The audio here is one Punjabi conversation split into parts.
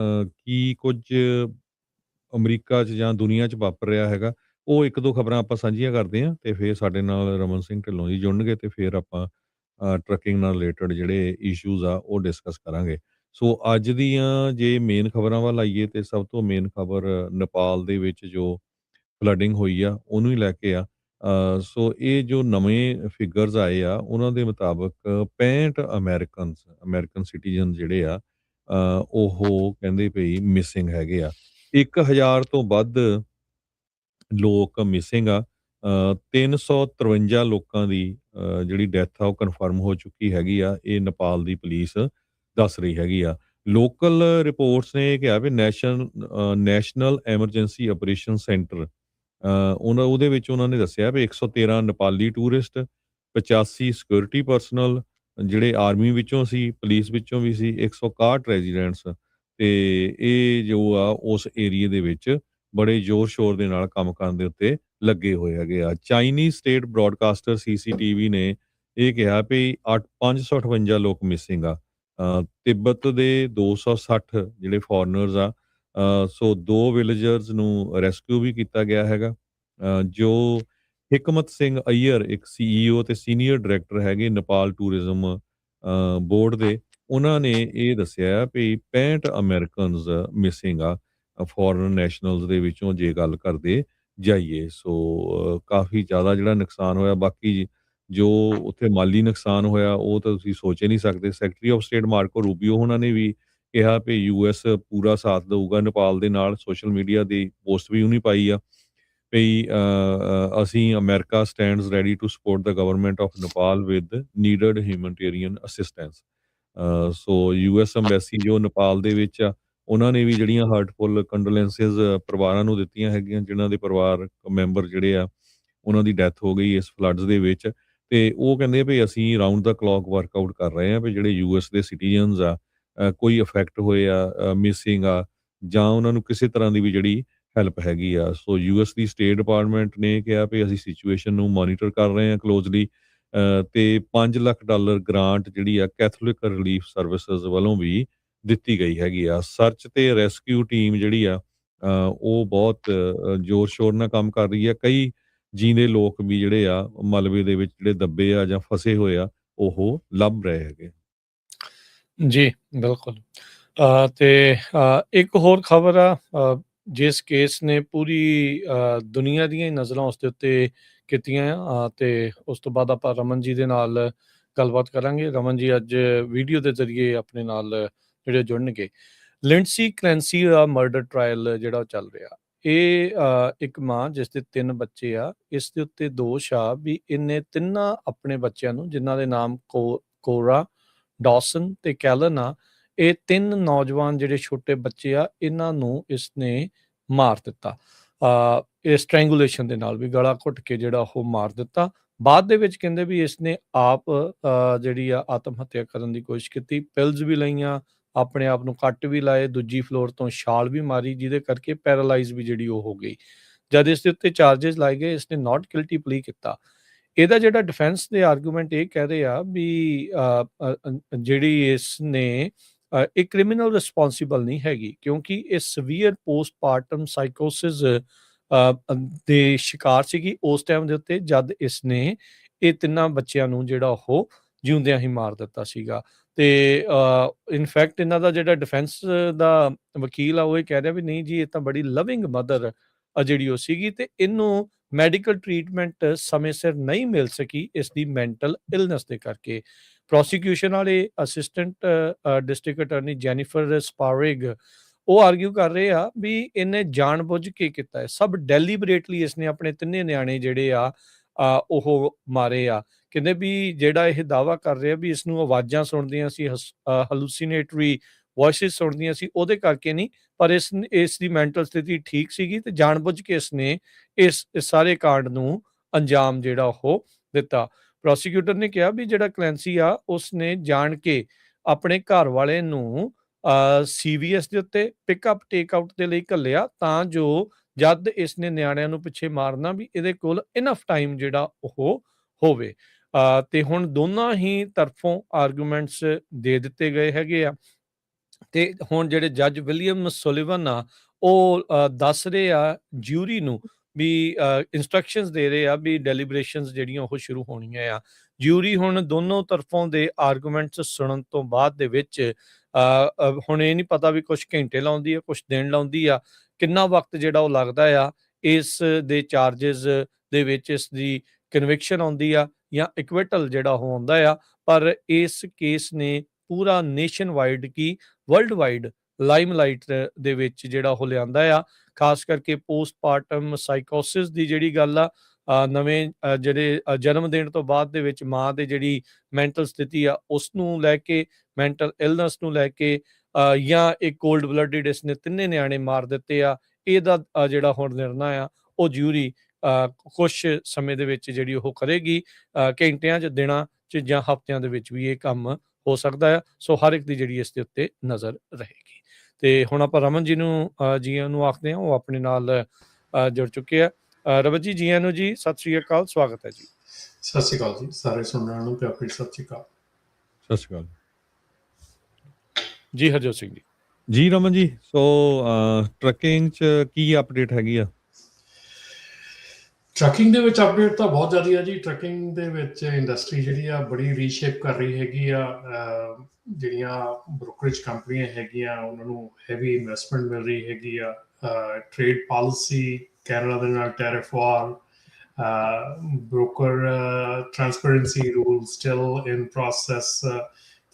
ਕੀ ਕੁਝ ਅਮਰੀਕਾ 'ਚ ਜਾਂ ਦੁਨੀਆ 'ਚ ਵਾਪਰ ਰਿਹਾ ਹੈਗਾ, ਉਹ 1-2 ਖਬਰਾਂ ਆਪਾਂ ਸਾਂਝੀਆਂ ਕਰਦੇ ਹਾਂ ਤੇ ਫਿਰ ਸਾਡੇ ਨਾਲ ਰਮਨ ਸਿੰਘ ਢਿੱਲੋਂ ਜੀ ਜੁੜਨਗੇ ਤੇ ਫਿਰ ਆਪਾਂ ਟਰੱਕਿੰਗ ਨਾਲ ਰਿਲੇਟਡ ਜਿਹੜੇ ਇਸ਼ੂਜ਼ ਆ ਉਹ ਡਿਸਕਸ ਕਰਾਂਗੇ। ਸੋ ਅੱਜ ਦੀਆਂ ਜੇ ਮੇਨ ਖਬਰਾਂ ਵੱਲ ਆਈਏ ਤੇ ਸਭ ਤੋਂ ਮੇਨ ਖਬਰ ਨੇਪਾਲ ਦੇ ਵਿੱਚ ਜੋ ਫਲੱਡਿੰਗ ਹੋਈ ਆ ਉਹਨੂੰ ਹੀ ਲੈ ਕੇ ਆ। ਸੋ ਇਹ ਜੋ ਨਵੇਂ ਫਿਗਰਸ ਆਏ ਆ ਉਹਨਾਂ ਦੇ ਮੁਤਾਬਕ 65 ਅਮਰੀਕਨ ਸਿਟੀਜ਼ਨ ਜਿਹੜੇ ਆ ਉਹ ਕਹਿੰਦੇ ਭਈ ਮਿਸਿੰਗ ਹੈਗੇ ਆ। 1000 ਤੋਂ ਵੱਧ ਲੋਕ ਮਿਸਿੰਗ ਆ। 353 ਲੋਕਾਂ ਦੀ ਜਿਹੜੀ ਡੈਥ ਆ ਉਹ ਕਨਫਰਮ ਹੋ ਚੁੱਕੀ ਹੈਗੀ ਆ। ਇਹ ਨੇਪਾਲ ਦੀ ਪੁਲਿਸ ਦੱਸ ਰਹੀ ਹੈਗੀ ਆ। ਲੋਕਲ ਰਿਪੋਰਟਸ ਨੇ ਇਹ ਕਿਹਾ ਵੀ ਨੈਸ਼ਨਲ ਐਮਰਜੈਂਸੀ ਆਪਰੇਸ਼ਨ ਸੈਂਟਰ ਉਹਦੇ ਵਿੱਚ ਉਹਨਾਂ ਨੇ ਦੱਸਿਆ ਵੀ 113 ਨੇਪਾਲੀ ਟੂਰਿਸਟ, 85 ਸਿਕਿਉਰਿਟੀ ਪਰਸਨਲ ਜਿਹੜੇ ਆਰਮੀ ਵਿੱਚੋਂ ਸੀ, ਪੁਲਿਸ ਵਿੱਚੋਂ ਵੀ ਸੀ, 161 ਰੈਜ਼ੀਡੈਂਟਸ ਤੇ ਇਹ ਜੋ ਆ ਉਸ ਏਰੀਏ ਦੇ ਵਿੱਚ ਬੜੇ ਜ਼ੋਰ-ਸ਼ੋਰ ਦੇ ਨਾਲ ਕੰਮ ਕਰਨ ਦੇ ਉੱਤੇ ਲੱਗੇ ਹੋਏ ਹੈਗੇ ਆ। ਚਾਈਨੀਜ਼ ਸਟੇਟ ਬ੍ਰੌਡਕਾਸਟਰ ਸੀਸੀਟੀਵੀ ਨੇ ਇਹ ਕਿਹਾ ਵੀ 558 ਲੋਕ ਮਿਸਿੰਗ ਆ। ਤਿੱਬਤ ਦੇ 260 ਜਿਹੜੇ ਫੋਰਨਰਸ ਆ। ਸੋ 2 ਵਿਲੇਜਰਸ ਨੂੰ ਰੈਸਕਿਊ ਵੀ ਕੀਤਾ ਗਿਆ ਹੈਗਾ। ਜੋ ਹਿਕਮਤ ਸਿੰਘ ਅਈਅਰ ਇੱਕ ਸੀਈਓ ਤੇ ਸੀਨੀਅਰ ਡਾਇਰੈਕਟਰ ਹੈਗੇ ਨੇਪਾਲ ਟੂਰਿਜ਼ਮ ਬੋਰਡ ਦੇ, ਉਹਨਾਂ ਨੇ ਇਹ ਦੱਸਿਆ ਵੀ 65 ਅਮਰੀਕਨਸ ਮਿਸਿੰਗ ਆ ਫੋਰਨ ਨੈਸ਼ਨਲਸ ਦੇ ਵਿੱਚੋਂ ਜੇ ਗੱਲ ਕਰਦੇ ਜਾਈਏ। ਸੋ ਕਾਫੀ ਜ਼ਿਆਦਾ ਜਿਹੜਾ ਨੁਕਸਾਨ ਹੋਇਆ। ਬਾਕੀ ਜੋ ਉੱਥੇ ਮਾਲੀ ਨੁਕਸਾਨ ਹੋਇਆ ਉਹ ਤਾਂ ਤੁਸੀਂ ਸੋਚ ਹੀ ਨਹੀਂ ਸਕਦੇ। ਸੈਕਟਰੀ ਆਫ ਸਟੇਟ ਮਾਰਕੋ ਰੂਬੀਓ ਉਹਨਾਂ ਨੇ ਵੀ ਕਿਹਾ ਵੀ ਯੂਐਸ ਪੂਰਾ ਸਾਥ ਦਊਗਾ ਨੇਪਾਲ ਦੇ ਨਾਲ। ਸੋਸ਼ਲ ਮੀਡੀਆ ਦੀ ਪੋਸਟ ਵੀ ਉਹਨੇ ਪਾਈ ਆ ਵੀ ਅਸੀਂ America stands ready to support the government of Nepal with needed humanitarian assistance. So US embassy ਜੋ ਨੇਪਾਲ ਦੇ ਵਿੱਚ ਆ ਉਹਨਾਂ ਨੇ ਵੀ ਜਿਹੜੀਆਂ ਹਾਰਟਫੁੱਲ ਕੰਡੋਲੈਂਸਿਸ ਪਰਿਵਾਰਾਂ ਨੂੰ ਦਿੱਤੀਆਂ ਹੈਗੀਆਂ ਜਿਨ੍ਹਾਂ ਦੇ ਪਰਿਵਾਰ ਮੈਂਬਰ ਜਿਹੜੇ ਆ ਉਹਨਾਂ ਦੀ ਡੈਥ ਹੋ ਗਈ ਇਸ ਫਲੱਡਸ ਦੇ ਵਿੱਚ। ਤੇ ਉਹ ਕਹਿੰਦੇ ਵੀ ਅਸੀਂ ਰਾਊਂਡ ਦਾ ਕਲੌਕ ਵਰਕਆਊਟ ਕਰ ਰਹੇ ਹਾਂ ਵੀ ਜਿਹੜੇ ਯੂਐਸ ਦੇ ਸਿਟੀਜ਼ਨਸ ਆ ਕੋਈ ਅਫੈਕਟ ਹੋਏ ਆ, ਮਿਸਿੰਗ ਆ ਜਾਂ ਉਹਨਾਂ ਨੂੰ ਕਿਸੇ ਤਰ੍ਹਾਂ ਦੀ ਵੀ ਜਿਹੜੀ ਹੈਲਪ ਹੈਗੀ ਆ। ਸੋ ਯੂਐਸ ਦੀ ਸਟੇਟ ਡਿਪਾਰਟਮੈਂਟ ਨੇ ਕਿਹਾ ਵੀ ਅਸੀਂ ਸਿਚੁਏਸ਼ਨ ਨੂੰ ਮੋਨੀਟਰ ਕਰ ਰਹੇ ਹਾਂ ਕਲੋਜ਼ਲੀ ਤੇ $5 ਲੱਖ ਗ੍ਰਾਂਟ ਜਿਹੜੀ ਆ ਕੈਥੋਲਿਕ ਰਿਲੀਫ ਸਰਵਿਸਿਜ਼ ਵੱਲੋਂ ਵੀ ਦਿੱਤੀ ਗਈ ਹੈਗੀ ਆ। ਸਰਚ ਤੇ ਰੈਸਕਿਊ ਟੀਮ ਜਿਹੜੀ ਆ ਉਹ ਬਹੁਤ ਜ਼ੋਰ ਸ਼ੋਰ ਨਾਲ ਕੰਮ ਕਰ ਰਹੀ ਆ। ਕਈ ਜੀਂਦੇ ਲੋਕ ਵੀ ਜਿਹੜੇ ਆ ਮਲਬੇ ਦੇ ਵਿੱਚ ਜਿਹੜੇ ਦੱਬੇ ਆ ਜਾਂ ਫਸੇ ਹੋਏ ਆ ਉਹ ਲੱਭ ਰਹੇ ਹੈਗੇ। ਜੀ ਬਿਲਕੁਲ। ਤੇ ਇੱਕ ਹੋਰ ਖਬਰ ਆ ਜਿਸ ਕੇਸ ਨੇ ਪੂਰੀ ਦੁਨੀਆ ਦੀਆਂ ਹੀ ਨਜ਼ਰਾਂ ਉਸ ਦੇ ਉੱਤੇ ਕੀਤੀਆਂ ਆ ਤੇ ਉਸ ਤੋਂ ਬਾਅਦ ਆਪਾਂ ਰਮਨ ਜੀ ਦੇ ਨਾਲ ਗੱਲਬਾਤ ਕਰਾਂਗੇ। ਰਮਨ ਜੀ ਅੱਜ ਵੀਡੀਓ ਦੇ ਜ਼ਰੀਏ ਆਪਣੇ ਨਾਲ ਜਿਹੜੇ ਜੁੜਨਗੇ। ਲਿੰਡਸੀ ਕਲੈਂਸੀ ਦਾ ਮਰਡਰ ਟਰਾਇਲ ਜਿਹੜਾ ਚੱਲ ਰਿਹਾ। ਇਹ ਇੱਕ ਮਾਂ ਜਿਸ ਦੇ 3 ਬੱਚੇ ਆ, ਇਸ ਦੇ ਉੱਤੇ ਦੋਸ਼ ਆ ਵੀ ਇਹਨੇ ਤਿੰਨਾਂ ਆਪਣੇ ਬੱਚਿਆਂ ਨੂੰ ਜਿਨ੍ਹਾਂ ਦੇ ਨਾਮ ਕੋਰਾ, ਡੌਸਨ ਤੇ ਕੈਲਨ ਆ, ਇਹ 3 ਨੌਜਵਾਨ ਜਿਹੜੇ ਛੋਟੇ ਬੱਚੇ ਆ ਇਹਨਾਂ ਨੂੰ ਇਸਨੇ ਮਾਰ ਦਿੱਤਾ। ਇਹ ਸਟ੍ਰੈਂਗੂਲੇਸ਼ਨ ਦੇ ਨਾਲ ਵੀ ਗਲਾ ਘੁੱਟ ਕੇ ਜਿਹੜਾ ਉਹ ਮਾਰ ਦਿੱਤਾ। ਬਾਅਦ ਦੇ ਵਿੱਚ ਕਹਿੰਦੇ ਵੀ ਇਸਨੇ ਆਪ ਜਿਹੜੀ ਆ ਆਤਮ ਹੱਤਿਆ ਕਰਨ ਦੀ ਕੋਸ਼ਿਸ਼ ਕੀਤੀ, ਪਿਲਸ ਵੀ ਲਈਆਂ, ਆਪਣੇ ਆਪ ਨੂੰ ਕੱਟ ਵੀ ਲਾਏ, ਦੂਜੀ ਫਲੋਰ ਤੋਂ ਛਾਲ ਵੀ ਮਾਰੀ ਜਿਹਦੇ ਕਰਕੇ ਪੈਰਾਲਾਈਜ਼ ਵੀ ਜਿਹੜੀ ਉਹ ਹੋ ਗਈ। ਜਦ ਇਸ ਦੇ ਉੱਤੇ ਚਾਰजेस ਲਾਏ ਗਏ ਇਸਨੇ ਨਾਟ ਗਿਲਟੀ ਪਲੀ ਕੀਤਾ। ਇਹਦਾ ਜਿਹੜਾ ਡਿਫੈਂਸ ਦੇ ਆਰਗੂਮੈਂਟ ਇਹ ਕਹਿ ਰਹੇ ਆ ਵੀ ਜਿਹੜੀ ਇਸਨੇ ਇਹ ਕ੍ਰਿਮੀਨਲ ਰਿਸਪੌਂਸੀਬਲ ਨਹੀਂ ਹੈਗੀ ਕਿਉਂਕਿ ਇਹ ਸਵੀਅਰ ਪੋਸਟਮਾਰਟਮ ਸਾਈਕੋਸਿਸ ਦੇ ਸ਼ਿਕਾਰ ਸੀਗੀ ਉਸ ਟਾਈਮ ਦੇ ਉੱਤੇ ਜਦ ਇਸਨੇ ਇਹ ਤਿੰਨਾਂ ਬੱਚਿਆਂ ਨੂੰ ਜਿਹੜਾ ਉਹ ਜਿਉਂਦਿਆਂ ਹੀ ਮਾਰ ਦਿੱਤਾ ਸੀਗਾ। ਤੇ ਇਨਫੈਕਟ ਇਹਨਾਂ ਦਾ ਜਿਹੜਾ ਡਿਫੈਂਸ ਦਾ ਵਕੀਲ ਆ ਉਹ ਇਹ ਕਹਿ ਰਿਹਾ ਵੀ ਨਹੀਂ ਜੀ ਇਹ ਤਾਂ ਬੜੀ ਲਵਿੰਗ ਮਦਰ ਜਿਹੜੀ ਉਹ ਸੀਗੀ ਤੇ ਇਹਨੂੰ ਮੈਡੀਕਲ ਟਰੀਟਮੈਂਟ ਸਮੇਂ ਸਿਰ ਨਹੀਂ ਮਿਲ ਸਕੀ ਇਸ ਦੀ ਮੈਂਟਲ ਇਲਨੈਸ ਦੇ ਕਰਕੇ। ਪ੍ਰੋਸੀਕਿਊਸ਼ਨ ਵਾਲੇ ਅਸਿਸਟੈਂਟ ਡਿਸਟ੍ਰਿਕਟ ਅਟਾਰਨੀ ਜੈਨੀਫਰ ਸਪਾਰਿਗ ਉਹ ਆਰਗਿਊ ਕਰ ਰਹੇ ਆ ਵੀ ਇਹਨੇ ਜਾਣਬੁੱਝ ਕੇ ਕੀਤਾ ਹੈ, ਸਭ ਡੈਲੀਬਰੇਟਲੀ ਇਸਨੇ ਆਪਣੇ ਤਿੰਨੇ ਨਿਆਣੇ ਜਿਹੜੇ ਆ ਉਹ ਮਾਰੇ ਆ। ਕਹਿੰਦੇ ਵੀ ਜਿਹੜਾ ਇਹ ਦਾਅਵਾ ਕਰ ਰਿਹਾ ਵੀ ਇਸ ਨੂੰ ਆਵਾਜ਼ਾਂ ਸੁਣਦੀਆਂ ਸੀ, ਹਲੂਸੀਨੇਟਰੀ ਵੌਇਸਿਸ ਸੁਣਦੀਆਂ ਸੀ, ਉਹਦੇ ਕਰਕੇ ਨਹੀਂ ਪਰ ਇਸ ਦੀ ਮੈਂਟਲ ਸਥਿਤੀ ਠੀਕ ਸੀਗੀ ਤੇ ਜਾਣਬੁੱਝ ਕੇ ਇਸਨੇ ਇਸ ਸਾਰੇ ਕਾਂਡ ਨੂੰ ਅੰਜਾਮ ਜਿਹੜਾ ਉਹ ਦਿੱਤਾ। ਪ੍ਰੋਸੀਕਿਊਟਰ ਨੇ ਕਿਹਾ ਵੀ ਜਿਹੜਾ ਕਲੈਂਸੀ ਆ ਉਸਨੇ ਜਾਣ ਕੇ ਆਪਣੇ ਘਰ ਵਾਲੇ ਨੂੰ CVS ਦੇ ਉੱਤੇ ਪਿਕਅਪ ਟੇਕ ਆਊਟ ਦੇ ਲਈ ਘੱਲਿਆ ਤਾਂ ਜੋ ਜਦ ਇਸਨੇ ਨਿਆਣਿਆਂ ਨੂੰ ਪਿੱਛੇ ਮਾਰਨਾ ਵੀ ਇਹਦੇ ਕੋਲ ਇਨਫ ਟਾਈਮ ਜਿਹੜਾ ਉਹ ਹੋਵੇ। ਤੇ ਹੁਣ ਦੋਨਾਂ ਹੀ ਤਰਫੋਂ ਆਰਗੂਮੈਂਟਸ ਦੇ ਦਿੱਤੇ ਗਏ ਹੈਗੇ ਆ। ਤੇ ਹੁਣ ਜਿਹੜੇ ਜੱਜ ਵਿਲੀਅਮ ਸੁਲੀਵਨ ਆ ਉਹ ਦੱਸ ਰਹੇ ਆ ਜਿਊਰੀ ਨੂੰ ਵੀ ਇੰਸਟਰਕਸ਼ਨਸ ਦੇ ਰਹੇ ਆ ਵੀ ਡੈਲੀਬਰੇਸ਼ਨਸ ਜਿਹੜੀਆਂ ਉਹ ਸ਼ੁਰੂ ਹੋਣੀਆਂ ਆ। ਜਿਊਰੀ ਹੁਣ ਦੋਨੋਂ ਤਰਫੋਂ ਦੇ ਆਰਗੂਮੈਂਟਸ ਸੁਣਨ ਤੋਂ ਬਾਅਦ ਦੇ ਵਿੱਚ ਹੁਣ ਇਹ ਨਹੀਂ ਪਤਾ ਵੀ ਕੁਝ ਘੰਟੇ ਲਾਉਂਦੀ ਆ, ਕੁਝ ਦਿਨ ਲਾਉਂਦੀ ਆ, ਕਿੰਨਾ ਵਕਤ ਜਿਹੜਾ ਉਹ ਲੱਗਦਾ ਆ ਇਸ ਦੇ ਚਾਰजेस ਦੇ ਵਿੱਚ ਇਸ ਦੀ ਕਨਵਿਕਸ਼ਨ ਆਉਂਦੀ ਆ ਜਾਂ ਇਕਵਿਟਲ ਜਿਹੜਾ ਉਹ ਆਉਂਦਾ ਆ। ਪਰ ਇਸ ਕੇਸ ਨੇ ਪੂਰਾ ਨੇਸ਼ਨ ਵਾਈਡ ਕੀ ਵਰਲਡ ਵਾਈਡ ਲਾਈਮਲਾਈਟ ਦੇ ਵਿੱਚ ਜਿਹੜਾ ਉਹ ਲਿਆਂਦਾ ਆ, ਖਾਸ ਕਰਕੇ ਪੋਸਟਮਾਰਟਮ ਸਾਈਕੋਸਿਸ ਦੀ ਜਿਹੜੀ ਗੱਲ ਆ, ਨਵੇਂ ਜਿਹੜੇ ਜਨਮ ਦੇਣ ਤੋਂ ਬਾਅਦ ਦੇ ਵਿੱਚ ਮਾਂ ਦੇ ਜਿਹੜੀ ਮੈਂਟਲ ਸਥਿਤੀ ਆ ਉਸ ਨੂੰ ਲੈ ਕੇ, ਮੈਂਟਲ ਇਲਨੈਸ ਨੂੰ ਲੈ ਕੇ, ਜਾਂ ਇੱਕ ਕੋਲਡ ਬਲੱਡਡ ਇਸਨੇ ਤਿੰਨੇ ਨਿਆਣੇ ਮਾਰ ਦਿੱਤੇ ਆ, ਇਹਦਾ ਜਿਹੜਾ ਹੁਣ ਨਿਰਣਾ ਆ ਉਹ ਜਿਊਰੀ ਕੁਛ ਸਮੇਂ ਦੇ ਵਿੱਚ ਜਿਹੜੀ ਉਹ ਕਰੇਗੀ। ਘੰਟਿਆਂ 'ਚ, ਦਿਨਾਂ 'ਚ ਜਾਂ ਹਫ਼ਤਿਆਂ ਦੇ ਵਿੱਚ ਵੀ ਇਹ ਕੰਮ ਹੋ ਸਕਦਾ ਆ। ਸੋ ਹਰ ਇੱਕ ਦੀ ਜਿਹੜੀ ਇਸ ਦੇ ਉੱਤੇ ਨਜ਼ਰ ਰਹੇਗੀ। ਤੇ ਹੁਣ ਆਪਾਂ ਰਮਨ ਜੀ ਨੂੰ ਜੀਆਂ ਨੂੰ ਆਖਦੇ ਹਾਂ, ਉਹ ਆਪਣੇ ਨਾਲ ਜੁੜ ਚੁੱਕੇ ਆ। ਰਮਨ ਜੀ, ਜੀਆਂ ਨੂੰ ਜੀ, ਸਤਿ ਸ਼੍ਰੀ ਅਕਾਲ, ਸਵਾਗਤ ਹੈ ਜੀ। ਸਤਿ ਸ਼੍ਰੀ ਅਕਾਲ ਜੀ, ਸਾਰੇ ਸੁਣਨ ਨੂੰ ਪਿਆਰ ਭਰੀ ਸਤਿ ਸ਼੍ਰੀ ਅਕਾਲ। ਸਤਿ ਸ਼੍ਰੀ ਅਕਾਲ ਜੀ। ਹਰਜੋਤ ਸਿੰਘ ਜੀ। ਜੀ ਰਮਨ ਜੀ, ਸੋ ਟਰੱਕਿੰਗ 'ਚ ਕੀ ਅਪਡੇਟ ਹੈਗੀ ਆ? ਟਰੱਕਿੰਗ ਦੇ ਵਿੱਚ ਅਪਡੇਟ ਤਾਂ ਬਹੁਤ ਜ਼ਿਆਦਾ ਆ ਜੀ। ਟਰੱਕਿੰਗ ਦੇ ਵਿੱਚ ਇੰਡਸਟਰੀ ਜਿਹੜੀ ਆ ਬੜੀ ਰੀਸ਼ੇਪ ਕਰ ਰਹੀ ਹੈਗੀ ਆ। ਜਿਹੜੀਆਂ ਬ੍ਰੋਕਰੇਜ ਕੰਪਨੀਆਂ ਹੈਗੀਆਂ ਉਹਨਾਂ ਨੂੰ ਹੈਵੀ ਇਨਵੈਸਟਮੈਂਟ ਮਿਲ ਰਹੀ ਹੈਗੀ ਆ। ਟ੍ਰੇਡ ਪਾਲਿਸੀ, ਕੈਨੇਡਾ ਦੇ ਨਾਲ tariff war, broker transparency rule still in process,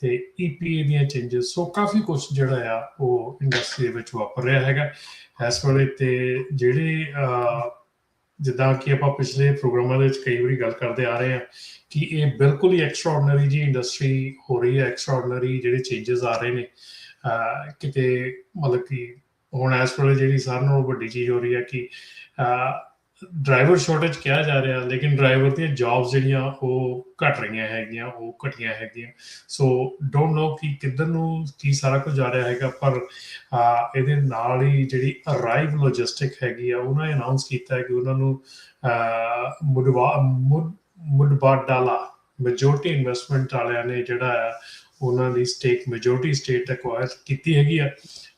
ਤੇ EPA ਦੀਆਂ ਚੇਂਜਸ। ਸੋ ਕਾਫੀ ਕੁਛ ਜਿਹੜਾ ਆ ਉਹ ਇੰਡਸਟਰੀ ਦੇ ਵਿੱਚ ਵਾਪਰ ਰਿਹਾ ਹੈਗਾ ਇਸ ਵੇਲੇ। ਤੇ ਜਿਹੜੇ ਜਿੱਦਾਂ ਕਿ ਆਪਾਂ ਪਿਛਲੇ ਪ੍ਰੋਗਰਾਮਾਂ ਦੇ ਵਿੱਚ ਕਈ ਵਾਰੀ ਗੱਲ ਕਰਦੇ ਆ ਰਹੇ ਹਾਂ ਕਿ ਇਹ ਬਿਲਕੁਲ ਹੀ ਐਕਸਟਰਾਆਰਡਨਰੀ ਜੀ ਇੰਡਸਟਰੀ ਹੋ ਰਹੀ ਹੈ। ਐਕਸਟਰਾਆਰਡਨਰੀ ਜਿਹੜੇ ਚੇਂਜਸ ਆ ਰਹੇ ਨੇ ਕਿਤੇ, ਮਤਲਬ ਕਿ ਹੁਣ ਇਸ ਵੇਲੇ ਜਿਹੜੀ ਸਾਰਿਆਂ ਨਾਲੋਂ ਵੱਡੀ ਚੀਜ਼ ਹੋ ਰਹੀ ਹੈ ਕਿ ਡਰਾਈਵਰ ਸ਼ਾਰਟੇਜ ਕਿਹਾ ਜਾ ਰਿਹਾ, ਲੇਕਿਨ ਡਰਾਈਵਰ ਦੀਆਂ ਜੌਬਸ ਜਿਹੜੀਆਂ ਉਹ ਘਟ ਰਹੀਆਂ ਹੈਗੀਆਂ, ਉਹ ਘਟੀਆਂ ਹੈਗੀਆਂ। ਸੋ ਡੋਂਟ ਨੋ ਕਿ ਕਿੱਧਰ ਨੂੰ ਕੀ ਸਾਰਾ ਕੁਝ ਜਾ ਰਿਹਾ ਹੈਗਾ। ਪਰ ਇਹਦੇ ਨਾਲ ਹੀ ਜਿਹੜੀ ਅਰਾਈਵ ਲੌਜਿਸਟਿਕ ਹੈਗੀ ਆ, ਉਹਨਾਂ ਨੇ ਅਨਾਊਂਸ ਕੀਤਾ ਹੈ ਕਿ ਉਹਨਾਂ ਨੂੰ ਮੁਡਬਾਡਾਲਾ ਮੈਜੋਰਟੀ ਇਨਵੈਸਟਮੈਂਟ ਵਾਲਿਆਂ ਨੇ ਜਿਹੜਾ ਆ ਉਹਨਾਂ ਦੀ ਸਟੇਕ ਮੈਜੋਰਟੀ ਸਟੇਟ ਐਕਵਾਇਰ ਕੀਤੀ ਹੈਗੀ ਆ।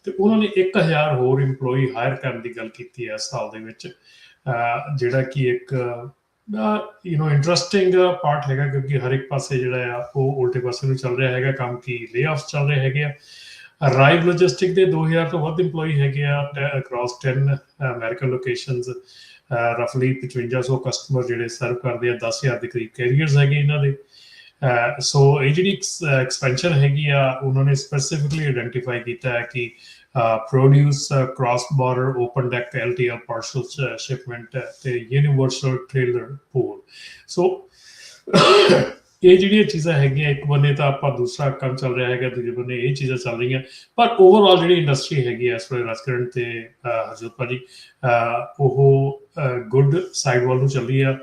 ਤੇ ਉਹਨਾਂ ਨੇ 1000 ਹੋਰ ਇੰਪਲੋਈ ਹਾਇਰ ਕਰਨ ਦੀ ਗੱਲ ਕੀਤੀ ਹੈ ਇਸ ਸਾਲ ਦੇ ਵਿੱਚ, ਜਿਹੜਾ ਕਿ ਇੱਕ ਇੰਟਰਸਟਿੰਗ ਪਾਰਟ ਹੈਗਾ, ਕਿਉਂਕਿ ਹਰ ਇੱਕ ਪਾਸੇ ਜਿਹੜਾ ਆ ਉਹ ਉਲਟੇ ਪਾਸੇ ਨੂੰ ਚੱਲ ਰਿਹਾ ਹੈਗਾ ਕੰਮ, ਕਿ ਲੇਆਫ ਚੱਲ ਰਹੇ ਹੈਗੇ ਆ। ਰਾਈਵ ਲੌਜਿਸਟਿਕ ਦੇ 2000 ਤੋਂ ਵੱਧ ਇੰਪਲੋਈ ਹੈਗੇ ਆ ਅਕ੍ਰੋਸ 10 ਅਮਰੀਕਨ ਲੋਕੇਸ਼ਨਸ। ਰਫਲੀ 5500 ਕਸਟਮਰ ਜਿਹੜੇ ਸਰਵ ਕਰਦੇ ਆ, 10,000 ਦੇ ਕਰੀਬ ਕੈਰੀਅਰਸ ਹੈਗੇ ਇਹਨਾਂ ਦੇ। ਸੋ ਇਹ ਜਿਹੜੀ ਐਕਸਪੈਂਸ਼ਨ ਹੈਗੀ ਆ, ਉਹਨਾਂ ਨੇ ਸਪੈਸੀਫਿਕਲੀ ਆਇਡੈਂਟੀਫਾਈ ਕੀਤਾ ਹੈ ਕਿ produce, cross-border open deck LTL partial shipment ਤੇ universal trailer pool। ਸੋ ਇਹ ਜਿਹੜੀਆਂ ਚੀਜ਼ਾਂ ਹੈਗੀਆਂ, ਇੱਕ ਬੰਨੇ ਤਾਂ ਆਪਾਂ ਦੂਸਰਾ ਕੰਮ ਚੱਲ ਰਿਹਾ ਹੈਗਾ, ਦੂਜੇ ਬੰਨੇ ਇਹ ਚੀਜ਼ਾਂ ਚੱਲ ਰਹੀਆਂ। ਪਰ ਓਵਰਆਲ ਜਿਹੜੀ ਇੰਡਸਟਰੀ ਹੈਗੀ ਹੈ ਇਸ ਵੇਲੇ ਰਾਜਕਰਨ ਤੇ ਹਰਜੋਤ ਭਾਜੀ, ਉਹ ਗੁੱਡ ਸਾਈਡ ਵੱਲ ਨੂੰ ਚੱਲ ਰਹੀ ਆ।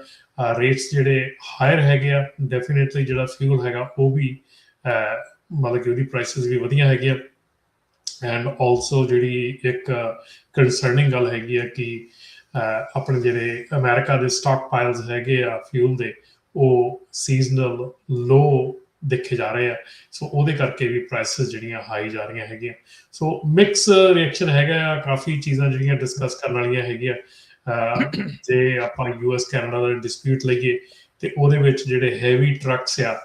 ਰੇਟਸ ਜਿਹੜੇ ਹਾਇਰ ਹੈਗੇ ਆ, ਡੈਫੀਨੇਟਲੀ ਜਿਹੜਾ ਫਿਊਲ ਹੈਗਾ ਉਹ ਵੀ ਮਤਲਬ ਕਿ ਉਹਦੀ ਪ੍ਰਾਈਸਿਸ ਵੀ ਵਧੀਆ ਹੈਗੀਆਂ। ਐਂਡ ਆਲਸੋ ਜਿਹੜੀ ਇੱਕ ਕੰਸਰਨਿੰਗ ਗੱਲ ਹੈਗੀ ਆ ਕਿ ਆਪਣੇ ਜਿਹੜੇ ਅਮਰੀਕਾ ਦੇ ਸਟਾਕ ਪਾਈਲਸ ਹੈਗੇ ਆ ਫਿਊਲ ਦੇ, ਉਹ ਸੀਜ਼ਨਲ ਲੋ ਦੇਖੇ ਜਾ ਰਹੇ ਆ। ਸੋ ਉਹਦੇ ਕਰਕੇ ਵੀ ਪ੍ਰਾਈਸਿਸ ਜਿਹੜੀਆਂ ਹਾਈ ਜਾ ਰਹੀਆਂ ਹੈਗੀਆਂ। ਸੋ ਮਿਕਸ ਰਿਐਕਸ਼ਨ ਹੈਗਾ ਆ। ਕਾਫੀ ਚੀਜ਼ਾਂ ਜਿਹੜੀਆਂ ਡਿਸਕਸ ਕਰਨ ਵਾਲੀਆਂ ਹੈਗੀਆਂ। ਜੇ ਆਪਾਂ US ਕੈਨੇਡਾ ਦਾ ਡਿਸਪਿਊਟ ਲਈਏ ਤੇ ਉਹਦੇ ਵਿੱਚ ਜਿਹੜੇ ਹੈਵੀ ਟਰੱਕਸ ਆ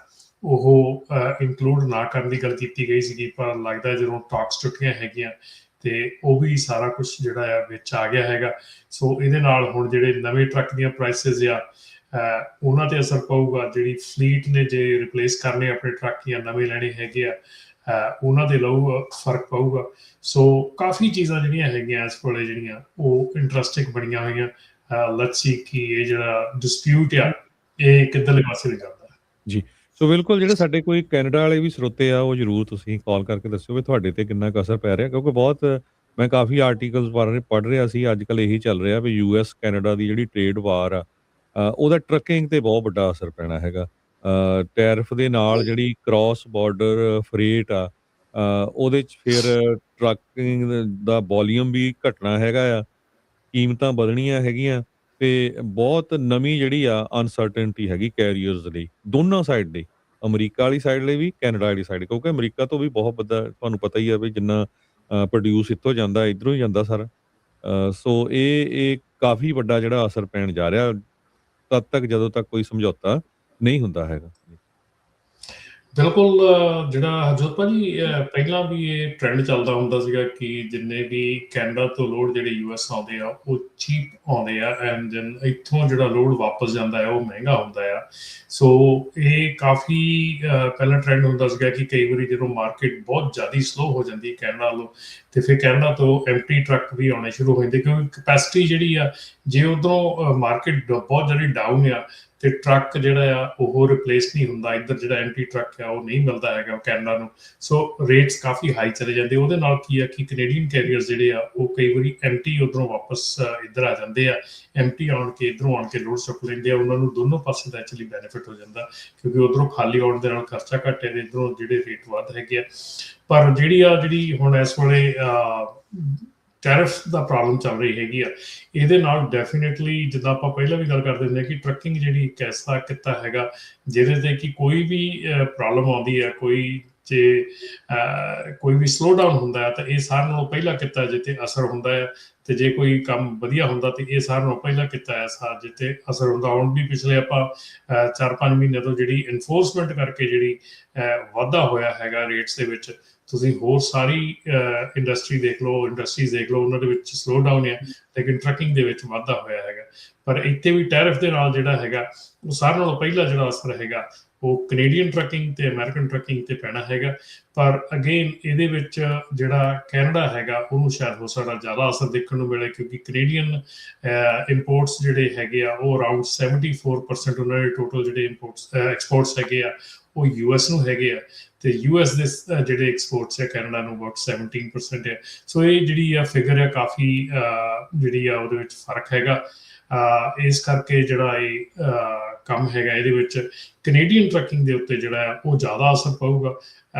ਉਹ ਇਨਕਲੂਡ ਨਾ ਕਰਨ ਦੀ ਗੱਲ ਕੀਤੀ ਗਈ ਸੀਗੀ, ਪਰ ਲੱਗਦਾ ਜਦੋਂ ਟਾਕਸ ਟੁੱਟੀਆਂ ਹੈਗੀਆਂ ਤੇ ਉਹ ਵੀ ਸਾਰਾ ਕੁਝ ਜਿਹੜਾ ਆ ਵਿੱਚ ਆ ਗਿਆ ਹੈਗਾ। ਸੋ ਇਹਦੇ ਨਾਲ ਹੁਣ ਜਿਹੜੇ ਨਵੇਂ ਟਰੱਕ ਦੀਆਂ ਪ੍ਰਾਈਸਿਸ ਆ ਉਹਨਾਂ ਤੇ ਅਸਰ ਪਊਗਾ। ਜਿਹੜੀ ਫਲੀਟ ਨੇ ਜੇ ਰਿਪਲੇਸ ਕਰਨੇ ਆਪਣੇ ਟਰੱਕ ਜਾਂ ਨਵੇਂ ਲੈਣੇ ਹੈਗੇ ਆ, ਉਹਨਾਂ ਦੇ ਲਊ ਫਰਕ ਪਊਗਾ। ਸੋ ਕਾਫੀ ਚੀਜ਼ਾਂ ਜਿਹੜੀਆਂ ਹੈਗੀਆਂ ਇਸ ਵੇਲੇ ਜਿਹੜੀਆਂ ਉਹ ਇੰਟਰਸਟਿੰਗ ਬਣੀਆਂ ਹੋਈਆਂ। ਲੈਟਸ ਸੀ ਕਿ ਇਹ ਜਿਹੜਾ ਡਿਸਪਿਊਟ ਆ ਇਹ ਕਿੱਧਰਲੇ ਪਾਸੇ ਨੂੰ ਜਾਂਦਾ ਜੀ। ਸੋ ਬਿਲਕੁਲ, ਜਿਹੜੇ ਸਾਡੇ ਕੋਈ ਕੈਨੇਡਾ ਵਾਲੇ ਵੀ ਸਰੋਤੇ ਆ, ਉਹ ਜ਼ਰੂਰ ਤੁਸੀਂ ਕਾਲ ਕਰਕੇ ਦੱਸਿਓ ਵੀ ਤੁਹਾਡੇ ਤੇ ਕਿੰਨਾ ਕੁ ਅਸਰ ਪੈ ਰਿਹਾ, ਕਿਉਂਕਿ ਬਹੁਤ ਮੈਂ ਕਾਫੀ ਆਰਟੀਕਲਸ ਪੜ੍ਹ ਰਿਹਾ ਸੀ। ਅੱਜ ਕੱਲ੍ਹ ਇਹੀ ਚੱਲ ਰਿਹਾ ਵੀ US ਕੈਨੇਡਾ ਦੀ ਜਿਹੜੀ ਟ੍ਰੇਡ ਵਾਰ ਆ, ਉਹਦਾ ਟਰੱਕਿੰਗ ਤੇ ਬਹੁਤ ਵੱਡਾ ਅਸਰ ਪੈਣਾ ਹੈਗਾ। ਟੈਰਿਫ ਦੇ ਨਾਲ ਜਿਹੜੀ ਕ੍ਰਾਸ ਬਾਰਡਰ ਫਰੇਟ ਆ, ਉਹਦੇ 'ਚ ਫਿਰ ਟਰੱਕਿੰਗ ਦਾ ਵੋਲੀਅਮ ਵੀ ਘਟਣਾ ਹੈਗਾ ਆ, ਕੀਮਤਾਂ ਵਧਣੀਆਂ ਹੈਗੀਆਂ, ਤੇ ਬਹੁਤ ਨਵੀਂ ਜਿਹੜੀ ਆ ਅਨਸਰਟਨਟੀ ਹੈਗੀ ਕੈਰੀਅਰਸ ਲਈ, ਦੋਨਾਂ ਸਾਈਡ ਲਈ। ਅਮਰੀਕਾ ਵਾਲੀ ਸਾਈਡ ਲਈ ਵੀ, ਕੈਨੇਡਾ ਵਾਲੀ ਸਾਈਡ, ਕਿਉਂਕਿ ਅਮਰੀਕਾ ਤੋਂ ਵੀ ਬਹੁਤ ਵੱਡਾ ਤੁਹਾਨੂੰ ਪਤਾ ਹੀ ਆ ਵੀ ਜਿੰਨਾ ਪ੍ਰੋਡਿਊਸ ਇੱਥੋਂ ਜਾਂਦਾ ਇੱਧਰੋਂ ਹੀ ਜਾਂਦਾ ਸਾਰਾ। ਸੋ ਇਹ ਕਾਫੀ ਵੱਡਾ ਜਿਹੜਾ ਅਸਰ ਪੈਣ ਜਾ ਰਿਹਾ ਤਦ ਤੱਕ ਜਦੋਂ ਤੱਕ ਕੋਈ ਸਮਝੌਤਾ ਨਹੀਂ ਹੁੰਦਾ ਹੈਗਾ। ਬਿਲਕੁਲ। ਜਿਹੜਾ ਹਰਜੋਤ ਭਾਜੀ ਪਹਿਲਾਂ ਵੀ ਇਹ ਟ੍ਰੈਂਡ ਚੱਲਦਾ ਹੁੰਦਾ ਸੀਗਾ ਕਿ ਜਿੰਨੇ ਵੀ ਕੈਨੇਡਾ ਤੋਂ ਲੋਡ ਜਿਹੜੇ US ਆਉਂਦੇ ਆ ਉਹ ਚੀਪ ਆਉਂਦੇ ਆ, ਐਂਡ ਦੈਨ ਇੱਥੋਂ ਜਿਹੜਾ ਲੋਡ ਵਾਪਸ ਜਾਂਦਾ ਹੈ ਉਹ ਮਹਿੰਗਾ ਹੁੰਦਾ ਆ। ਸੋ ਇਹ ਕਾਫੀ ਪਹਿਲਾਂ ਟ੍ਰੈਂਡ ਹੁੰਦਾ ਸੀਗਾ ਕਿ ਕਈ ਵਾਰੀ ਜਦੋਂ ਮਾਰਕੀਟ ਬਹੁਤ ਜ਼ਿਆਦਾ ਸਲੋ ਹੋ ਜਾਂਦੀ ਕੈਨੇਡਾ ਵੱਲੋਂ, ਤੇ ਫਿਰ ਕੈਨੇਡਾ ਤੋਂ ਐਮਟੀ ਟਰੱਕ ਵੀ ਆਉਣੇ ਸ਼ੁਰੂ ਹੋ ਜਾਂਦੇ, ਕਿਉਂਕਿ ਕਪੈਸਿਟੀ ਜਿਹੜੀ ਆ ਜੇ ਉਧਰੋਂ ਮਾਰਕੀਟ ਬਹੁਤ ਜ਼ਿਆਦਾ ਡਾਊਨ ਆ ਤੇ ਟਰੱਕ ਜਿਹੜਾ ਆ ਉਹ ਰਿਪਲੇਸ ਨਹੀਂ ਹੁੰਦਾ, ਇੱਧਰ ਜਿਹੜਾ ਐਮਟੀ ਟਰੱਕ ਆ ਉਹ ਨਹੀਂ ਮਿਲਦਾ ਹੈਗਾ ਕੈਨੇਡਾ ਨੂੰ। ਸੋ ਰੇਟਸ ਕਾਫੀ ਹਾਈ ਚਲੇ ਜਾਂਦੇ। ਉਹਦੇ ਨਾਲ ਕੀ ਆ ਕਿ ਕੈਨੇਡੀਅਨ ਕੈਰੀਅਰਸ ਜਿਹੜੇ ਆ ਉਹ ਕਈ ਵਾਰੀ ਐਮਟੀ ਉਧਰੋਂ ਵਾਪਸ ਇੱਧਰ ਆ ਜਾਂਦੇ ਆ, ਐਮਟੀ ਆਉਣ ਕੇ ਇੱਧਰੋਂ ਆਣ ਕੇ ਲੋਡ ਚੁੱਕ ਲੈਂਦੇ ਆ। ਉਹਨਾਂ ਨੂੰ ਦੋਨੋਂ ਪਾਸੇ ਦਾ ਐਕਚੁਅਲੀ ਬੈਨੀਫਿਟ ਹੋ ਜਾਂਦਾ, ਕਿਉਂਕਿ ਉਧਰੋਂ ਖਾਲੀ ਆਉਣ ਦੇ ਨਾਲ ਖਰਚਾ ਘੱਟ ਹੈ ਤੇ ਇੱਧਰੋਂ ਜਿਹੜੇ ਰੇਟ ਵੱਧ ਹੈਗੇ ਆ। ਪਰ ਜਿਹੜੀ ਹੁਣ ਇਸ ਵੇਲੇ ਟੈਰਿਫ ਦਾ ਪ੍ਰੋਬਲਮ ਚੱਲ ਰਹੀ ਹੈਗੀ ਆ, ਇਹਦੇ ਨਾਲ ਡੈਫੀਨੇਟਲੀ ਜਿੱਦਾਂ ਆਪਾਂ ਪਹਿਲਾਂ ਵੀ ਗੱਲ ਕਰਦੇ ਹੁੰਦੇ ਕਿ ਟਰੱਕਿੰਗ ਜਿਹੜੀ ਇੱਕ ਐਸਾ ਕਿੱਤਾ ਹੈਗਾ ਜਿਹਦੇ ਤੇ ਕਿ ਕੋਈ ਵੀ ਪ੍ਰੋਬਲਮ ਆਉਂਦੀ ਹੈ, ਕੋਈ ਵੀ ਸਲੋ ਡਾਊਨ ਹੁੰਦਾ ਹੈ ਤਾਂ ਇਹ ਸਾਰਿਆਂ ਨਾਲੋਂ ਪਹਿਲਾ ਕਿੱਤਾ ਜਿੱਥੇ ਅਸਰ ਹੁੰਦਾ ਹੈ, ਤੇ ਜੇ ਕੋਈ ਕੰਮ ਵਧੀਆ ਹੁੰਦਾ ਤੇ ਇਹ ਸਾਰਿਆਂ ਨਾਲੋਂ ਪਹਿਲਾ ਕਿੱਤਾ ਐਸਾ ਜਿੱਥੇ ਅਸਰ ਹੁੰਦਾ। ਹੁਣ ਵੀ ਪਿਛਲੇ ਆਪਾਂ 4-5 ਮਹੀਨੇ ਤੋਂ ਜਿਹੜੀ ਇਨਫੋਰਸਮੈਂਟ ਕਰਕੇ ਜਿਹੜੀ ਵਾਧਾ ਹੋਇਆ ਹੈਗਾ ਰੇਟਸ ਦੇ ਵਿੱਚ, ਤੁਸੀਂ ਹੋਰ ਸਾਰੀ ਇੰਡਸਟਰੀਜ਼ ਦੇਖ ਲਓ ਉਹਨਾਂ ਦੇ ਵਿੱਚ ਸਲੋ ਡਾਊਨ ਹੈ, ਲੇਕਿਨ ਟਰੱਕਿੰਗ ਦੇ ਵਿੱਚ ਵਾਧਾ ਹੋਇਆ ਹੈਗਾ। ਪਰ ਇੱਥੇ ਵੀ ਟੈਰਿਫ ਦੇ ਨਾਲ ਜਿਹੜਾ ਹੈਗਾ ਉਹ ਸਾਰਿਆਂ ਨਾਲੋਂ ਪਹਿਲਾ ਜਿਹੜਾ ਅਸਰ ਹੈਗਾ ਉਹ ਕੈਨੇਡੀਅਨ ਟਰੱਕਿੰਗ ਤੇ ਅਮਰੀਕਨ ਟਰੱਕਿੰਗ ਤੇ ਪੈਣਾ ਹੈਗਾ। ਪਰ ਅਗੇਨ ਇਹਦੇ ਵਿੱਚ ਜਿਹੜਾ ਕੈਨੇਡਾ ਹੈਗਾ ਉਹਨੂੰ ਸ਼ਾਇਦ ਹੋ ਸਕਦਾ ਜ਼ਿਆਦਾ ਅਸਰ ਦੇਖਣ ਨੂੰ ਮਿਲੇ, ਕਿਉਂਕਿ ਕੈਨੇਡੀਅਨ ਇੰਪੋਰਟਸ ਜਿਹੜੇ ਹੈਗੇ ਆ ਉਹ ਅਰਾਊਂਡ 74% ਉਹਨਾਂ ਦੇ ਟੋਟਲ ਜਿਹੜੇ ਐਕਸਪੋਰਟਸ ਹੈਗੇ ਆ ਉਹ US ਨੂੰ ਹੈਗੇ ਆ, ਤੇ US ਦੇ ਜਿਹੜੇ ਐਕਸਪੋਰਟਸ ਹੈ ਕੈਨੇਡਾ ਨੂੰ ਅਬਾਊਟ 17% ਹੈ। ਸੋ ਇਹ ਜਿਹੜੀ ਆ ਫਿਗਰ ਹੈ ਕਾਫੀ ਜਿਹੜੀ ਆ ਉਹਦੇ ਵਿੱਚ ਫਰਕ ਹੈਗਾ। ਇਸ ਕਰਕੇ ਜਿਹੜਾ ਇਹ ਕੰਮ ਹੈਗਾ ਇਹਦੇ ਵਿੱਚ ਕੈਨੇਡੀਅਨ ਟਰੱਕਿੰਗ ਦੇ ਉੱਤੇ ਜਿਹੜਾ ਆ ਉਹ ਜ਼ਿਆਦਾ ਅਸਰ ਪਊਗਾ।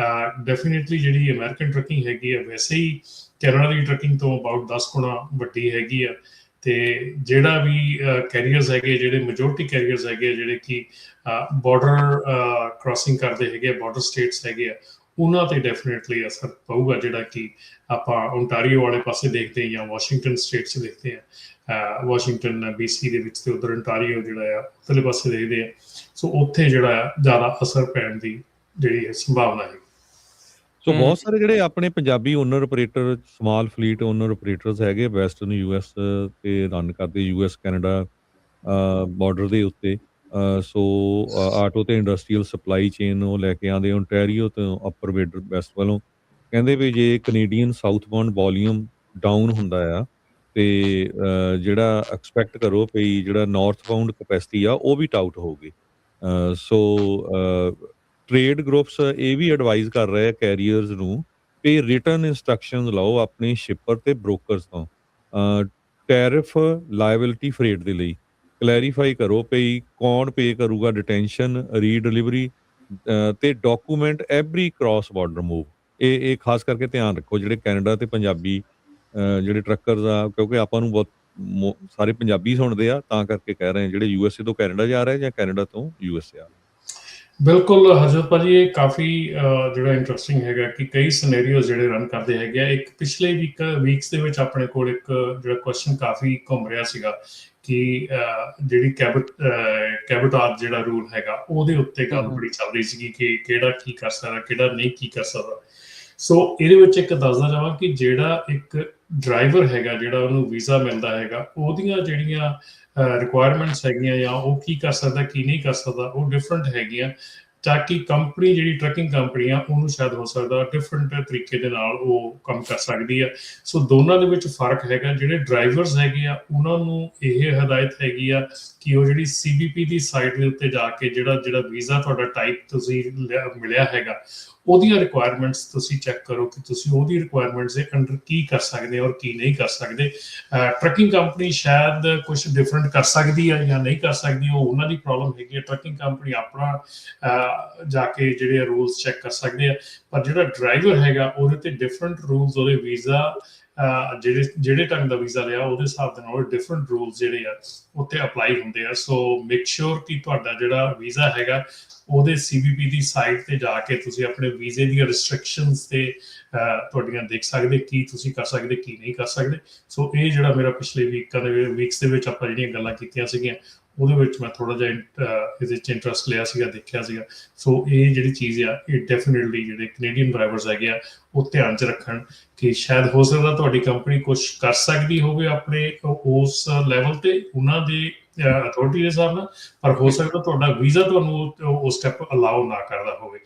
ਡੈਫੀਨੇਟਲੀ ਜਿਹੜੀ ਅਮਰੀਕਨ ਟਰੱਕਿੰਗ ਹੈਗੀ ਆ ਵੈਸੇ ਹੀ ਕੈਨੇਡਾ ਦੀ ਟਰੱਕਿੰਗ ਤੋਂ ਅਬਾਊਟ 10 ਗੁਣਾ ਵੱਡੀ ਹੈਗੀ ਆ, ਤੇ ਜਿਹੜਾ ਵੀ ਕੈਰੀਅਰਸ ਹੈਗੇ, ਜਿਹੜੇ ਮੈਜੋਰਟੀ ਕੈਰੀਅਰਸ ਹੈਗੇ ਜਿਹੜੇ ਕਿ ਬਾਰਡਰ ਕ੍ਰਾਸਿੰਗ ਕਰਦੇ ਹੈਗੇ, ਬਾਰਡਰ ਸਟੇਟਸ ਹੈਗੇ ਆ, ਉਹਨਾਂ ਤੇ ਡੈਫੀਨੇਟਲੀ ਅਸਰ ਪਊਗਾ। ਜਿਹੜਾ ਕਿ ਆਪਾਂ ਓਨਟਾਰੀਓ ਵਾਲੇ ਪਾਸੇ ਦੇਖਦੇ ਜਾਂ ਵਾਸ਼ਿੰਗਟਨ ਸਟੇਟ 'ਚ ਦੇਖਦੇ ਆ, ਵਾਸ਼ਿੰਗਟਨ BC ਦੇ ਵਿੱਚ ਤੇ ਉੱਧਰ ਓਨਟਾਰੀਓ ਜਿਹੜਾ ਆ ਉੱਧਰਲੇ ਪਾਸੇ ਦੇਖਦੇ ਆ। ਸੋ ਉੱਥੇ ਜਿਹੜਾ ਆ ਜ਼ਿਆਦਾ ਅਸਰ ਪੈਣ ਦੀ ਜਿਹੜੀ ਸੰਭਾਵਨਾ ਹੈ। ਸੋ ਬਹੁਤ ਸਾਰੇ ਜਿਹੜੇ ਆਪਣੇ Punjabi owner operator, small fleet owner operators ਹੈਗੇ ਵੈਸਟਰਨ US ਤੇ ਰਨ ਕਰਦੇ, US ਕੈਨੇਡਾ ਬਾਰਡਰ ਦੇ ਉੱਤੇ। ਸੋ ਆਟੋ ਤੇ ਇੰਡਸਟਰੀਅਲ ਸਪਲਾਈ ਚੇਨ ਉਹ ਲੈ ਕੇ ਆਉਂਦੇ ਓਨਟਾਰੀਓ ਤੋਂ ਅਪਰ ਮਿਡ ਵੈਸਟ ਵੱਲੋਂ। ਕਹਿੰਦੇ ਵੀ ਜੇ ਕੈਨੇਡੀਅਨ ਸਾਊਥਬਾਊਂਡ ਵੋਲੀਅਮ ਡਾਊਨ ਹੁੰਦਾ ਆ ਤੇ ਜਿਹੜਾ ਐਕਸਪੈਕਟ ਕਰੋ ਵੀ ਜਿਹੜਾ ਨਾਰਥਬਾਊਂਡ ਕਪੈਸਿਟੀ ਆ ਉਹ ਵੀ ਟਾਊਟ ਹੋਊਗੀ। ਸੋ ਟ੍ਰੇਡ ਗਰੁੱਪਸ ਇਹ ਵੀ ਐਡਵਾਈਜ਼ ਕਰ ਰਹੇ ਆ ਕੈਰੀਅਰਸ ਨੂੰ ਵੀ ਰਿਟਨ ਇੰਸਟਰਕਸ਼ਨਸ ਲਓ ਆਪਣੇ ਸ਼ਿਪਰ ਤੇ ਬ੍ਰੋਕਰਸ ਤੋਂ, ਟੈਰਿਫ ਲਾਇਬਿਲਿਟੀ ਫਰੇਟ ਦੇ ਲਈ ਕਲੈਰੀਫਾਈ ਕਰੋ ਵੀ ਕੌਣ ਪੇ ਕਰੂਗਾ ਡਿਟੈਂਸ਼ਨ, ਰੀਡਿਲੀਵਰੀ ਤੇ document every cross border move. ਇਹ ਖਾਸ ਕਰਕੇ ਧਿਆਨ ਰੱਖੋ ਜਿਹੜੇ ਕੈਨੇਡਾ ਤੇ ਪੰਜਾਬੀ ਜਿਹੜੇ ਟਰੱਕਰਸ ਆ, ਕਿਉਂਕਿ ਆਪਾਂ ਨੂੰ ਬਹੁਤ ਸਾਰੇ ਪੰਜਾਬੀ ਸੁਣਦੇ ਆ, ਤਾਂ ਕਰਕੇ ਕਹਿ ਰਹੇ ਆ ਜਿਹੜੇ USA ਤੋਂ ਕੈਨੇਡਾ ਜਾ ਰਹੇ ਜਾਂ ਕੈਨੇਡਾ ਤੋਂ USA ਆ ਰਹੇ। ਬਿਲਕੁਲ ਹਰਜੋਤ ਭਾਜੀ, ਇਹ ਕਾਫੀ ਜਿਹੜਾ ਇੰਟਰਸਟਿੰਗ ਹੈਗਾ ਕਿ ਕਈ ਸਿਨੈਰੀਓਜ਼ ਜਿਹੜੇ ਰਨ ਕਰਦੇ ਹੈਗੇ ਆ। ਇੱਕ ਪਿਛਲੇ ਵੀਕਸ ਦੇ ਵਿੱਚ ਆਪਣੇ ਕੋਲ ਇੱਕ ਜਿਹੜਾ ਕੁਐਸਚਨ ਕਾਫੀ ਘੁੰਮ ਰਿਹਾ ਸੀਗਾ ਕਿ ਜਿਹੜੀ ਕੈਬੋਟਾਜ ਜਿਹੜਾ ਰੂਲ ਹੈਗਾ ਉਹਦੇ ਉੱਤੇ ਗੱਲ ਬੜੀ ਚੱਲ ਰਹੀ ਸੀਗੀ ਕਿ ਕਿਹੜਾ ਕੀ ਕਰ ਸਕਦਾ, ਕਿਹੜਾ ਨਹੀਂ ਕੀ ਕਰ ਸਕਦਾ। ਸੋ ਇਹਦੇ ਵਿੱਚ ਇੱਕ ਦੱਸਦਾ ਜਾਵਾਂ ਕਿ ਜਿਹੜਾ ਇੱਕ ਡਰਾਈਵਰ ਹੈਗਾ ਜਿਹੜਾ ਉਹਨੂੰ ਵੀਜ਼ਾ ਮਿਲਦਾ ਹੈਗਾ, ਉਹਦੀਆਂ ਜਿਹੜੀਆਂ ਰਿਕੁਆਇਰਮੈਂਟਸ ਹੈਗੀਆਂ ਜਾਂ ਉਹ ਕੀ ਕਰ ਸਕਦਾ ਕੀ ਨਹੀਂ ਕਰ ਸਕਦਾ ਉਹ ਡਿਫਰੈਂਟ ਹੈਗੀਆਂ, ਤਾਂ ਕਿ ਕੰਪਨੀ ਜਿਹੜੀ ਟਰੱਕਿੰਗ ਕੰਪਨੀ ਆ ਉਹਨੂੰ ਸ਼ਾਇਦ ਹੋ ਸਕਦਾ ਡਿਫਰੈਂਟ ਤਰੀਕੇ ਦੇ ਨਾਲ ਉਹ ਕੰਮ ਕਰ ਸਕਦੀ ਆ। ਸੋ ਦੋਨਾਂ ਦੇ ਵਿੱਚ ਫਰਕ ਹੈਗਾ। ਜਿਹੜੇ ਡਰਾਈਵਰਸ ਹੈਗੇ ਆ ਉਹਨਾਂ ਨੂੰ ਇਹ ਹਦਾਇਤ ਹੈਗੀ ਆ ਕਿ ਉਹ ਜਿਹੜੀ CBP ਦੀ ਸਾਈਟ ਦੇ ਉੱਤੇ ਜਾ ਕੇ ਜਿਹੜਾ ਵੀਜ਼ਾ ਤੁਹਾਡਾ ਟਾਈਪ ਤੁਸੀਂ ਮਿਲਿਆ ਹੈਗਾ ਉਹਦੀਆਂ ਰਿਕੁਆਇਰਮੈਂਟਸ ਤੁਸੀਂ ਚੈੱਕ ਕਰੋ ਕਿ ਤੁਸੀਂ ਉਹਦੀ ਰਿਕੁਆਇਰਮੈਂਟਸ ਦੇ ਅੰਡਰ ਕੀ ਕਰ ਸਕਦੇ ਔਰ ਕੀ ਨਹੀਂ ਕਰ ਸਕਦੇ। ਟਰੱਕਿੰਗ ਕੰਪਨੀ ਸ਼ਾਇਦ ਕੁਝ ਡਿਫਰੈਂਟ ਕਰ ਸਕਦੀ ਹੈ ਜਾਂ ਨਹੀਂ ਕਰ ਸਕਦੀ, ਉਹ ਉਹਨਾਂ ਦੀ ਪ੍ਰੋਬਲਮ ਹੈਗੀ ਹੈ। ਟਰੱਕਿੰਗ ਕੰਪਨੀ ਆਪਣਾ ਜਾ ਕੇ ਜਿਹੜੇ ਰੂਲਸ ਚੈੱਕ ਕਰ ਸਕਦੇ ਆ, ਪਰ ਜਿਹੜਾ ਡਰਾਈਵਰ ਹੈਗਾ ਉਹਦੇ ਤੇ ਡਿਫਰੈਂਟ ਰੂਲਸ ਉਹਦੇ ਵੀਜ਼ਾ ਜਿਹੜੇ ਢੰਗ ਦਾ ਵੀਜ਼ਾ ਲਿਆ ਉਹਦੇ ਹਿਸਾਬ ਦੇ ਨਾਲ ਡਿਫਰੈਂਟ ਰੂਲਸ ਜਿਹੜੇ ਆ ਉੱਥੇ ਅਪਲਾਈ ਹੁੰਦੇ ਆ। ਸੋ ਮੇਕ ਸ਼ੋਰ ਕਿ ਤੁਹਾਡਾ ਜਿਹੜਾ ਵੀਜ਼ਾ ਹੈਗਾ ਉਹਦੇ CBP ਦੀ ਸਾਈਟ ਤੇ ਜਾ ਕੇ ਤੁਸੀਂ ਆਪਣੇ ਵੀਜ਼ੇ ਦੀਆਂ ਰਿਸਟ੍ਰਿਕਸ਼ਨਸ ਤੇ ਤੁਹਾਡੀਆਂ ਦੇਖ ਸਕਦੇ ਕੀ ਤੁਸੀਂ ਕਰ ਸਕਦੇ ਕੀ ਨਹੀਂ ਕਰ ਸਕਦੇ। ਸੋ ਇਹ ਜਿਹੜਾ ਮੇਰਾ ਪਿਛਲੇ ਵੀਕਸ ਦੇ ਵਿੱਚ ਆਪਾਂ ਜਿਹੜੀਆਂ ਗੱਲਾਂ ਕੀਤੀਆਂ ਸੀਗੀਆਂ ਉਹਦੇ ਵਿੱਚ ਮੈਂ ਥੋੜਾ ਜਿਹਾ ਇਹਦੇ 'ਚ ਇੰਟਰਸਟ ਲਿਆ ਸੀਗਾ, ਦੇਖਿਆ ਸੀਗਾ। ਸੋ ਇਹ ਜਿਹੜੀ ਚੀਜ਼ ਆ ਇਹ ਡੈਫੀਨਿਟਲੀ ਜਿਹੜੇ ਕੈਨੇਡੀਅਨ ਡਰਾਈਵਰਸ ਹੈਗੇ ਆ ਉਹ ਧਿਆਨ 'ਚ ਰੱਖਣ ਕਿ ਸ਼ਾਇਦ ਹੋ ਸਕਦਾ ਤੁਹਾਡੀ ਕੰਪਨੀ ਕੁਛ ਕਰ ਸਕਦੀ ਹੋਵੇ ਆਪਣੇ ਉਸ ਲੈਵਲ ਤੇ ਉਹਨਾਂ ਦੇ ਅਥਾਰਟੀ ਦੇ ਹਿਸਾਬ ਨਾਲ, ਪਰ ਹੋ ਸਕਦਾ ਤੁਹਾਡਾ ਵੀਜ਼ਾ ਤੁਹਾਨੂੰ ਉਹ ਸਟੈਪ ਅਲਾਓ ਨਾ ਕਰਦਾ ਹੋਵੇ।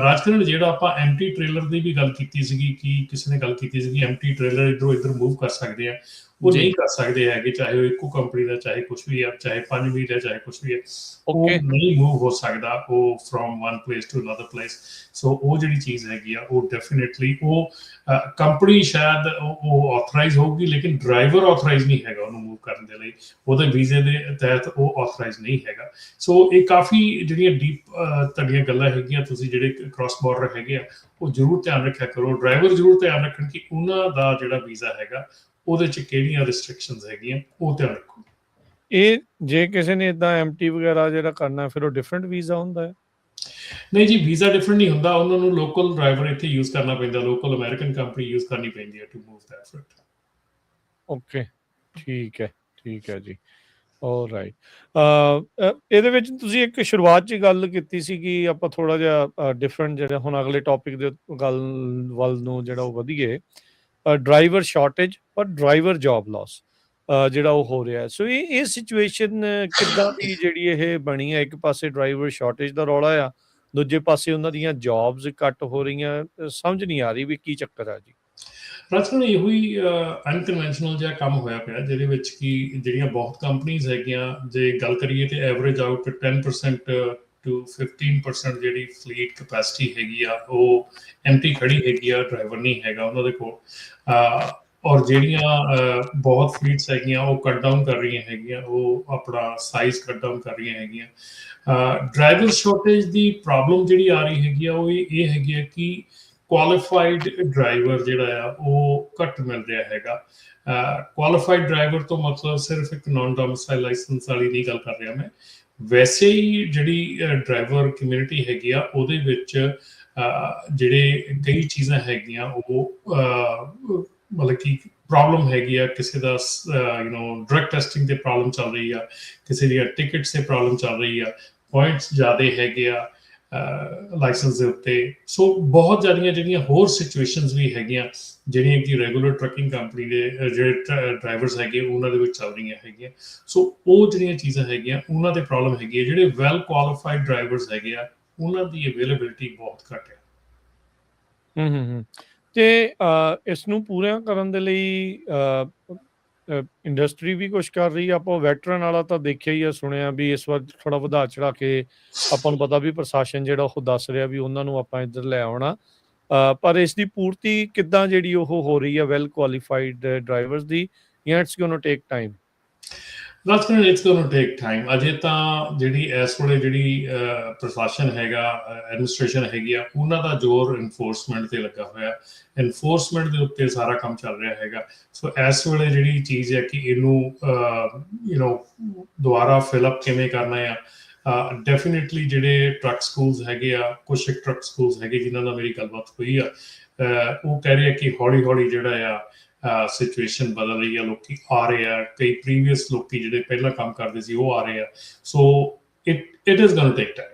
ਰਾਜਕਰਨ ਜਿਹੜਾ ਆਪਾਂ ਐਮਟੀ ਟ੍ਰੇਲਰ ਦੀ ਵੀ ਗੱਲ ਕੀਤੀ ਸੀਗੀ ਕਿ ਕਿਸੇ ਨੇ ਗੱਲ ਕੀਤੀ ਸੀਗੀ ਐਮਟੀ ਟ੍ਰੇਲਰ ਇੱਧਰੋਂ ਇੱਧਰ ਮੂਵ ਕਰ ਸਕਦੇ ਆ, ਉਹ ਨਹੀਂ ਕਰ ਸਕਦੇ ਹੈਗੇ, ਚਾਹੇ ਉਹ ਇੱਕੋ ਕੰਪਨੀ ਦਾ ਚਾਹੇ ਕੁਛ ਵੀ ਆ, ਚਾਹੇ 5 ਮੀਲ ਹੈ ਚਾਹੇ ਕੁਛ ਵੀ ਹੈ, ਉਹ ਨਹੀਂ ਮੂਵ ਹੋ ਸਕਦਾ ਉਹ from one place to another place. So ਉਹ ਜਿਹੜੀ ਚੀਜ਼ ਹੈਗੀ ਆ ਉਹ ਡੈਫੀਨਿਟਲੀ ਉਹ ਕੰਪਨੀ ਸ਼ਾਇਦ ਉਹ ਆਥੋਰਾਈਜ਼ ਹੋਊਗੀ ਲੇਕਿਨ ਡਰਾਈਵਰ ਆਥੋਰਾਈਜ਼ ਨਹੀਂ ਹੈਗਾ ਉਹਨੂੰ ਮੂਵ ਕਰਨ ਦੇ ਲਈ, ਉਹਦੇ ਵੀਜ਼ੇ ਦੇ ਤਹਿਤ ਉਹ ਆਥੋਰਾਈਜ਼ ਨਹੀਂ ਹੈਗਾ। ਸੋ ਇਹ ਕਾਫੀ ਜਿਹੜੀਆਂ ਡੀਪ ਤੁਹਾਡੀਆਂ ਗੱਲਾਂ ਹੈਗੀਆਂ, ਤੁਸੀਂ ਜਿਹੜੇ ਕ੍ਰਾਸ ਬਾਰਡਰ ਹੈਗੇ ਆ ਉਹ ਜ਼ਰੂਰ ਧਿਆਨ ਰੱਖਿਆ ਕਰੋ। ਡਰਾਈਵਰ ਜ਼ਰੂਰ ਧਿਆਨ ਰੱਖਣ ਕਿ ਉਹਨਾਂ ਦਾ ਜਿਹੜਾ ਵੀਜ਼ਾ ਹੈਗਾ ਉਹਦੇ 'ਚ ਕਿਹੜੀਆਂ ਰਿਸਟ੍ਰਿਕਸ਼ਨਸ ਹੈਗੀਆਂ ਉਹ ਧਿਆਨ ਰੱਖੋ। ਇਹ ਜੇ ਕਿਸੇ ਨੇ ਇਦਾਂ ਐਮਟੀ ਵਗੈਰਾ ਜਿਹੜਾ ਕਰਨਾ ਫਿਰ ਉਹ ਡਿਫਰੈਂਟ ਵੀਜ਼ਾ ਹੁੰਦਾ ਹੈ? ਨਹੀਂ ਜੀ, ਵੀਜ਼ਾ ਡਿਫਰੈਂਟ ਨਹੀਂ ਹੁੰਦਾ, ਉਹਨਾਂ ਨੂੰ ਲੋਕਲ ਡਰਾਈਵਰ ਇੱਥੇ ਯੂਜ਼ ਕਰਨਾ ਪੈਂਦਾ, ਲੋਕਲ ਅਮਰੀਕਨ ਕੰਪਨੀ ਯੂਜ਼ ਕਰਨੀ ਪੈਂਦੀ ਹੈ ਟੂ ਮੂਵ ਦੈਟ ਫਰਟ। ਓਕੇ, ਠੀਕ ਹੈ ਜੀ, ਆਲਰਾਈਟ। ਇਹਦੇ ਵਿੱਚ ਤੁਸੀਂ ਇੱਕ ਸ਼ੁਰੂਆਤ 'ਚ ਗੱਲ ਕੀਤੀ ਸੀ ਕਿ ਆਪਾਂ ਥੋੜਾ ਜਿਹਾ ਡਿਫਰੈਂਟ ਜਿਹੜਾ ਹੁਣ ਅਗਲੇ ਟੌਪਿਕ ਦੇ ਗੱਲ ਵੱਲ ਨੂੰ ਜਿਹੜਾ ਉਹ ਵਧੀਏ, ਡਰਾਈਵਰ ਸ਼ਾਰਟੇਜ ਔਰ ਡਰਾਈਵਰ ਜੌਬ ਲਾਸ ਜਿਹੜਾ ਉਹ ਹੋ ਰਿਹਾ। ਸੋ ਇਹ ਸਿਚੁਏਸ਼ਨ ਕਿੱਦਾਂ ਦੀ ਜਿਹੜੀ ਇਹ ਬਣੀ ਹੈ? ਇੱਕ ਪਾਸੇ ਡਰਾਈਵਰ ਸ਼ਾਰਟੇਜ ਦਾ ਰੌਲਾ ਆ, ਦੂਜੇ ਪਾਸੇ ਉਹਨਾਂ ਦੀਆਂ ਜੌਬਸ ਘੱਟ ਹੋ ਰਹੀਆਂ, ਸਮਝ ਨਹੀਂ ਆ ਰਹੀ ਵੀ ਕੀ ਚੱਕਰ ਆ ਜੀ। ਰਾਜਕਰਨ ਇਹੋ ਹੀ ਅਨਕਨਵੈਨਸ਼ਨਲ ਜਿਹਾ ਕੰਮ ਹੋਇਆ ਪਿਆ ਜਿਹਦੇ ਵਿੱਚ ਕਿ ਜਿਹੜੀਆਂ ਬਹੁਤ ਕੰਪਨੀਜ਼ ਹੈਗੀਆਂ, ਜੇ ਗੱਲ ਕਰੀਏ ਤੇ ਐਵਰੇਜ ਆਊਟ 10% ਟੂ 15% ਜਿਹੜੀ ਫਲੀਟ ਕਪੈਸਿਟੀ ਹੈਗੀ ਆ ਉਹ ਐਮਟੀ ਖੜੀ ਹੈਗੀ ਆ, ਡਰਾਈਵਰ ਨਹੀਂ ਹੈਗਾ ਉਹਨਾਂ ਦੇ ਕੋਲ। ਔਰ ਜਿਹੜੀਆਂ ਬਹੁਤ ਫਲੀਟਸ ਹੈਗੀਆਂ ਉਹ ਕੱਟ ਡਾਊਨ ਕਰ ਰਹੀਆਂ ਹੈਗੀਆਂ, ਉਹ ਆਪਣਾ ਸਾਈਜ਼ ਕੱਟ ਡਾਊਨ ਕਰ ਰਹੀਆਂ ਹੈਗੀਆਂ। ਡਰਾਈਵਰ ਸ਼ਾਰਟੇਜ ਦੀ ਪ੍ਰੋਬਲਮ ਜਿਹੜੀ ਆ ਰਹੀ ਹੈਗੀ ਆ ਉਹ ਇਹ ਹੈਗੀ ਆ ਕਿ ਕੁਆਲੀਫਾਈਡ ਡਰਾਈਵਰ ਜਿਹੜਾ ਆ ਉਹ ਘੱਟ ਮਿਲ ਰਿਹਾ ਹੈਗਾ। ਕੁਆਲੀਫਾਈਡ ਡਰਾਈਵਰ ਤੋਂ ਮਤਲਬ ਸਿਰਫ ਇੱਕ ਨਾਨ ਡੋਮਿਸਾਈਲ ਲਾਇਸੈਂਸ ਵਾਲੀ ਨਹੀਂ ਗੱਲ ਕਰ ਰਿਹਾ ਮੈਂ, ਵੈਸੇ ਹੀ ਜਿਹੜੀ ਡਰਾਈਵਰ ਕਮਿਊਨਿਟੀ ਹੈਗੀ ਆ ਉਹਦੇ ਵਿੱਚ ਜਿਹੜੇ ਕਈ ਚੀਜ਼ਾਂ ਹੈਗੀਆਂ ਉਹ ਮਤਲਬ ਕਿ ਪ੍ਰੋਬਲਮ ਹੈਗੀ ਆ, ਕਿਸੇ ਦਾ ਡਰਗ ਟੈਸਟਿੰਗ ਤੇ ਪ੍ਰੋਬਲਮ ਚੱਲ ਰਹੀ ਆ, ਕਿਸੇ ਦੀਆਂ ਟਿਕਟਸ ਤੇ ਪ੍ਰੋਬਲਮ ਚੱਲ ਰਹੀ ਆ, ਪੁਆਇੰਟਸ ਜ਼ਿਆਦਾ ਹੈਗੇ ਆ ਲਾਇਸੈਂਸ ਦੇ ਉੱਤੇ। ਸੋ ਬਹੁਤ ਜ਼ਿਆਦੀਆਂ ਜਿਹੜੀਆਂ ਹੋਰ ਸਿਚੁਏਸ਼ਨਸ ਵੀ ਹੈਗੀਆਂ ਜਿਹੜੀਆਂ ਕਿ ਰੈਗੂਲਰ ਟਰੱਕਿੰਗ ਕੰਪਨੀ ਦੇ ਜਿਹੜੇ ਡਰਾਈਵਰਸ ਹੈਗੇ ਉਹਨਾਂ ਦੇ ਵਿੱਚ ਚੱਲ ਰਹੀਆਂ ਹੈਗੀਆਂ। ਸੋ ਉਹ ਜਿਹੜੀਆਂ ਚੀਜ਼ਾਂ ਹੈਗੀਆਂ ਉਹਨਾਂ ਦੇ ਪ੍ਰੋਬਲਮ ਹੈਗੀ ਹੈ। ਜਿਹੜੇ ਵੈਲ ਕੁਆਲੀਫਾਈਡ ਡਰਾਈਵਰਸ ਹੈਗੇ ਆ ਉਹਨਾਂ ਦੀ ਅਵੇਲੇਬਿਲਿਟੀ ਬਹੁਤ ਘੱਟ ਹੈ। ਤੇ ਇਸ ਨੂੰ ਪੂਰਾ ਕਰਨ ਦੇ ਲਈ ਇੰਡਸਟਰੀ ਵੀ ਕੁਛ ਕਰ ਰਹੀ ਆ। ਆਪਾਂ ਵੈਟਰਨ ਵਾਲਾ ਤਾਂ ਦੇਖਿਆ ਹੀ ਆ, ਸੁਣਿਆ ਵੀ ਇਸ ਵਾਰ ਥੋੜਾ ਵਧਾ ਚੜਾ ਕੇ ਆਪਾਂ ਨੂੰ ਪਤਾ ਵੀ ਪ੍ਰਸ਼ਾਸਨ ਜਿਹੜਾ ਉਹ ਦੱਸ ਰਿਹਾ ਵੀ ਉਹਨਾਂ ਨੂੰ ਆਪਾਂ ਇੱਧਰ ਲੈ ਆਉਣਾ, ਪਰ ਇਸ ਦੀ ਪੂਰਤੀ ਕਿੱਦਾਂ ਜਿਹੜੀ ਉਹ ਹੋ ਰਹੀ ਆ ਵੈਲ ਕੁਆਲੀਫਾਈਡ ਡਰਾਈਵਰਸ ਦੀ, ਜਾਂ it's going to take time? It's going to take time. ਅਜੇ ਤਾਂ ਜਿਹੜੀ ਇਸ ਵੇਲੇ ਜਿਹੜੀ ਪ੍ਰਸ਼ਾਸਨ ਹੈਗਾ, ਐਡਮਿਨਿਸਟ੍ਰੇਸ਼ਨ ਹੈਗੀ ਆ, ਉਹਨਾਂ ਦਾ ਜ਼ੋਰ ਇਨਫੋਰਸਮੈਂਟ ਤੇ ਲੱਗਾ ਹੋਇਆ, ਇਨਫੋਰਸਮੈਂਟ ਦੇ ਉੱਤੇ ਸਾਰਾ ਕੰਮ ਚੱਲ ਰਿਹਾ ਹੈਗਾ। ਸੋ ਇਸ ਵੇਲੇ ਜਿਹੜੀ ਚੀਜ਼ ਹੈ ਕਿ ਇਹਨੂੰ ਦੁਬਾਰਾ ਫਿਲਅਪ ਕਿਵੇਂ ਕਰਨਾ ਆ, ਡੈਫੀਨੇਟਲੀ ਜਿਹੜੇ ਟਰੱਕ ਸਕੂਲਸ ਹੈਗੇ ਆ, ਕੁਛ ਟਰੱਕ ਸਕੂਲਸ ਹੈਗੇ ਜਿਨ੍ਹਾਂ ਨਾਲ ਮੇਰੀ ਗੱਲਬਾਤ ਹੋਈ ਆ, ਉਹ ਕਹਿ ਰਹੇ ਆ ਕਿ ਹੌਲੀ ਹੌਲੀ ਜਿਹੜਾ ਆ ਸਿਚੁਏਸ਼ਨ ਬਦਲ ਰਹੀ ਆ, ਲੋਕੀ ਆ ਰਹੇ ਆ, ਕਈ ਪ੍ਰੀਵੀਅਸ ਲੋਕੀ ਜਿਹੜੇ ਪਹਿਲਾਂ ਕੰਮ ਕਰਦੇ ਸੀ ਉਹ ਆ ਰਹੇ ਆ। So it is going to take time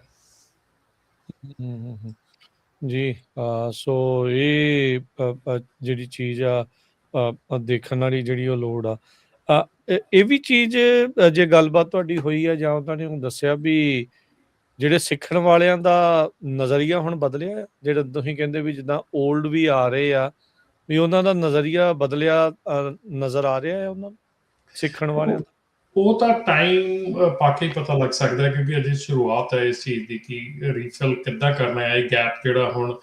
ਜੀ। ਸੋ ਇਹ ਜਿਹੜੀ ਚੀਜ਼ ਆ ਦੇਖਣ ਵਾਲੀ ਜਿਹੜੀ ਉਹ ਲੋੜ ਆ, ਇਹ ਵੀ ਚੀਜ਼ ਜੇ ਗੱਲਬਾਤ ਤੁਹਾਡੀ ਹੋਈ ਆ ਜਾਂ ਉਹਨਾਂ ਨੇ ਹੁਣ ਦੱਸਿਆ ਵੀ ਜਿਹੜੇ ਸਿੱਖਣ ਵਾਲਿਆਂ ਦਾ ਨਜ਼ਰੀਆ ਹੁਣ ਬਦਲਿਆ, ਜਿਹੜਾ ਤੁਸੀਂ ਕਹਿੰਦੇ ਵੀ ਜਿੱਦਾਂ ਓਲਡ ਵੀ ਆ ਰਹੇ ਆ ਵੀ ਉਹਨਾਂ ਦਾ ਨਜ਼ਰੀਆ ਬਦਲਿਆ ਨਜ਼ਰ ਆ ਰਿਹਾ ਹੈ ਉਹਨਾਂ ਨੂੰ ਸਿੱਖਣ ਵਾਲਿਆਂ ਦਾ? ਉਹ ਤਾਂ ਟਾਈਮ ਪਾ ਕੇ ਪਤਾ ਲੱਗ ਸਕਦਾ ਕਿਉਂਕਿ ਅਜੇ ਸ਼ੁਰੂਆਤ ਹੈ ਇਸ ਚੀਜ਼ ਦੀ ਕਿ ਰੀਫਿਲ ਕਿੱਦਾਂ ਕਰਨਾ ਹੈ। ਇਹ ਗੈਪ ਜਿਹੜਾ ਹੁਣ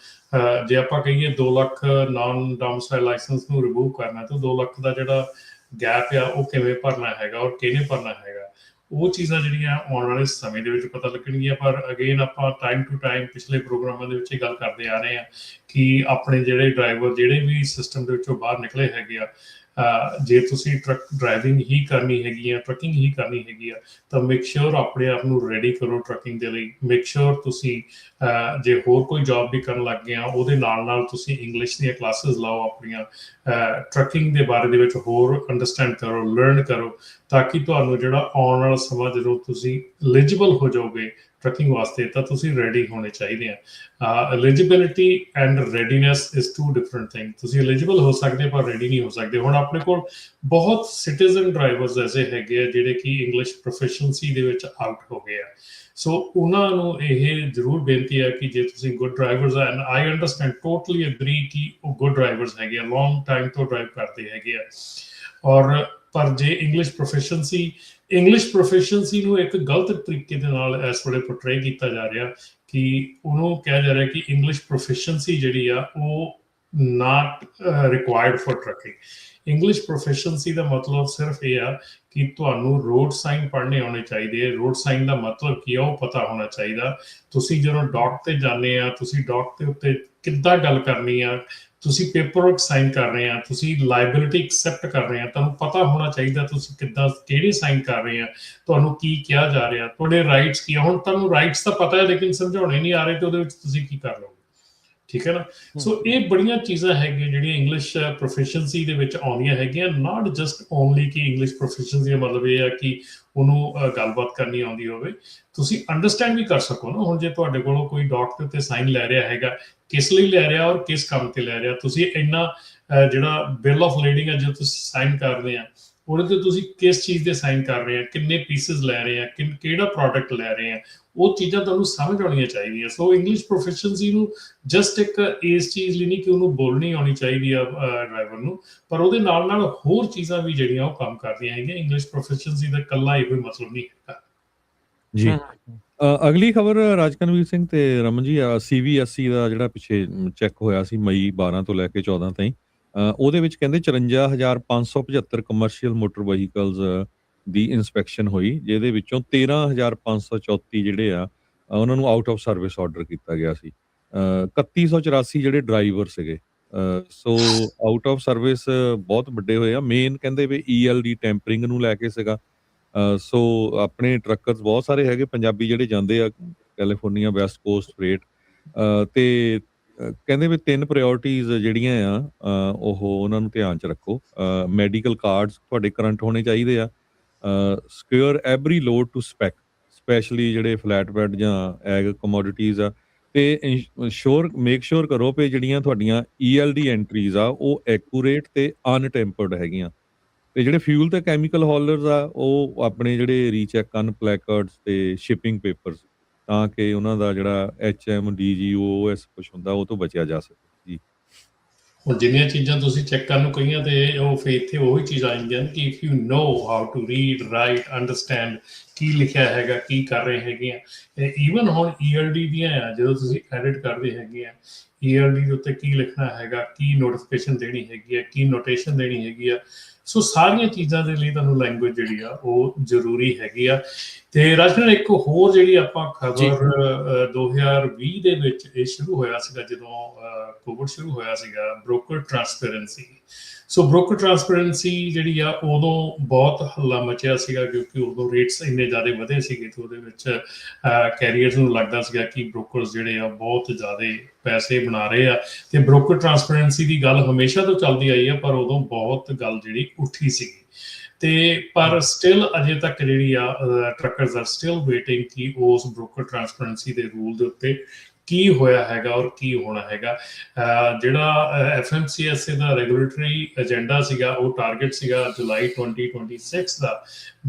ਜੇ ਆਪਾਂ ਕਹੀਏ 2 ਲੱਖ ਨਾਨ ਡੋਮਿਸਾਈਲ ਲਾਇਸੈਂਸ ਨੂੰ ਰਿਮੂਵ ਕਰਨਾ ਤਾਂ 2 ਲੱਖ ਦਾ ਜਿਹੜਾ ਗੈਪ ਆ ਉਹ ਕਿਵੇਂ ਭਰਨਾ ਹੈਗਾ ਔਰ ਕਿਹਨੇ ਭਰਨਾ ਹੈਗਾ, ਉਹ ਚੀਜ਼ਾਂ ਜਿਹੜੀਆਂ ਆਉਣ ਵਾਲੇ ਸਮੇਂ ਦੇ ਵਿੱਚ ਪਤਾ ਲੱਗਣਗੀਆਂ। ਪਰ ਅਗੇਨ ਆਪਾਂ ਟਾਈਮ ਟੂ ਟਾਈਮ ਪਿਛਲੇ ਪ੍ਰੋਗਰਾਮਾਂ ਦੇ ਵਿੱਚ ਇਹ ਗੱਲ ਕਰਦੇ ਆ ਰਹੇ ਹਾਂ ਕਿ ਆਪਣੇ ਜਿਹੜੇ ਡਰਾਈਵਰ ਜਿਹੜੇ ਵੀ ਸਿਸਟਮ ਦੇ ਵਿੱਚੋਂ ਬਾਹਰ ਨਿਕਲੇ ਹੈਗੇ ਆ, ਜੇ ਤੁਸੀਂ ਟਰੱਕ ਡਰਾਈਵਿੰਗ ਹੀ ਕਰਨੀ ਹੈਗੀ ਆ, ਟਰੱਕਿੰਗ ਹੀ ਕਰਨੀ ਹੈਗੀ ਆ, ਤਾਂ ਮੇਕ ਸ਼ੋਰ ਆਪਣੇ ਆਪ ਨੂੰ ਰੈਡੀ ਕਰੋ ਟਰੱਕਿੰਗ ਦੇ ਲਈ। ਮੇਕ ਸ਼ੋਰ ਤੁਸੀਂ ਜੇ ਹੋਰ ਕੋਈ ਜੌਬ ਵੀ ਕਰਨ ਲੱਗ ਗਏ ਆ, ਉਹਦੇ ਨਾਲ ਨਾਲ ਤੁਸੀਂ ਇੰਗਲਿਸ਼ ਦੀਆਂ ਕਲਾਸਿਸ ਲਾਓ ਆਪਣੀਆਂ, ਟਰੱਕਿੰਗ ਦੇ ਬਾਰੇ ਦੇ ਵਿੱਚ ਹੋਰ ਅੰਡਰਸਟੈਂਡ ਕਰੋ, ਲਰਨ ਕਰੋ, ਤਾਂ ਕਿ ਤੁਹਾਨੂੰ ਜਿਹੜਾ ਆਉਣ ਵਾਲਾ ਸਮਾਂ ਜਦੋਂ ਤੁਸੀਂ ਐਲੀਜੀਬਲ ਹੋ ਜਾਓਗੇ ਟਰੱਕਿੰਗ ਵਾਸਤੇ ਤਾਂ ਤੁਸੀਂ ਰੈਡੀ ਹੋਣੇ ਚਾਹੀਦੇ ਆ। Eligibility and readiness is two different thing. ਤੁਸੀਂ ਐਲੀਜੀਬਲ ਹੋ ਸਕਦੇ ਪਰ ਰੈਡੀ ਨਹੀਂ ਹੋ ਸਕਦੇ। ਹੁਣ ਆਪਣੇ ਕੋਲ ਬਹੁਤ ਸਿਟੀਜ਼ਨ ਡਰਾਈਵਰਸ ਐਸੇ ਹੈਗੇ ਆ ਜਿਹੜੇ ਕਿ ਇੰਗਲਿਸ਼ ਪ੍ਰੋਫੀਸ਼ੀਐਂਸੀ ਦੇ ਵਿੱਚ ਆਊਟ ਹੋ ਗਏ ਆ। ਸੋ ਉਹਨਾਂ ਨੂੰ ਇਹ ਜ਼ਰੂਰ ਬੇਨਤੀ ਹੈ ਕਿ ਜੇ ਤੁਸੀਂ ਗੁੱਡ ਡਰਾਈਵਰਸ ਆ, and I understand totally agree ਕਿ ਉਹ ਗੁੱਡ ਡਰਾਈਵਰਸ ਹੈਗੇ ਆ, ਲੌਂਗ ਟਾਈਮ ਤੋਂ ਡਰਾਈਵ ਕਰਦੇ ਹੈਗੇ ਆ, ਔਰ ਪਰ ਜੇ ਇੰਗਲਿਸ਼ ਪ੍ਰੋਫੀਸ਼ੀਐਂਸੀ ਨੂੰ ਇੱਕ ਗਲਤ ਤਰੀਕੇ ਦੇ ਨਾਲ ਇਸ ਵੇਲੇ ਪੋਰਟਰੇ ਕੀਤਾ ਜਾ ਰਿਹਾ ਕਿ ਉਹਨੂੰ ਕਿਹਾ ਜਾ ਰਿਹਾ ਕਿ ਇੰਗਲਿਸ਼ ਪ੍ਰੋਫੀਸ਼ੀਐਂਸੀ ਜਿਹੜੀ ਆ ਉਹ not required for trucking. English proficiency ਦਾ ਮਤਲਬ ਸਿਰਫ ਇਹ ਆ ਕਿ ਤੁਹਾਨੂੰ ਰੋਡ ਸਾਈਨ ਪੜ੍ਹਨੇ ਆਉਣੇ ਚਾਹੀਦੇ। ਰੋਡ ਸਾਈਨ ਦਾ ਮਤਲਬ ਕੀ ਆ ਉਹ ਪਤਾ ਹੋਣਾ ਚਾਹੀਦਾ। ਤੁਸੀਂ ਜਦੋਂ ਡੌਕ ਤੇ ਜਾਂਦੇ ਆ, ਤੁਸੀਂ ਡੌਕ ਦੇ ਉੱਤੇ ਕਿੱਦਾਂ ਗੱਲ ਕਰਨੀ ਆ, ਤੁਸੀਂ ਪੇਪਰ ਵਰਕ ਸਾਈਨ ਕਰ ਰਹੇ ਆ, ਤੁਸੀਂ ਲਾਇਬਿਲਿਟੀ ਐਕਸੈਪਟ ਕਰ ਰਹੇ ਆ, ਤੁਹਾਨੂੰ ਪਤਾ ਹੋਣਾ ਚਾਹੀਦਾ ਤੁਸੀਂ ਕਿੱਦਾਂ ਕਿਹੜੇ ਸਾਈਨ ਕਰ ਰਹੇ ਆ, ਤੁਹਾਨੂੰ ਕੀ ਕਿਹਾ ਜਾ ਰਿਹਾ, ਤੁਹਾਡੇ ਰਾਈਟਸ ਕੀ ਆ। ਹੁਣ ਤੁਹਾਨੂੰ ਰਾਈਟਸ ਤਾਂ ਪਤਾ ਹੈ ਲੇਕਿਨ ਸਮਝਾਉਣੇ ਨਹੀਂ ਆ ਰਹੇ ਤੇ ਉਹਦੇ ਵਿੱਚ ਤੁਸੀਂ ਕੀ ਕਰ ਲਓਗੇ, ਠੀਕ ਹੈ ਨਾ। ਸੋ ਇਹ ਬੜੀਆਂ ਚੀਜ਼ਾਂ ਹੈਗੀਆਂ ਜਿਹੜੀਆਂ ਇੰਗਲਿਸ਼ ਪ੍ਰੋਫੀਸ਼ੀਐਂਸੀ ਦੇ ਵਿੱਚ ਆਉਂਦੀਆਂ ਹੈਗੀਆਂ। ਨਾਟ ਜਸਟ ਓਨਲੀ ਕਿ ਇੰਗਲਿਸ਼ ਪ੍ਰੋਫੀਸ਼ੀਐਂਸੀ ਦਾ ਮਤਲਬ ਇਹ ਆ ਕਿ ਉਹਨੂੰ ਗੱਲਬਾਤ ਕਰਨੀ ਆਉਂਦੀ ਹੋਵੇ, ਤੁਸੀਂ ਅੰਡਰਸਟੈਂਡ ਵੀ ਕਰ ਸਕੋ ਨਾ। ਹੁਣ ਜੇ ਤੁਹਾਡੇ ਕੋਲੋਂ ਕੋਈ ਡੌਕ ਦੇ ਉੱਤੇ ਸਾਈਨ ਲੈ ਰਿਹਾ ਹੈਗਾ, ਕਿਸ ਲਈ ਲੈ ਰਿਹਾ ਔਰ ਕਿਸ ਕੰਮ ਤੇ ਲੈ ਰਿਹਾ, ਤੁਸੀਂ ਇੰਨਾ ਜਿਹੜਾ ਬਿੱਲ ਆਫ ਲੀਡਿੰਗ ਹੈ ਜੋ ਤੁਸੀਂ ਸਾਈਨ ਕਰਦੇ ਆ ਉਹਦੇ ਤੇ ਤੁਸੀਂ ਕਿਸ ਚੀਜ਼ ਦੇ ਸਾਈਨ ਕਰ ਰਹੇ ਆ, ਕਿੰਨੇ ਪੀਸਿਸ ਲੈ ਰਹੇ ਆ, ਕਿਹੜਾ ਪ੍ਰੋਡਕਟ ਲੈ ਰਹੇ ਆ, ਉਹ ਚੀਜ਼ਾਂ ਤੁਹਾਨੂੰ ਸਮਝ ਆਉਣੀਆਂ ਚਾਹੀਦੀਆਂ। ਸੋ ਇੰਗਲਿਸ਼ ਪ੍ਰੋਫੀਸ਼ੀਐਂਸੀ ਨੂੰ ਜਸਟ ਇੱਕ ਇਸ ਚੀਜ਼ ਲਈ ਨਹੀਂ ਕਿ ਉਹਨੂੰ ਬੋਲਣੀ ਆਉਣੀ ਚਾਹੀਦੀ ਆ ਡਰਾਈਵਰ ਨੂੰ, ਪਰ ਉਹਦੇ ਨਾਲ ਨਾਲ ਹੋਰ ਚੀਜ਼ਾਂ ਵੀ ਜਿਹੜੀਆਂ ਉਹ ਕੰਮ ਕਰਦੀਆਂ ਹੈਗੀਆਂ। ਇੰਗਲਿਸ਼ ਪ੍ਰੋਫੀਸ਼ੀਐਂਸੀ ਦਾ ਇਕੱਲਾ ਇਹੋ ਹੀ ਮਤਲਬ ਨਹੀਂ ਹੈਗਾ ਜੀ। ਅਗਲੀ ਖਬਰ ਰਾਜਕਨਵੀਰ ਸਿੰਘ ਤੇ ਰਮਨ ਜੀ, CVSE ਦਾ ਜਿਹੜਾ ਪਿੱਛੇ ਚੈੱਕ ਹੋਇਆ ਸੀ ਮਈ 12 ਤੋਂ ਲੈ ਕੇ 14 ਤਾਈਂ, ਉਹਦੇ ਵਿੱਚ ਕਹਿੰਦੇ 54,575 ਕਮਰਸ਼ੀਅਲ ਮੋਟਰ ਵਹੀਕਲਸ ਦੀ ਇਨਸਪੈਕਸ਼ਨ ਹੋਈ, ਜਿਹਦੇ ਵਿੱਚੋਂ 13,534 ਜਿਹੜੇ ਆ ਉਹਨਾਂ ਨੂੰ ਆਊਟ ਆਫ ਸਰਵਿਸ ਆਰਡਰ ਕੀਤਾ ਗਿਆ ਸੀ। 3184 ਜਿਹੜੇ ਡਰਾਈਵਰ ਸੀਗੇ। ਸੋ ਆਊਟ ਆਫ ਸਰਵਿਸ ਬਹੁਤ ਵੱਡੇ ਹੋਏ ਆ। ਮੇਨ ਕਹਿੰਦੇ ਵੀ ELD ਟੈਂਪਰਿੰਗ ਨੂੰ ਲੈ ਕੇ ਸੀਗਾ। ਸੋ ਆਪਣੇ ਟਰੱਕਰਸ ਬਹੁਤ ਸਾਰੇ ਹੈਗੇ ਪੰਜਾਬੀ ਜਿਹੜੇ ਜਾਂਦੇ ਆ ਕੈਲੀਫੋਰਨੀਆ ਵੈਸਟ ਕੋਸਟ ਫਰੇਟ, ਤੇ ਕਹਿੰਦੇ ਵੀ 3 ਪ੍ਰਾਇਓਰਟੀਜ਼ ਜਿਹੜੀਆਂ ਆ ਉਹ ਉਹਨਾਂ ਨੂੰ ਧਿਆਨ 'ਚ ਰੱਖੋ। ਮੈਡੀਕਲ ਕਾਰਡਸ ਤੁਹਾਡੇ ਕਰੰਟ ਹੋਣੇ ਚਾਹੀਦੇ ਆ। Secure every load too specially ਜਿਹੜੇ ਫਲੈਟ ਬੈਡ ਜਾਂ ਐਗ ਕਮੋਡਿਟੀਜ਼ ਆ, ਤੇ ਮੇਕ ਸ਼ੋਰ ਕਰੋ ਵੀ ਜਿਹੜੀਆਂ ਤੁਹਾਡੀਆਂ ELD ਐਂਟਰੀਜ਼ ਆ ਉਹ ਐਕੂਰੇਟ ਤੇ ਅਨਟੈਂਪਰਡ ਹੈਗੀਆਂ। ਤੇ ਜਿਹੜੇ ਫਿਊਲ ਤੇ ਕੈਮੀਕਲ ਹੌਲਰਸ ਆ ਉਹ ਆਪਣੇ ਜਿਹੜੇ ਰੀਚੈਕ ਕਰਨ ਪਲੈਕਾਰਡਸ ਤੇ ਸ਼ਿਪਿੰਗ ਪੇਪਰਸ, ਤਾਂ ਕਿ ਉਹਨਾਂ ਦਾ ਜਿਹੜਾ HM DGOS ਕੁਛ ਹੁੰਦਾ ਉਹ ਤੋਂ ਬਚਿਆ ਜਾ ਸਕੇ। ਜੀ, ਹੁਣ ਜਿੰਨੀਆਂ ਚੀਜ਼ਾਂ ਤੁਸੀਂ ਚੈੱਕ ਕਰਨ ਨੂੰ ਕਹੀਆਂ ਤੇ ਉਹ ਫਿਰ ਇੱਥੇ ਉਹੀ ਚੀਜ਼ ਆ ਜਾਂਦੀਆਂ ਕਿ if you know how to read, write, understand ਕੀ ਲਿਖਿਆ ਹੈਗਾ, ਕੀ ਕਰ ਰਹੇ ਹੈਗੇ ਆ। ਈਵਨ ਹੁਣ ELD ਦੀਆਂ ਆ, ਜਦੋਂ ਤੁਸੀਂ ਐਡਿਟ ਕਰਦੇ ਹੈਗੇ ਆ ELD ਦੇ ਉੱਤੇ ਕੀ ਲਿਖਣਾ ਹੈਗਾ, ਕੀ ਨੋਟੀਫਿਕੇਸ਼ਨ ਦੇਣੀ ਹੈਗੀ ਆ, ਕੀ ਨੋਟੇਸ਼ਨ ਦੇਣੀ ਹੈਗੀ ਆ। ਸੋ ਸਾਰੀਆਂ ਚੀਜ਼ਾਂ ਦੇ ਲਈ ਤੁਹਾਨੂੰ ਲੈਂਗੁਏਜ ਜਿਹੜੀ ਆ ਉਹ ਜ਼ਰੂਰੀ ਹੈਗੀ ਆ। ਤੇ ਰਾਜਨ ਇੱਕ ਹੋਰ ਜਿਹੜੀ ਆਪਾਂ ਖਬਰ 2020 ਦੇ ਵਿੱਚ ਇਹ ਸ਼ੁਰੂ ਹੋਇਆ ਸੀਗਾ ਜਦੋਂ ਕੋਵਿਡ ਸ਼ੁਰੂ ਹੋਇਆ ਸੀਗਾ, ਬ੍ਰੋਕਰ ਟ੍ਰਾਂਸਪੇਰੈਂਸੀ। ਸੋ ਬ੍ਰੋਕਰ ਟ੍ਰਾਂਸਪੇਰੈਂਸੀ ਜਿਹੜੀ ਆ ਉਦੋਂ ਬਹੁਤ ਹੱਲਾ ਮਚਿਆ ਸੀਗਾ ਕਿਉਂਕਿ ਉਦੋਂ ਰੇਟਸ ਇੰਨੇ ਜ਼ਿਆਦਾ ਵਧੇ ਸੀਗੇ ਤੇ ਉਹਦੇ ਵਿੱਚ ਕੈਰੀਅਰਸ ਨੂੰ ਲੱਗਦਾ ਸੀਗਾ ਕਿ ਬ੍ਰੋਕਰਸ ਜਿਹੜੇ ਆ ਬਹੁਤ ਜ਼ਿਆਦਾ ਪੈਸੇ ਬਣਾ ਰਹੇ ਆ। ਤੇ ਬ੍ਰੋਕਰ ਟ੍ਰਾਂਸਪੇਰੈਂਸੀ ਦੀ ਗੱਲ ਹਮੇਸ਼ਾ ਤੋਂ ਚੱਲਦੀ ਆਈ ਆ, ਪਰ ਉਦੋਂ ਬਹੁਤ ਗੱਲ ਜਿਹੜੀ ਉੱਠੀ ਸੀਗੀ। ਤੇ ਪਰ ਸਟਿਲ ਅਜੇ ਤੱਕ ਜਿਹੜੀ ਆ ਟਰੱਕਰਸ ਆਰ ਸਟਿਲ ਵੇਟਿੰਗ ਕਿ ਉਸ ਬ੍ਰੋਕਰ ਟ੍ਰਾਂਸਪੇਰੈਂਸੀ ਦੇ ਰੂਲ ਦੇ ਉੱਤੇ ਕੀ ਹੋਇਆ ਹੈਗਾ ਔਰ ਕੀ ਹੋਣਾ ਹੈਗਾ। ਜਿਹੜਾ FMCSA ਦਾ ਰੈਗੂਲੇਟਰੀ ਏਜੰਡਾ ਸੀਗਾ ਉਹ ਟਾਰਗੇਟ ਸੀਗਾ ਜੁਲਾਈ 2026 ਦਾ,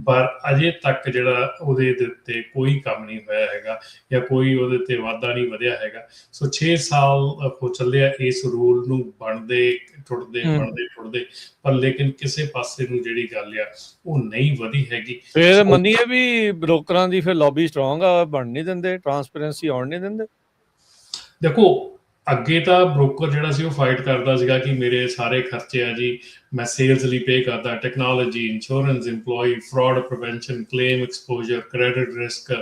ਪਰ ਅਜੇ ਤੱਕ ਜਿਹੜਾ ਉਹਦੇ ਉੱਤੇ ਕੋਈ ਕੰਮ ਨਹੀਂ ਹੋਇਆ ਹੈਗਾ ਜਾਂ ਕੋਈ ਉਹਦੇ ਤੇ ਵਾਧਾ ਨਹੀਂ ਵਧਿਆ ਹੈਗਾ। ਸੋ 6 ਸਾਲ ਹੋ ਚੱਲਿਆ ਇਸ ਰੂਲ ਨੂੰ ਬਣਦੇ ਟੁੱਟਦੇ, ਪਰ ਲੇਕਿਨ ਕਿਸੇ ਪਾਸੇ ਨੂੰ ਜਿਹੜੀ ਗੱਲ ਆ ਉਹ ਨਹੀਂ ਵਧੀ ਹੈਗੀ। ਫਿਰ ਮੰਨੀਏ ਵੀ ਬ੍ਰੋਕਰਾਂ ਦੀ ਫਿਰ ਲੌਬੀ ਸਟਰੋਂਗ ਆ, ਬਣ ਨਹੀਂ ਦਿੰਦੇ, ਟ੍ਰਾਂਸਪੇਰੈਂਸੀ ਆਉਣ ਨਹੀਂ ਦਿੰਦੇ। ਦੇਖੋ ਅੱਗੇ ਤਾਂ ਬ੍ਰੋਕਰ ਜਿਹੜਾ ਸੀ ਉਹ ਫਾਈਟ ਕਰਦਾ ਸੀਗਾ ਕਿ ਮੇਰੇ ਸਾਰੇ ਖਰਚੇ ਆ ਜੀ ਮੈਂ ਸੇਲਸ ਲਈ ਪੇ ਕਰਦਾ, technology, insurance, employee, fraud prevention, claim exposure, credit risk,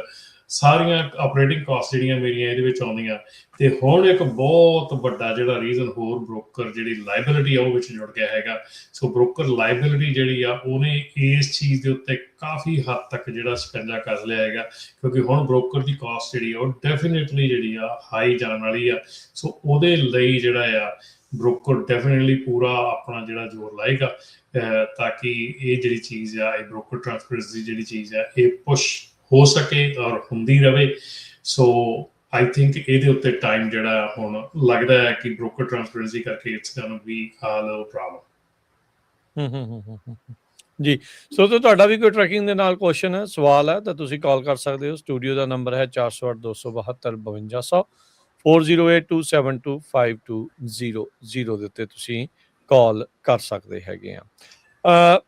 ਸਾਰੀਆਂ ਆਪਰੇਟਿੰਗ ਕਾਸਟ ਜਿਹੜੀਆਂ ਮੇਰੀਆਂ ਇਹਦੇ ਵਿੱਚ ਆਉਂਦੀਆਂ। ਤੇ ਹੁਣ ਇੱਕ ਬਹੁਤ ਵੱਡਾ ਜਿਹੜਾ ਰੀਜ਼ਨ ਹੋਰ ਬ੍ਰੋਕਰ ਜਿਹੜੀ ਲਾਇਬਿਲਿਟੀ ਆ ਉਹ ਵਿੱਚ ਜੁੜ ਗਿਆ ਹੈਗਾ। ਸੋ ਬ੍ਰੋਕਰ ਲਾਇਬਿਲਿਟੀ ਜਿਹੜੀ ਆ ਉਹਨੇ ਇਸ ਚੀਜ਼ ਦੇ ਉੱਤੇ ਕਾਫੀ ਹੱਦ ਤੱਕ ਜਿਹੜਾ ਸ਼ਿਕੰਜਾ ਕੱਸ ਲਿਆ ਹੈਗਾ, ਕਿਉਂਕਿ ਹੁਣ ਬ੍ਰੋਕਰ ਦੀ ਕਾਸਟ ਜਿਹੜੀ ਆ ਉਹ ਡੈਫੀਨੇਟਲੀ ਜਿਹੜੀ ਆ ਹਾਈ ਜਾਣ ਵਾਲੀ ਆ। ਸੋ ਉਹਦੇ ਲਈ ਜਿਹੜਾ ਆ ਬ੍ਰੋਕਰ ਡੈਫੀਨੇਟਲੀ ਪੂਰਾ ਆਪਣਾ ਜਿਹੜਾ ਜ਼ੋਰ ਲਾਏਗਾ ਤਾਂ ਕਿ ਇਹ ਜਿਹੜੀ ਚੀਜ਼ ਆ, ਇਹ ਬ੍ਰੋਕਰ ਟ੍ਰਾਂਸਪੇਰੈਂਸੀ ਜਿਹੜੀ ਚੀਜ਼ ਆ ਇਹ ਪੁਸ਼ ਹੋ ਸਕੇ ਔਰ ਹੁੰਦੀ ਰਹੇ। ਸੋ ਆਈ ਥਿੰਕ ਇਹਦੇ ਉੱਤੇ ਟਾਈਮ ਜਿਹੜਾ ਹੁਣ ਲੱਗਦਾ ਹੈ ਕਿ ਬ੍ਰੋਕਰ ਟ੍ਰਾਂਸਪੇਰੈਂਸੀ ਕਰਕੇ it's going to be a little problem. ਜੀ, ਸੋ ਤੁਹਾਡਾ ਵੀ ਕੋਈ ਟਰੈਕਿੰਗ ਦੇ ਨਾਲ ਕੁਐਸਚਨ ਹੈ, ਸਵਾਲ ਹੈ ਤਾਂ ਤੁਸੀਂ ਕਾਲ ਕਰ ਸਕਦੇ ਹੋ। ਸਟੂਡੀਓ ਦਾ ਨੰਬਰ ਹੈ 408-272-5200 4082725200 ਦੇ ਉੱਤੇ ਤੁਸੀਂ ਕਾਲ ਕਰ ਸਕਦੇ ਹੈਗੇ ਆ।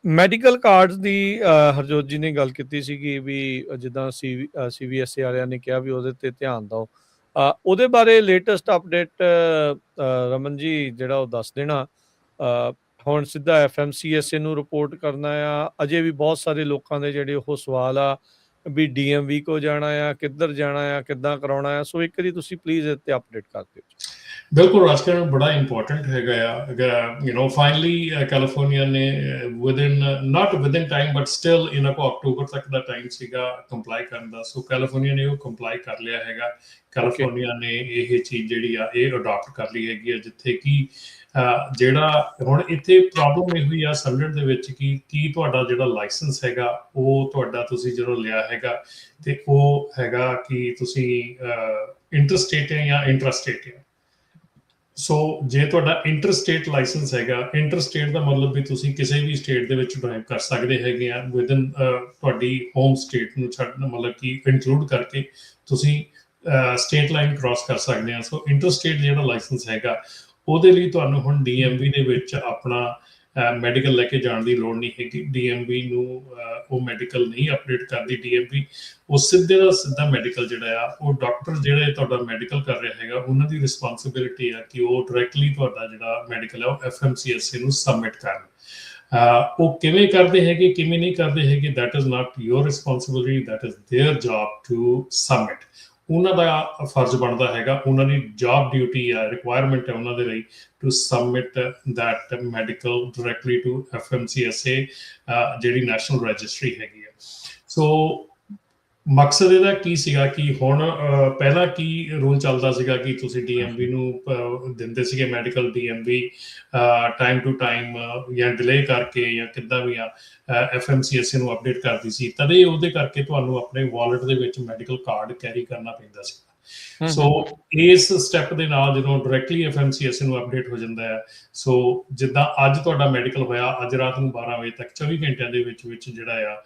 ਮੈਡੀਕਲ ਕਾਰਡਸ ਦੀ ਹਰਜੋਤ ਜੀ ਨੇ ਗੱਲ ਕੀਤੀ ਸੀਗੀ ਵੀ ਜਿੱਦਾਂ CVSA ਵਾਲਿਆਂ ਨੇ ਕਿਹਾ ਵੀ ਉਹਦੇ 'ਤੇ ਧਿਆਨ ਦਿਓ। ਉਹਦੇ ਬਾਰੇ ਲੇਟੈਸਟ ਅਪਡੇਟ ਰਮਨ ਜੀ ਜਿਹੜਾ ਉਹ ਦੱਸ ਦੇਣਾ। ਹੁਣ ਸਿੱਧਾ FMCSA ਨੂੰ ਰਿਪੋਰਟ ਕਰਨਾ ਆ। ਅਜੇ ਵੀ ਬਹੁਤ ਸਾਰੇ ਲੋਕਾਂ ਦੇ ਜਿਹੜੇ ਉਹ ਸਵਾਲ ਆ ਵੀ DMV ਕੋ ਜਾਣਾ ਆ, ਕਿੱਧਰ ਜਾਣਾ ਆ, ਕਿੱਦਾਂ ਕਰਾਉਣਾ ਆ। ਸੋ ਇੱਕ ਵਾਰੀ ਤੁਸੀਂ ਪਲੀਜ਼ ਇਹ 'ਤੇ ਅਪਡੇਟ ਕਰ ਦਿਓ। ਬਿਲਕੁਲ ਰਾਜਕਰਨ, ਬੜਾ ਇੰਪੋਰਟੈਂਟ ਹੈਗਾ ਆ। ਫਾਈਨਲੀ ਕੈਲੀਫੋਰਨੀਆ ਨੇ ਨਾਟ ਵਿਦਿਨ ਟਾਈਮ ਬਟ ਸਟਿਲ ਇਹਨਾਂ ਕੋ ਅਕਤੂਬਰ ਤੱਕ ਦਾ ਟਾਈਮ ਸੀਗਾ ਕੰਪਲਾਈ ਕਰਨ ਦਾ। ਸੋ ਕੈਲੀਫੋਰਨੀਆ ਨੇ ਉਹ ਕੰਪਲਾਈ ਕਰ ਲਿਆ ਹੈਗਾ। ਕੈਲੀਫੋਰਨੀਆ ਨੇ ਇਹ ਚੀਜ਼ ਜਿਹੜੀ ਆ ਇਹ ਅਡਾਪਟ ਕਰ ਲਈ ਹੈਗੀ ਆ, ਜਿੱਥੇ ਕਿ ਜਿਹੜਾ ਹੁਣ ਇੱਥੇ ਪ੍ਰੋਬਲਮ ਇਹ ਹੋਈ ਆ ਸਬਜੈਕਟ ਦੇ ਵਿੱਚ ਕਿ ਕੀ ਤੁਹਾਡਾ ਜਿਹੜਾ ਲਾਇਸੈਂਸ ਹੈਗਾ ਉਹ ਤੁਹਾਡਾ ਤੁਸੀਂ ਜਦੋਂ ਲਿਆ ਹੈਗਾ ਤੇ ਉਹ ਹੈਗਾ ਕਿ ਤੁਸੀਂ ਇੰਟਰਸਟੇਟ ਹੈ ਜਾਂ ਇੰਟਰਾਸਟੇਟ ਹੈ। ਸੋ ਜੇ ਤੁਹਾਡਾ ਇੰਟਰਸਟੇਟ ਲਾਇਸੈਂਸ ਹੈਗਾ, ਇੰਟਰਸਟੇਟ ਦਾ ਮਤਲਬ ਵੀ ਤੁਸੀਂ ਕਿਸੇ ਵੀ ਸਟੇਟ ਦੇ ਵਿੱਚ ਡਰਾਈਵ ਕਰ ਸਕਦੇ ਹੈਗੇ ਆ ਵਿਦਨ ਤੁਹਾਡੀ ਹੋਮ ਸਟੇਟ ਨੂੰ ਛੱਡਣ, ਮਤਲਬ ਕਿ ਇਨਕਲੂਡ ਕਰਕੇ ਤੁਸੀਂ ਸਟੇਟ ਲਾਈਨ ਕ੍ਰਾਸ ਕਰ ਸਕਦੇ ਆ। ਸੋ ਇੰਟਰਸਟੇਟ ਜਿਹੜਾ ਲਾਇਸੈਂਸ ਹੈਗਾ ਉਹਦੇ ਲਈ ਤੁਹਾਨੂੰ ਹੁਣ DMV ਦੇ ਵਿੱਚ ਆਪਣਾ ਮੈਡੀਕਲ ਲੈ ਕੇ ਜਾਣ ਦੀ ਲੋੜ ਨਹੀਂ ਹੈਗੀ। DMV ਨੂੰ ਉਹ ਮੈਡੀਕਲ ਨਹੀਂ ਅਪਡੇਟ ਕਰਦੀ DMV। ਉਹ ਸਿੱਧੇ ਦਾ ਸਿੱਧਾ ਮੈਡੀਕਲ ਜਿਹੜਾ ਆ ਉਹ ਡਾਕਟਰ ਜਿਹੜੇ ਤੁਹਾਡਾ ਮੈਡੀਕਲ ਕਰ ਰਿਹਾ ਹੈਗਾ ਉਹਨਾਂ ਦੀ ਰਿਸਪੌਂਸਿਬਿਲਿਟੀ ਆ ਕਿ ਉਹ ਡਾਇਰੈਕਟਲੀ ਤੁਹਾਡਾ ਜਿਹੜਾ ਮੈਡੀਕਲ ਆ ਉਹ FMCSA ਨੂੰ ਸਬਮਿਟ ਕਰਨ। ਉਹ ਕਿਵੇਂ ਕਰਦੇ ਹੈਗੇ ਕਿਵੇਂ ਨਹੀਂ ਕਰਦੇ ਹੈਗੇ, that is not your responsibility, that is their job to submit. ਉਹਨਾਂ ਦਾ ਫਰਜ਼ ਬਣਦਾ ਹੈਗਾ, ਉਹਨਾਂ ਦੀ ਜੌਬ ਡਿਊਟੀ ਆ, ਰਿਕੁਆਇਰਮੈਂਟ ਹੈ ਉਹਨਾਂ ਦੇ ਲਈ to submit that medical directly to FMCSA ਜਿਹੜੀ ਨੈਸ਼ਨਲ ਰਜਿਸਟਰੀ ਹੈਗੀ ਆ। ਸੋ ਮਕਸਦ ਇਹਦਾ ਕੀ ਸੀਗਾ ਕਿ ਹੁਣ ਪਹਿਲਾਂ ਕੀ ਰੂਲ ਚੱਲਦਾ ਸੀਗਾ ਕਿ ਤੁਸੀਂ DMV ਨੂੰ ਦਿੰਦੇ ਸੀਗੇ medical, DMV time to time ਜਾਂ ਡਿਲੇ ਕਰਕੇ ਜਾਂ ਕਿੱਦਾਂ ਵੀ ਆ FMCSA ਨੂੰ ਅਪਡੇਟ ਕਰਦੀ ਸੀ। ਤਦੇ ਉਹਦੇ ਕਰਕੇ ਤੁਹਾਨੂੰ ਆਪਣੇ ਵਾਲਟ ਦੇ ਵਿੱਚ ਮੈਡੀਕਲ ਕਾਰਡ ਕੈਰੀ ਕਰਨਾ ਪੈਂਦਾ ਸੀ। ਸੋ ਇਸ ਸਟੈਪ ਦੇ ਨਾਲ ਜਦੋਂ ਡਾਇਰੈਕਟਲੀ FMCSA ਨੂੰ ਅਪਡੇਟ ਹੋ ਜਾਂਦਾ ਹੈ, ਸੋ ਜਿੱਦਾਂ ਅੱਜ ਤੁਹਾਡਾ ਮੈਡੀਕਲ ਹੋਇਆ, ਅੱਜ ਰਾਤ ਨੂੰ 12 ਵਜੇ ਤੱਕ 24 ਘੰਟਿਆਂ ਦੇ ਵਿੱਚ ਜਿਹੜਾ ਆ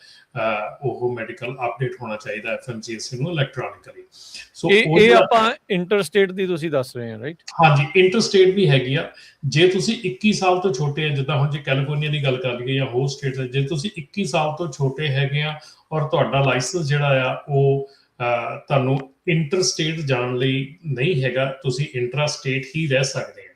ਉਹ ਮੈਡੀਕਲ ਅਪਡੇਟ ਹੋਣਾ ਚਾਹੀਦਾ FMCSA ਨੂੰ ਇਲੈਕਟ੍ਰੋਨਿਕਲੀ। ਸੋ ਇਹ ਆਪਾਂ ਇੰਟਰਸਟੇਟ ਦੀ ਤੁਸੀਂ ਦੱਸ ਰਹੇ ਹੋ, ਰਾਈਟ? ਹਾਂਜੀ, ਇੰਟਰਸਟੇਟ ਵੀ ਹੈਗੀ ਆ। ਜੇ ਤੁਸੀਂ 21 ਸਾਲ ਤੋਂ ਛੋਟੇ ਆ, ਜਿੱਦਾਂ ਹੁਣ ਜੇ ਕੈਲੀਫੋਰਨੀਆ ਦੀ ਗੱਲ ਕਰ ਲਈਏ ਜਾਂ ਹੋਰ ਸਟੇਟ, ਜੇ ਤੁਸੀਂ 21 ਸਾਲ ਤੋਂ ਛੋਟੇ ਹੈਗੇ ਆ ਔਰ ਤੁਹਾਡਾ ਲਾਇਸੈਂਸ ਜਿਹੜਾ ਆ ਉਹ ਤੁਹਾਨੂੰ ਇੰਟਰਸਟੇਟ ਜਾਣ ਲਈ ਨਹੀਂ ਹੈਗਾ, ਤੁਸੀਂ ਇੰਟਰਾਸਟੇਟ ਹੀ ਰਹਿ ਸਕਦੇ ਆ।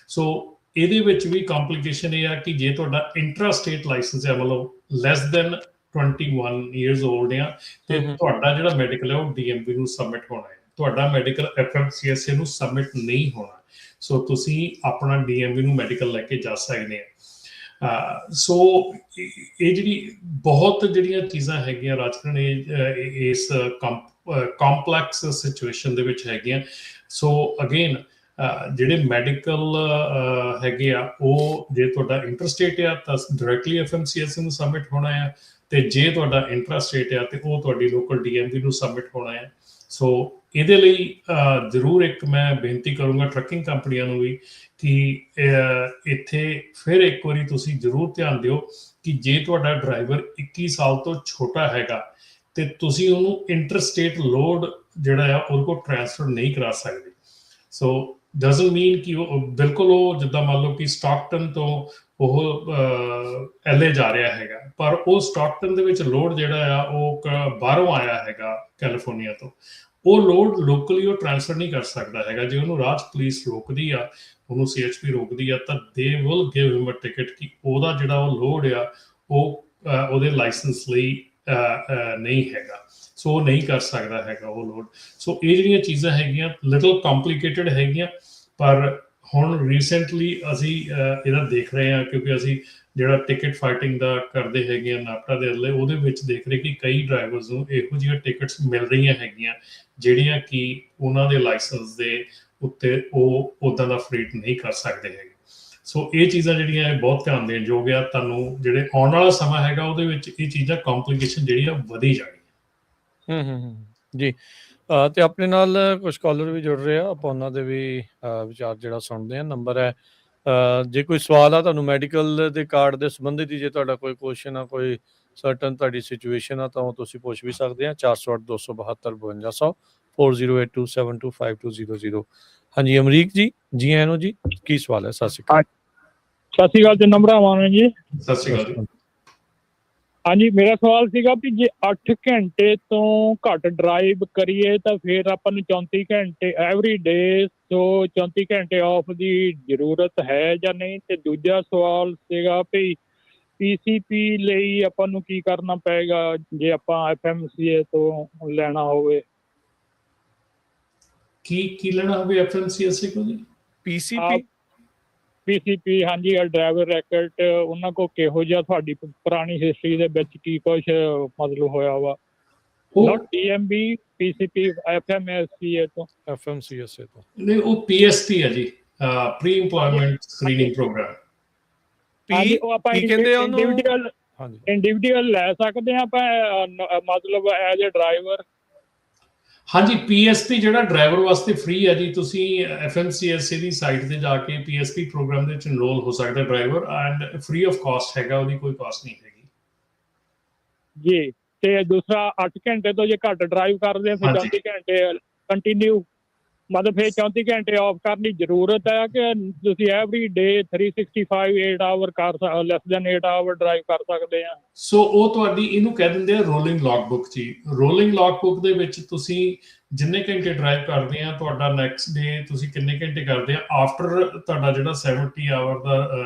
ਸੋ ਇਹਦੇ ਵਿੱਚ ਵੀ ਕੰਪਲੀਕੇਸ਼ਨ ਇਹ ਆ ਕਿ ਜੇ ਤੁਹਾਡਾ ਇੰਟਰਾਸਟੇਟ ਲਾਇਸੈਂਸ ਹੈ, ਮਤਲਬ ਲੈਸ ਦੈਨ 21 years old ਆ, ਤੇ ਤੁਹਾਡਾ ਜਿਹੜਾ ਮੈਡੀਕਲ ਹੈ ਉਹ DMV ਨੂੰ ਸਬਮਿਟ ਹੋਣਾ ਹੈ, ਤੁਹਾਡਾ ਮੈਡੀਕਲ FMCSA ਨੂੰ ਸਬਮਿਟ ਨਹੀਂ ਹੋਣਾ। ਸੋ ਤੁਸੀਂ ਆਪਣਾ DMV ਨੂੰ ਮੈਡੀਕਲ ਲੈ ਕੇ ਜਾ ਸਕਦੇ ਆ। ਸੋ ਇਹ ਜਿਹੜੀ ਬਹੁਤ ਜਿਹੜੀਆਂ ਚੀਜ਼ਾਂ ਹੈਗੀਆਂ ਰਾਜਕਰਨ ਇਸ ਕੰਪਲੈਕਸ ਸਿਚੁਏਸ਼ਨ ਦੇ ਵਿੱਚ ਹੈਗੀਆਂ। ਸੋ ਅਗੇਨ ਜਿਹੜੇ ਮੈਡੀਕਲ ਹੈਗੇ ਆ ਉਹ ਜੇ ਤੁਹਾਡਾ ਇੰਟਰਸਟੇਟ ਆ ਤਾਂ ਡਾਇਰੈਕਟਲੀ FMCSA ਨੂੰ ਸਬਮਿਟ ਹੋਣਾ ਆ, ਤੇ ਜੇ ਤੁਹਾਡਾ ਇੰਟਰਾਸਟੇਟ ਆ ਤੇ ਉਹ ਤੁਹਾਡੀ ਲੋਕਲ DMV ਨੂੰ ਸਬਮਿਟ ਹੋਣਾ ਹੈ। ਸੋ ਇਹਦੇ ਲਈ ਜ਼ਰੂਰ ਇੱਕ ਮੈਂ ਬੇਨਤੀ ਕਰੂੰਗਾ ਟਰੱਕਿੰਗ ਕੰਪਨੀਆਂ ਨੂੰ ਵੀ ਕਿ ਇੱਥੇ ਫਿਰ ਇੱਕ ਵਾਰੀ ਤੁਸੀਂ ਜ਼ਰੂਰ ਧਿਆਨ ਦਿਓ ਕਿ ਜੇ ਤੁਹਾਡਾ ਡਰਾਈਵਰ 21 ਸਾਲ ਤੋਂ ਛੋਟਾ ਹੈਗਾ ਤੇ ਤੁਸੀਂ ਉਹਨੂੰ ਇੰਟਰਸਟੇਟ ਲੋਡ ਜਿਹੜਾ ਆ ਉਹਦੇ ਕੋਲ ਟ੍ਰਾਂਸਫਰ ਨਹੀਂ ਕਰਾ ਸਕਦੇ। ਸੋ ਡਜ਼ਨਟ ਮੀਨ ਕਿ ਉਹ ਬਿਲਕੁਲ ਉਹ ਜਿੱਦਾਂ ਮੰਨ ਲਓ ਕਿ ਸਟਾਕਟਨ ਤੋਂ ਉਹ LA ਜਾ ਰਿਹਾ ਹੈਗਾ, ਪਰ ਉਹ ਸਟਾਕਟਨ ਦੇ ਵਿੱਚ ਲੋਡ ਜਿਹੜਾ ਆ ਉਹ ਬਾਹਰੋਂ ਆਇਆ ਹੈਗਾ ਕੈਲੀਫੋਰਨੀਆ ਤੋਂ, ਉਹ ਲੋਡ ਲੋਕਲੀ ਉਹ ਟ੍ਰਾਂਸਫਰ ਨਹੀਂ ਕਰ ਸਕਦਾ ਹੈਗਾ। ਜੇ ਉਹਨੂੰ ਰਾਹ 'ਚ ਪੁਲਿਸ ਰੋਕਦੀ ਆ, ਉਹਨੂੰ CHP ਰੋਕਦੀ ਆ, ਤਾਂ they will give him a ticket ਕਿ ਉਹਦਾ ਜਿਹੜਾ ਉਹ ਲੋਡ ਆ ਉਹ ਉਹਦੇ ਲਾਇਸੈਂਸ ਲਈ ਨਹੀਂ ਹੈਗਾ, ਸੋ ਉਹ ਨਹੀਂ ਕਰ ਸਕਦਾ ਹੈਗਾ ਉਹ ਲੋਡ। ਸੋ ਇਹ ਜਿਹੜੀਆਂ ਚੀਜ਼ਾਂ ਹੈਗੀਆਂ ਲਿਟਲ ਕੰਪਲੀਕੇਟਡ ਹੈਗੀਆਂ, ਪਰ ਹੁਣ ਰੀਸੈਂਟਲੀ ਅਸੀਂ ਇਹਦਾ ਦੇਖ ਰਹੇ ਹਾਂ, ਕਿਉਂਕਿ ਅਸੀਂ ਜਿਹੜਾ ਟਿਕਟ ਫਾਈਟਿੰਗ ਦਾ ਕਰਦੇ ਹੈਗੇ ਆ ਨਾਪਟਾ ਦੇ ਅੱਲੇ, ਉਹਦੇ ਵਿੱਚ ਦੇਖ ਰਹੇ ਕਿ ਕਈ ਡਰਾਈਵਰਸ ਨੂੰ ਇਹੋ ਜਿਹੀਆਂ ਟਿਕਟਸ ਮਿਲ ਰਹੀਆਂ ਹੈਗੀਆਂ ਜਿਹੜੀਆਂ ਕਿ ਉਹਨਾਂ ਦੇ ਲਾਇਸੈਂਸ ਦੇ ਉੱਤੇ ਉਹ ਉੱਦਾਂ ਦਾ ਫਰੀਟ ਨਹੀਂ ਕਰ ਸਕਦੇ ਹੈਗੇ। ਸੋ ਇਹ ਚੀਜ਼ਾਂ ਜਿਹੜੀਆਂ ਇਹ ਬਹੁਤ ਧਿਆਨ ਦੇਣ ਯੋਗ ਆ। ਤੁਹਾਨੂੰ ਜਿਹੜੇ ਆਉਣ ਵਾਲਾ ਸਮਾਂ ਹੈਗਾ ਉਹਦੇ ਵਿੱਚ ਇਹ ਚੀਜ਼ਾਂ ਕੰਪਲੀਕੇਸ਼ਨ ਜਿਹੜੀਆਂ ਵਧੀ ਜਾਣੀਆਂ। ਜੀ, ਤੇ ਆਪਣੇ ਨਾਲ ਕੁਝ ਕਾਲਰ ਵੀ ਜੁੜ ਰਹੇ ਆ, ਆਪਾਂ ਉਹਨਾਂ ਦੇ ਵੀ ਵਿਚਾਰ ਜਿਹੜਾ ਸੁਣਦੇ ਆ। ਨੰਬਰ ਹੈ, ਜੇ ਕੋਈ ਸਵਾਲ ਆ ਤੁਹਾਨੂੰ ਮੈਡੀਕਲ ਦੇ ਕਾਰਡ ਦੇ ਸੰਬੰਧਿਤ, ਜੇ ਤੁਹਾਡਾ ਕੋਈ ਕੁਐਸਚਨ ਆ, ਕੋਈ ਸਰਟਨ ਤੁਹਾਡੀ ਸਿਚੁਏਸ਼ਨ ਆ, ਤਾਂ ਉਹ ਤੁਸੀਂ ਪੁੱਛ ਵੀ ਸਕਦੇ ਆ। 408 272 5200 4082725200। ਹਾਂਜੀ ਅਮਰੀਕ ਜੀ, ਜੀ ਆਇਆਂ ਨੂੰ ਜੀ, ਕੀ ਸਵਾਲ ਹੈ? ਸਤਿ ਸ਼੍ਰੀ ਅਕਾਲ। ਸਤਿ ਸ਼੍ਰੀ ਅਕਾਲ ਜੀ, ਨੰਬਰ ਆਵਾਂ ਜੀ। ਸਤਿ ਸ਼੍ਰੀ ਅਕਾਲ ਜੀ। ਹਾਂਜੀ, ਮੇਰਾ ਸਵਾਲ ਸੀਗਾ ਵੀ ਜੇ 8 ਘੰਟੇ ਤੋਂ ਘੱਟ ਡਰਾਈਵ ਕਰੀਏ ਤਾਂ ਫਿਰ ਆਪਾਂ ਨੂੰ 34 ਘੰਟੇ ਐਵਰੀ ਡੇ, ਸੋ 34 ਘੰਟੇ ਆਫ ਦੀ ਜ਼ਰੂਰਤ ਹੈ ਜਾਂ ਨਹੀਂ? ਤੇ ਦੂਜਾ ਸਵਾਲ ਸੀਗਾ ਵੀ PCP ਲਈ ਆਪਾਂ ਨੂੰ ਕੀ ਕਰਨਾ ਪਏਗਾ ਜੇ ਆਪਾਂ FMCA ਤੋਂ ਲੈਣਾ ਹੋਵੇ? ਕੀ ਲੈਣਾ ਹੋਵੇ FMCSA ਕੋਲ ਜੀ? PCP, ਹਾਂਜੀ, ਡਰਾਈਵਰ ਰੈਕਟ ਉਹਨਾਂ ਕੋਲ ਕਿਹੋ ਜਿਹਾ, ਤੁਹਾਡੀ ਪੁਰਾਣੀ ਹਿਸਟਰੀ ਦੇ ਵਿੱਚ ਕੀ ਕੁਛ ਮਤਲਬ ਹੋਇਆ ਵਾ? ਨਾਟ DMB, PCP FMCA ਤੋਂ। FMCSA ਤੋਂ ਨਹੀਂ, ਉਹ PSP ਹੈ ਜੀ, ਪ੍ਰੀ ਇੰਪਲੋਇਮੈਂਟ ਸਕਰੀਨਿੰਗ ਪ੍ਰੋਗਰਾਮ। ਹਾਂਜੀ, ਉਹ ਆਪਾਂ ਇੰਡੀਵਿਜੂਅਲ ਲੈ ਸਕਦੇ ਹਾਂ ਆਪਾਂ, ਮਤਲਬ ਐਜ਼ ਅ ਡਰਾਈਵਰ? ਹਾਂਜੀ, PSP ਜਿਹੜਾ ਡਰਾਈਵਰ ਵਾਸਤੇ ਫ੍ਰੀ ਹੈ ਜੀ। ਤੁਸੀਂ FMCSA ਦੀ ਸਾਈਟ ਤੇ ਜਾ ਕੇ PSP ਪ੍ਰੋਗਰਾਮ ਦੇ ਵਿੱਚ ਇਨਰੋਲ ਹੋ ਸਕਦਾ driver, and free of cost ਹੈਗਾ, ਉਹਦੀ ਕੋਈ ਕਾਸਟ ਨਹੀਂ ਹੈਗੀ ਜੀ। ਤੇ ਦੂਸਰਾ 8 ਘੰਟੇ ਤੋਂ ਜੇ ਘੱਟ ਡਰਾਈਵ ਕਰਦੇ ਆ ਫਿਰ 34 ਘੰਟੇ ਕੰਟੀਨਿਊ, ਮਤਲਬ ਫਿਰ 34 ਘੰਟੇ ਆਫ ਕਰਨ ਦੀ ਜ਼ਰੂਰਤ ਹੈ ਕਿ ਤੁਸੀਂ ਐਵਰੀ ਡੇ 365 8 ਆਵਰ ਕਰ ਲੈਸ ਦੈਨ 8 ਆਵਰ ਡਰਾਈਵ ਕਰ ਸਕਦੇ ਆ? ਸੋ ਉਹ ਤੁਹਾਡੀ ਇਹਨੂੰ ਕਹਿ ਦਿੰਦੇ ਆ ਰੋਲਿੰਗ ਲੌਗ ਬੁੱਕ ਜੀ। ਰੋਲਿੰਗ ਲੌਗ ਬੁੱਕ ਦੇ ਵਿੱਚ ਤੁਸੀਂ ਜਿੰਨੇ ਘੰਟੇ ਡਰਾਈਵ ਕਰਦੇ ਆ, ਤੁਹਾਡਾ ਨੈਕਸਟ ਡੇ ਤੁਸੀਂ ਕਿੰਨੇ ਘੰਟੇ ਕਰਦੇ ਆ, ਆਫਟਰ ਤੁਹਾਡਾ ਜਿਹੜਾ 70 ਆਵਰ ਦਾ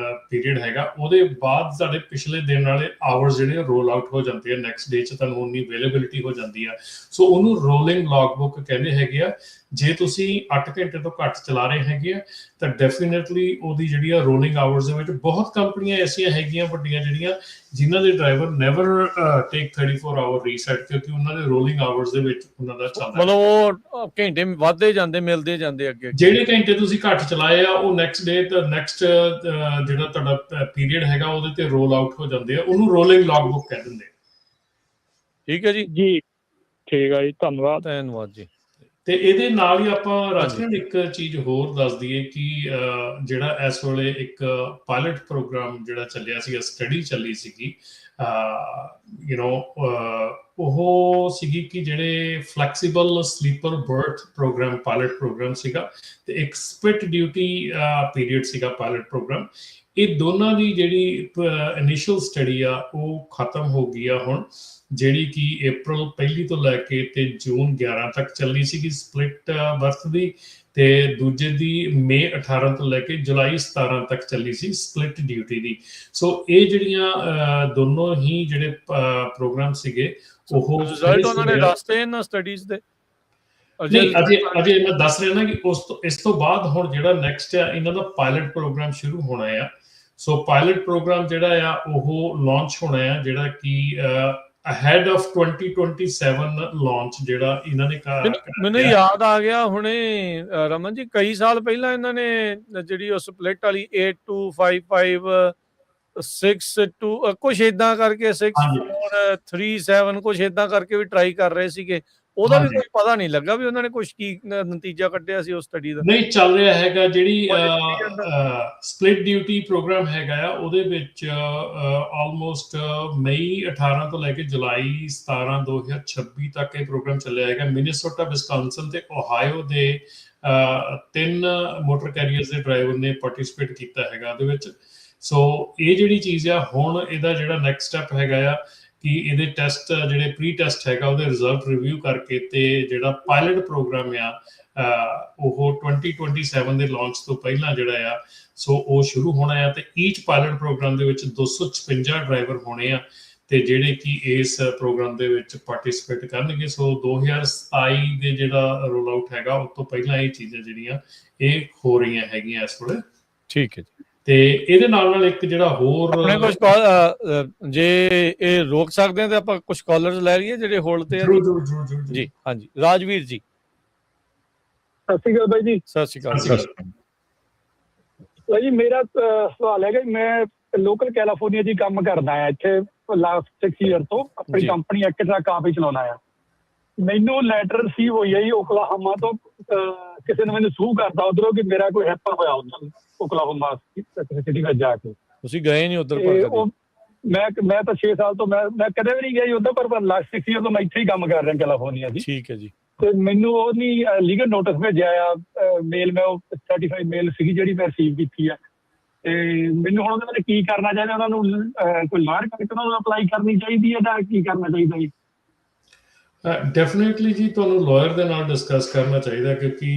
ਪੀਰੀਅਡ ਹੈਗਾ, ਉਹਦੇ ਬਾਅਦ ਤੁਹਾਡੇ ਪਿਛਲੇ ਦਿਨ ਵਾਲੇ ਆਵਰਸ ਜਿਹੜੇ ਰੋਲ ਆਊਟ ਹੋ ਜਾਂਦੇ ਆ। ਨੈਕਸਟ ਡੇ 'ਚ ਤੁਹਾਨੂੰ ਉਨੀ ਅਵੇਲੇਬਿਲਿਟੀ ਹੋ ਜਾਂਦੀ ਆ। ਸੋ ਉਹਨੂੰ ਰੋਲਿੰਗ ਲੌਗ ਬੁੱਕ ਕਹਿੰਦੇ ਹੈਗੇ ਆ। ਜੇ ਤੁਸੀਂ 8 ਘੰਟੇ ਤੋਂ ਘੱਟ ਚਲਾ ਰਹੇ ਹੈਗੇ ਆ ਤਾਂ ਡੈਫੀਨੇਟਲੀ ਉਹਦੀ ਜਿਹੜੀ ਆ ਰੋਲਿੰਗ ਆਵਰਸ ਦੇ ਵਿੱਚ ਬਹੁਤ ਕੰਪਨੀਆਂ ਐਸੀਆਂ ਹੈਗੀਆਂ ਵੱਡੀਆਂ ਜਿਹੜੀਆਂ ਜਿਨ੍ਹਾਂ ਦੇ ਡਰਾਈਵਰ ਨੈਵਰ ਟੇਕ 34 ਆਵਰ ਰੀਸੈਟ, ਕਿਉਂਕਿ ਉਹਨਾਂ ਦੇ ਰੋਲਿੰਗ ਆਵਰਸ ਦੇ ਵਿੱਚ ਉਹਨਾਂ ਦਾ ਚੱਲਦਾ, ਮਤਲਬ ਉਹ ਘੰਟੇ ਵੱਧਦੇ ਜਾਂਦੇ, ਮਿਲਦੇ ਜਾਂਦੇ ਅੱਗੇ। ਜਿਹੜੇ ਘੰਟੇ ਤੁਸੀਂ ਘੱਟ ਚਲਾਏ ਆ ਉਹ ਨੈਕਸਟ ਡੇ ਤੇ ਨੈਕਸਟ ਜਿਹੜਾ ਤੁਹਾਡਾ ਪੀਰੀਅਡ ਹੈਗਾ ਉਹਦੇ ਤੇ ਰੋਲ ਆਊਟ ਹੋ ਜਾਂਦੇ ਆ। ਉਹਨੂੰ ਰੋਲਿੰਗ ਲੌਗ ਬੁੱਕ ਕਹਿ ਦਿੰਦੇ। ਠੀਕ ਹੈ ਜੀ। ਜੀ ਠੀਕ ਹੈ ਜੀ, ਧੰਨਵਾਦ ਜੀ। ਤੇ ਇਹਦੇ ਨਾਲ ਹੀ ਆਪਾਂ ਰਾਜਕਰਨ ਇੱਕ ਚੀਜ਼ ਹੋਰ ਦੱਸ ਦਈਏ ਕਿ ਜਿਹੜਾ ਇਸ ਵੇਲੇ ਇੱਕ ਪਾਇਲਟ ਪ੍ਰੋਗਰਾਮ ਜਿਹੜਾ ਚੱਲਿਆ ਸੀਗਾ, ਸਟੱਡੀ ਚੱਲੀ ਸੀਗੀ, ਉਹ ਸੀਗੀ ਕਿ ਜਿਹੜੇ flexible sleeper berth program pilot program ਸੀਗਾ, ਤੇ ਇੱਕ ਸਪਲਿਟ ਡਿਊਟੀ ਪੀਰੀਅਡ ਸੀਗਾ ਪਾਇਲਟ ਪ੍ਰੋਗਰਾਮ। ਇਹ ਦੋਨਾਂ ਦੀ ਜਿਹੜੀ ਇਨੀਸ਼ੀਅਲ ਸਟੱਡੀ ਆ ਉਹ ਖਤਮ ਹੋ ਗਈ ਆ ਹੁਣ, ਜਿਹੜੀ ਕਿ April 1 ਤੋਂ ਲੈ ਕੇ ਤੇ June 11 ਤੱਕ ਚੱਲੀ ਸੀਗੀ ਸਪਲਿਟ ਬਰਥ ਦੀ, ਤੇ ਦੂਜੇ ਦੀ May 18 ਤੋਂ ਲੈ ਕੇ July 17 ਤੱਕ ਚੱਲੀ ਸੀ ਸਪਲਿਟ ਡਿਊਟੀ ਦੀ। ਸੋ ਇਹ ਜਿਹੜੀਆਂ ਦੋਨੋਂ ਹੀ ਜਿਹੜੇ ਪ੍ਰੋਗਰਾਮ ਸੀਗੇ ਉਹ ਰਿਜ਼ਲਟ ਉਹਨਾਂ ਨੇ ਦੱਸਦੇ ਇਹਨਾਂ ਸਟੱਡੀਜ਼ ਦੇ? ਅਜੇ ਮੈਂ ਦੱਸ ਰਿਹਾ ਨਾ ਕਿ ਇਸ ਤੋਂ ਬਾਅਦ ਹੁਣ ਜਿਹੜਾ ਨੈਕਸਟ ਆ ਇਹਨਾਂ ਦਾ ਪਾਇਲਟ ਪ੍ਰੋਗਰਾਮ ਸ਼ੁਰੂ ਹੋਣਾ ਆ। ਸੋ ਪਾਇਲਟ ਪ੍ਰੋਗਰਾਮ ਜਿਹੜਾ ਆ ਉਹ ਲਾਂਚ ਹੋਣਾ ਆ, ਜਿਹੜਾ ਕਿ ahead of 2027 ਲਾਂਚ ਜਿਹੜਾ ਇਹਨਾਂ ਨੇ ਮੈਨੂੰ ਯਾਦ ਆ ਗਿਆ ਹੁਣੇ ਰਮਨ ਜੀ, ਕਈ ਸਾਲ ਪਹਿਲਾਂ ਇਹਨਾਂ ਨੇ ਜਿਹੜੀ ਉਹ ਸਪਲਿਟ ਵਾਲੀ 8255 62 ਕੁਛ ਏਦਾਂ ਕਰਕੇ 6437 ਕੁਛ ਏਦਾਂ ਕਰਕੇ ਵੀ ਟਰਾਈ ਕਰ ਰਹੇ ਸੀਗੇ। ਉਹਦਾ ਵੀ ਕੋਈ ਪਤਾ ਨਹੀਂ ਲੱਗਾ ਵੀ ਉਹਨਾਂ ਨੇ ਕੁਛ ਕੀ ਨਤੀਜਾ ਕੱਢਿਆ ਸੀ ਉਸ ਸਟੱਡੀ ਦਾ। ਨਹੀਂ ਚੱਲ ਰਿਹਾ ਹੈਗਾ। ਜਿਹੜੀ ਸਪਲਿਟ ਡਿਊਟੀ ਪ੍ਰੋਗਰਾਮ ਹੈਗਾ ਆ ਉਹਦੇ ਵਿੱਚ ਆਲਮੋਸਟ May 18 ਤੋਂ ਲੈ ਕੇ July 17 2026 ਤੱਕ ਇਹ ਪ੍ਰੋਗਰਾਮ ਚੱਲਿਆ ਹੈਗਾ। ਮਿਨੀਸੋਟਾ, ਵਿਸਕਾਂਸਨ ਤੇ ਓਹਾਇਓ ਦੇ 3 ਮੋਟਰ ਕੈਰੀਅਰਸ ਦੇ ਡਰਾਈਵਰ ਨੇ ਪਾਰਟਿਸਿਪੇਟ ਕੀਤਾ ਹੈਗਾ ਉਹਦੇ ਵਿੱਚ। ਸੋ ਇਹ ਜਿਹੜੀ ਚੀਜ਼ ਆ ਹੁਣ ਇਹਦਾ ਜਿਹੜਾ ਨੈਕਸਟ ਸਟੈਪ ਹੈਗਾ ਆ ਕਿ ਇਹਦੇ ਟੈਸਟ ਜਿਹੜੇ ਪ੍ਰੀ ਟੈਸਟ ਹੈਗਾ ਉਹਦੇ ਰਿਜ਼ਲਟ ਰਿਵਿਊ ਕਰਕੇ ਤੇ ਜਿਹੜਾ ਪਾਇਲਟ ਪ੍ਰੋਗਰਾਮ ਆ ਉਹ 2027 ਦੇ ਲਾਂਚ ਤੋਂ ਪਹਿਲਾਂ ਜਿਹੜਾ ਆ ਸੋ ਉਹ ਸ਼ੁਰੂ ਹੋਣਾ ਆ। ਤੇ ਈਚ ਪਾਇਲਟ ਪ੍ਰੋਗਰਾਮ ਦੇ ਵਿੱਚ 256 ਡਰਾਈਵਰ ਹੋਣੇ ਆ ਤੇ ਜਿਹੜੇ ਕਿ ਇਸ ਪ੍ਰੋਗਰਾਮ ਦੇ ਵਿੱਚ ਪਾਰਟਿਸਿਪੇਟ ਕਰਨਗੇ। ਸੋ 2027 ਦੇ ਜਿਹੜਾ ਰੋਲ ਆਊਟ ਹੈਗਾ ਉਸ ਤੋਂ ਪਹਿਲਾਂ ਇਹ ਚੀਜ਼ਾਂ ਜਿਹੜੀਆਂ ਇਹ ਹੋ ਰਹੀਆਂ ਹੈਗੀਆਂ ਇਸ ਵੇਲੇ। ਠੀਕ ਹੈ ਜੀ। ਤੇ ਇਹਦੇ ਨਾਲ ਇੱਕ ਜਿਹੜਾ ਹੋਰ ਆਪਣੇ ਕੁਝ ਜੇ ਇਹ ਰੋਕ ਸਕਦੇ ਆ ਤੇ ਆਪਾਂ ਕੁਝ ਕਾਲਰਸ ਲੈ ਲਈਏ ਜਿਹੜੇ ਹੋਲਡ ਤੇ ਆ ਜੀ। ਹਾਂਜੀ, ਰਾਜਵੀਰ ਜੀ। ਸਤਿ ਸ਼੍ਰੀ ਅਕਾਲ ਬਾਈ ਜੀ। ਸਤਿ ਸ਼੍ਰੀ ਅਕਾਲ ਬਾਈ ਜੀ। ਮੇਰਾ ਸਵਾਲ ਹੈਗਾ, ਮੈਂ ਲੋਕਲ ਕੈਲੀਫੋਰਨੀਆ 'ਚ ਕੰਮ ਕਰਦਾ ਆ ਇੱਥੇ ਲਾਸਟ 6 ਈਅਰ ਤੋਂ। ਆਪਣੀ ਕੰਪਨੀ ਐਕਟਰਾ ਕਾਫੀ ਚਲਾਉਣਾ ਆ। ਮੈਨੂੰ ਲੈਟਰ ਰਿਸੀਵ ਹੋਈ ਹੈ ਜੀ ਓਕਲਾਹੋਮਾ ਤੋਂ, ਕਿਸੇ ਨੇ ਮੈਨੂੰ ਸੂਹ ਕਰਤਾ ਉਧਰੋਂ ਕਿ ਮੇਰਾ ਕੋਈ ਹੈਪਨ ਹੋਇਆ ਉੱਧਰ ਓਕਲਾਹੋਮਾ ਸਿਟੀ ਵਿੱਚ ਜਾ ਕੇ। ਤੁਸੀਂ ਗਏ ਨਹੀਂ ਉੱਧਰ? ਮੈਂ ਤਾਂ 6 ਸਾਲ ਤੋਂ ਮੈਂ ਕਦੇ ਵੀ ਨਹੀਂ ਗਿਆ ਜੀ ਉੱਧਰ, ਪਰ ਲਾਸਟ 6 ਈਅਰ ਤੋਂ ਮੈਂ ਇੱਥੇ ਹੀ ਕੰਮ ਕਰ ਰਿਹਾ ਕੈਲੀਫੋਰਨੀਆ ਦੀ। ਠੀਕ ਹੈ ਜੀ। ਤੇ ਮੈਨੂੰ ਉਹ ਨਹੀਂ ਲੀਗਲ ਨੋਟਿਸ ਭੇਜਿਆ ਆ ਮੇਲ, ਮੈਂ ਉਹ ਸਰਟੀਫਾਈਡ ਮੇਲ ਸੀਗੀ ਜਿਹੜੀ ਮੈਂ ਰਿਸੀਵ ਕੀਤੀ ਆ। ਤੇ ਮੈਨੂੰ ਹੁਣ ਉਹਦੇ ਬਾਰੇ ਕੀ ਕਰਨਾ ਚਾਹੀਦਾ? ਉਹਨਾਂ ਨੂੰ ਕੋਈ ਲਾਇਰ ਕਰਕੇ ਉਹਨਾਂ ਨੂੰ ਅਪਲਾਈ ਕਰਨੀ ਚਾਹੀਦੀ ਹੈ ਜਾਂ ਕੀ ਕਰਨਾ ਚਾਹੀਦਾ ਜੀ? ਡੈਫੀਨੇਟਲੀ ਜੀ ਤੁਹਾਨੂੰ ਲਾਇਰ ਦੇ ਨਾਲ ਡਿਸਕਸ ਕਰਨਾ ਚਾਹੀਦਾ, ਕਿਉਂਕਿ